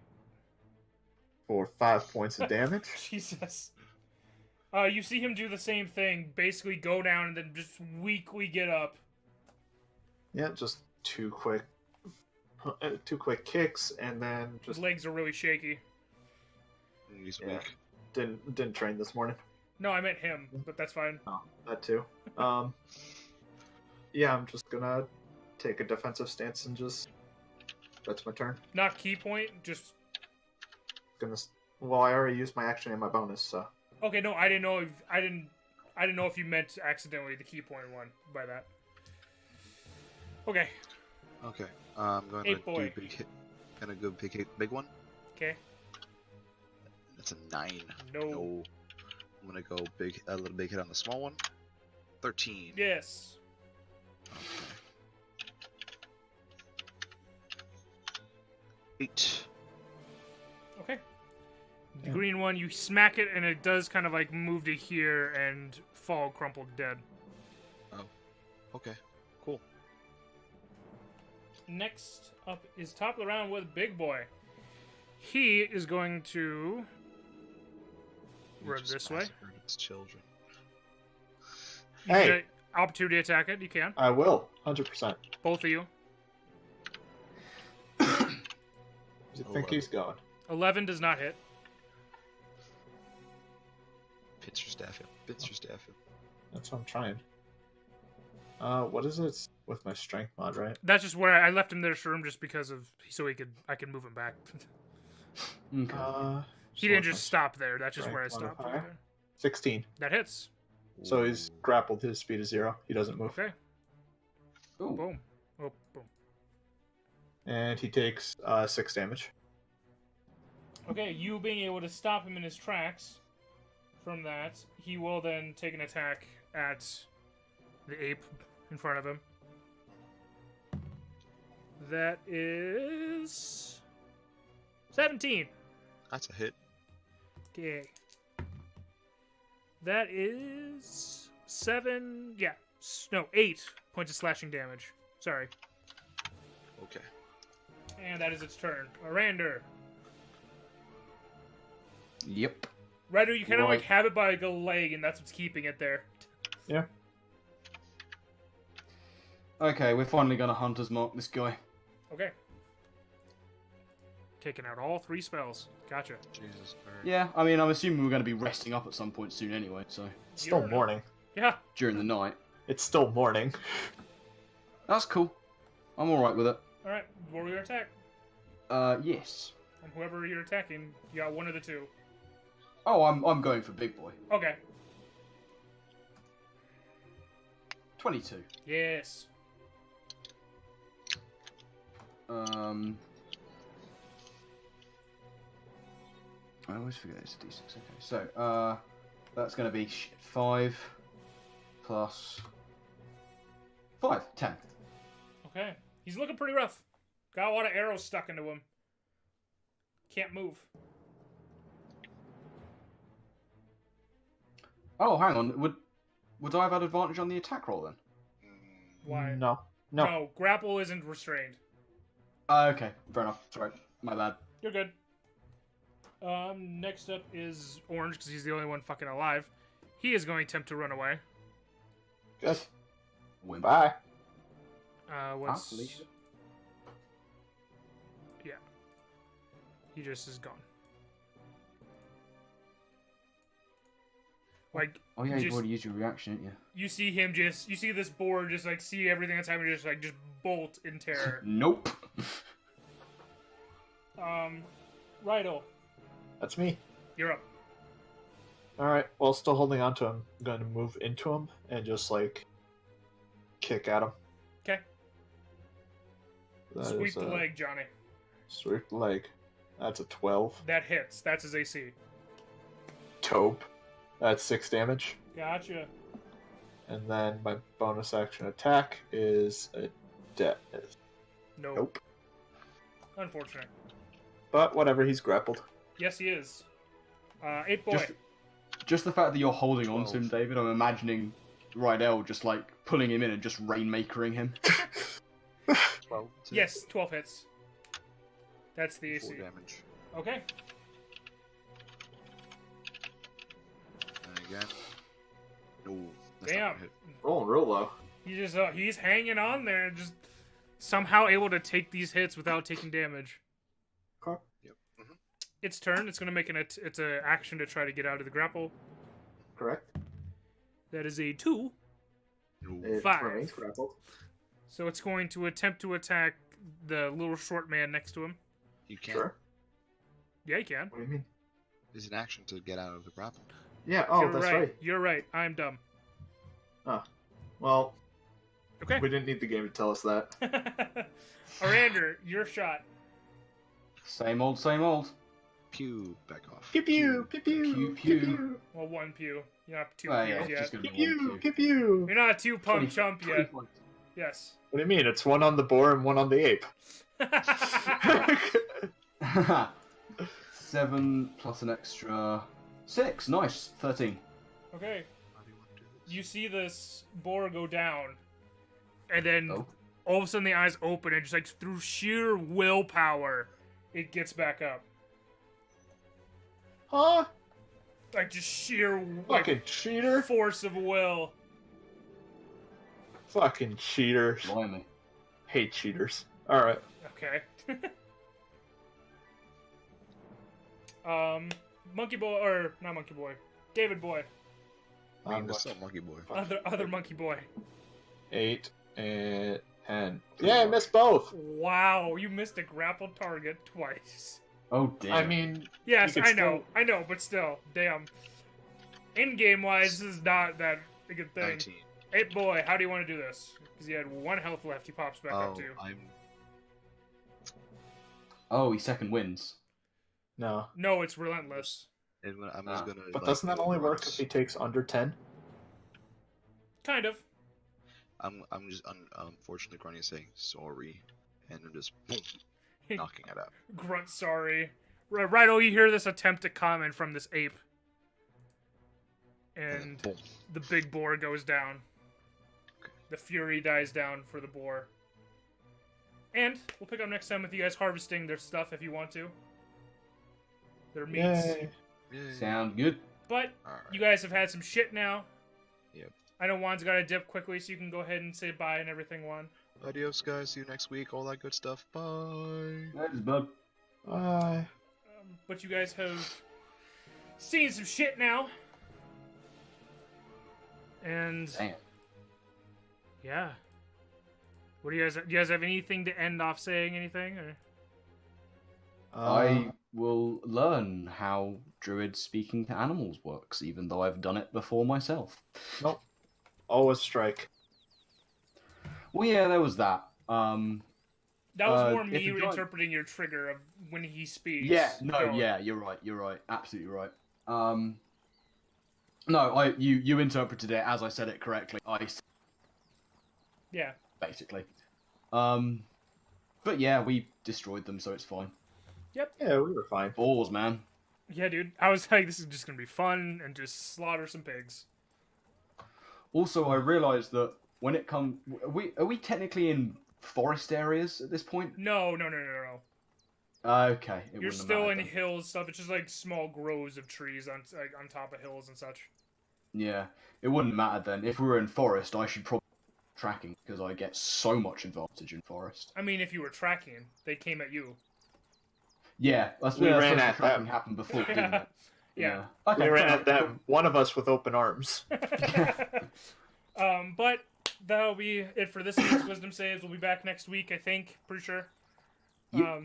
for 5 points of damage. Jesus. You see him do the same thing. Basically go down and then just weakly get up. Yeah, just two quick kicks, and then His just legs are really shaky. He's Yeah. weak. didn't train this morning. No, I meant him, but that's fine. Oh, that too. Yeah, I'm just gonna take a defensive stance and just. That's my turn. Not key point, just... Well, I already used my action and my bonus, so. Okay, no, I didn't know if you meant accidentally the key point one by that. Okay, Okay. I'm going Hey, to boy. do big hit. Gonna go big one. okay. That's a 9. No. No. I'm gonna go a little big hit on the small one. 13. Yes. Okay. 8. Okay. The Yeah. green one, you smack it, and it does kind of like move to here and fall crumpled dead. Okay. Cool. Next up is top of the round with Big Boy. He is going to You run just this way. massacred its children. You Hey. get opportunity attack it. You can. I will, 100%. Both of you. Where's he think 11. he's going? 11 does not hit. Pinch your staff in. Pinch your staff in. That's what I'm trying. What is it with my strength mod, right? That's just where I left him there, Shroom, just because of I could move him back. Okay. He didn't just stop there. That's just where I Strength stopped. modifier? There. 16. That hits. So he's grappled. His speed is 0. He doesn't move. Okay. Ooh. Boom. Oh, boom. And he takes 6 damage. Okay, you being able to stop him in his tracks from that, he will then take an attack at the ape in front of him. That is 17. That's a hit. Okay. That is 7. Yeah. No, 8 points of slashing damage. Sorry. Okay. And that is its turn. Arandur. Yep. Ryder, you kind of Right. like have it by like a leg, and that's what's keeping it there. Yeah. Okay, we're finally gonna Hunter's Mark this guy. Okay. Taking out all 3 spells. Gotcha. Jesus. Alright. Yeah, I mean, I'm assuming we're gonna be resting up at some point soon anyway, so. It's still You're- morning. Yeah. During the night. It's still morning. That's cool. I'm alright with it. All right. Warrior attack. Yes. And whoever you're attacking, you got one of the 2. Oh, I'm going for Big Boy. Okay. 22. Yes. I always forget it's a d6. Okay, so that's going to be 5 plus 5, 10. Okay. He's looking pretty rough. Got a lot of arrows stuck into him. Can't move. Oh, hang on. Would I have had advantage on the attack roll then? Why? No. No, grapple isn't restrained. Okay, fair enough. Sorry, my bad. You're good. Next up is Orange, because he's the only one fucking alive. He is going to attempt to run away. Good. Wimp. Bye. What's... Felicia. Yeah. He just is gone. Like, Oh yeah, just- you've already used your reaction, didn't you? you see him just... You see this board just, like, see everything that's happening, just bolt in terror. Nope. Rydel, That's me. you're up. Alright, well, still holding on to him. I'm going to move into him and just, like, kick at him. Okay. That Sweep is the a- leg, Johnny. Sweep the leg. That's a 12. That hits. That's his AC. Taupe. That's 6 damage. Gotcha. And then my bonus action attack is a death. Nope. Unfortunate. But whatever, he's grappled. Yes, he is. 8 boy. Just the fact that you're holding on to 12. him, David, I'm imagining Rydel just like pulling him in and just rainmakering him. 12 to Yes, 12 hits. That's the 4 AC. damage. Okay. And again. No. That's Damn. not gonna hit. Rolling real low. He just he's hanging on there, just somehow able to take these hits without taking damage. Okay. Yep. Its turn. It's going to make it's an action to try to get out of the grapple. Correct. That is a 2. It 5. remains grappled. So it's going to attempt to attack the little short man next to him. You can't. Sure. Yeah, you can. What do you mean? There's an action to get out of the grapple. Yeah. Oh, You're that's right. right. You're right. I'm dumb. Well, Okay. we didn't need the game to tell us that. Arander, your shot. Same old, same old. Pew, back off. Pew pew pew pew Pew, pew pew. pew Well, 1 pew. You're not 2 Oh, pews yeah, it's yet. just gonna be pew one pew pew. You're not a 2 pump 20 chump 20 yet. points. Yes. What do you mean? It's one on the boar and one on the ape. 7 plus an extra 6. Nice. 13. Okay. How do you want to do this? You see this boar go down, and then Oh. all of a sudden the eyes open, and just like through sheer willpower, it gets back up. Huh? Like just sheer Fucking cheater. force of will. Fucking cheaters. Blimey. Hate cheaters. Alright. Okay. Monkey boy, or not monkey boy, David boy, I mean, I'm that's not Monkey Boy. other monkey boy. 8 and 10. Yeah, I missed both. Wow, you missed a grapple target twice. Oh dear. I mean, Yes, You could I know, but still, damn. In-game wise, this is not that a good thing. 19. Hey boy, how do you want to do this? Because he had 1 health left, he pops back up Oh, to. Oh, he second wins. no. No, it's relentless. I'm just gonna. But like, doesn't that only work if runs. he takes under 10? Kind of. I'm just unfortunately grunting saying sorry, and I'm just boom, knocking it out. Grunt sorry. Rydel, you hear this attempt to comment from this ape. And then And boom. the big boar goes down. Okay. The fury dies down for the boar. And we'll pick up next time with you guys harvesting their stuff if you want to. Their meats. Yay. Yay. Sound good. But Alright. you guys have had some shit now. Yep. I know Juan's got to dip quickly, so you can go ahead and say bye and everything, Juan. Adios, guys. See you next week. All that good stuff. Bye. That is bud. Bye. But you guys have seen some shit now. And Damn. yeah. What do you guys have anything to end off saying anything? Or? I will learn how Druid speaking to animals works, even though I've done it before myself. Nope. Always strike. Well, yeah, there was that. That was more if me you don't- interpreting your trigger of when he speaks. Yeah, no, Go. yeah, you're right, absolutely right. No, you interpreted it as I said it correctly. Yeah. Basically. But yeah, we destroyed them, so it's fine. Yeah, we were fine. Balls, man. Yeah, dude. I was like, this is just gonna be fun and just slaughter some pigs. Also, I realised that when it comes, are we technically in forest areas at this point? No. Okay, it You're wouldn't still matter in then. hills stuff. It's just like small groves of trees on top of hills and such. Yeah, it wouldn't matter then. If we were in forest, I should probably be tracking because I get so much advantage in forest. I mean, if you were tracking, they came at you. Yeah, that's We where ran the at tracking them. happened before, didn't it? Yeah. Okay, We ran fair at enough. them. One of us with open arms. But that'll be it for this week's Wisdom Saves. We'll be back next week, I think. Pretty sure. Yep.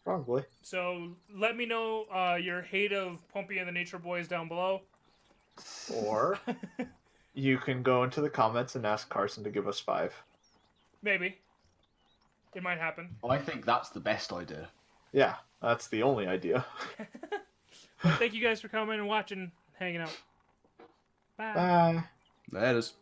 Probably. So let me know your hate of Plumpy and the Nature Boys down below. Or you can go into the comments and ask Carson to give us 5. Maybe. It might happen. I think that's the best idea. Yeah, that's the only idea. But thank you guys for coming and watching, hanging out. Bye. Bye. There it is.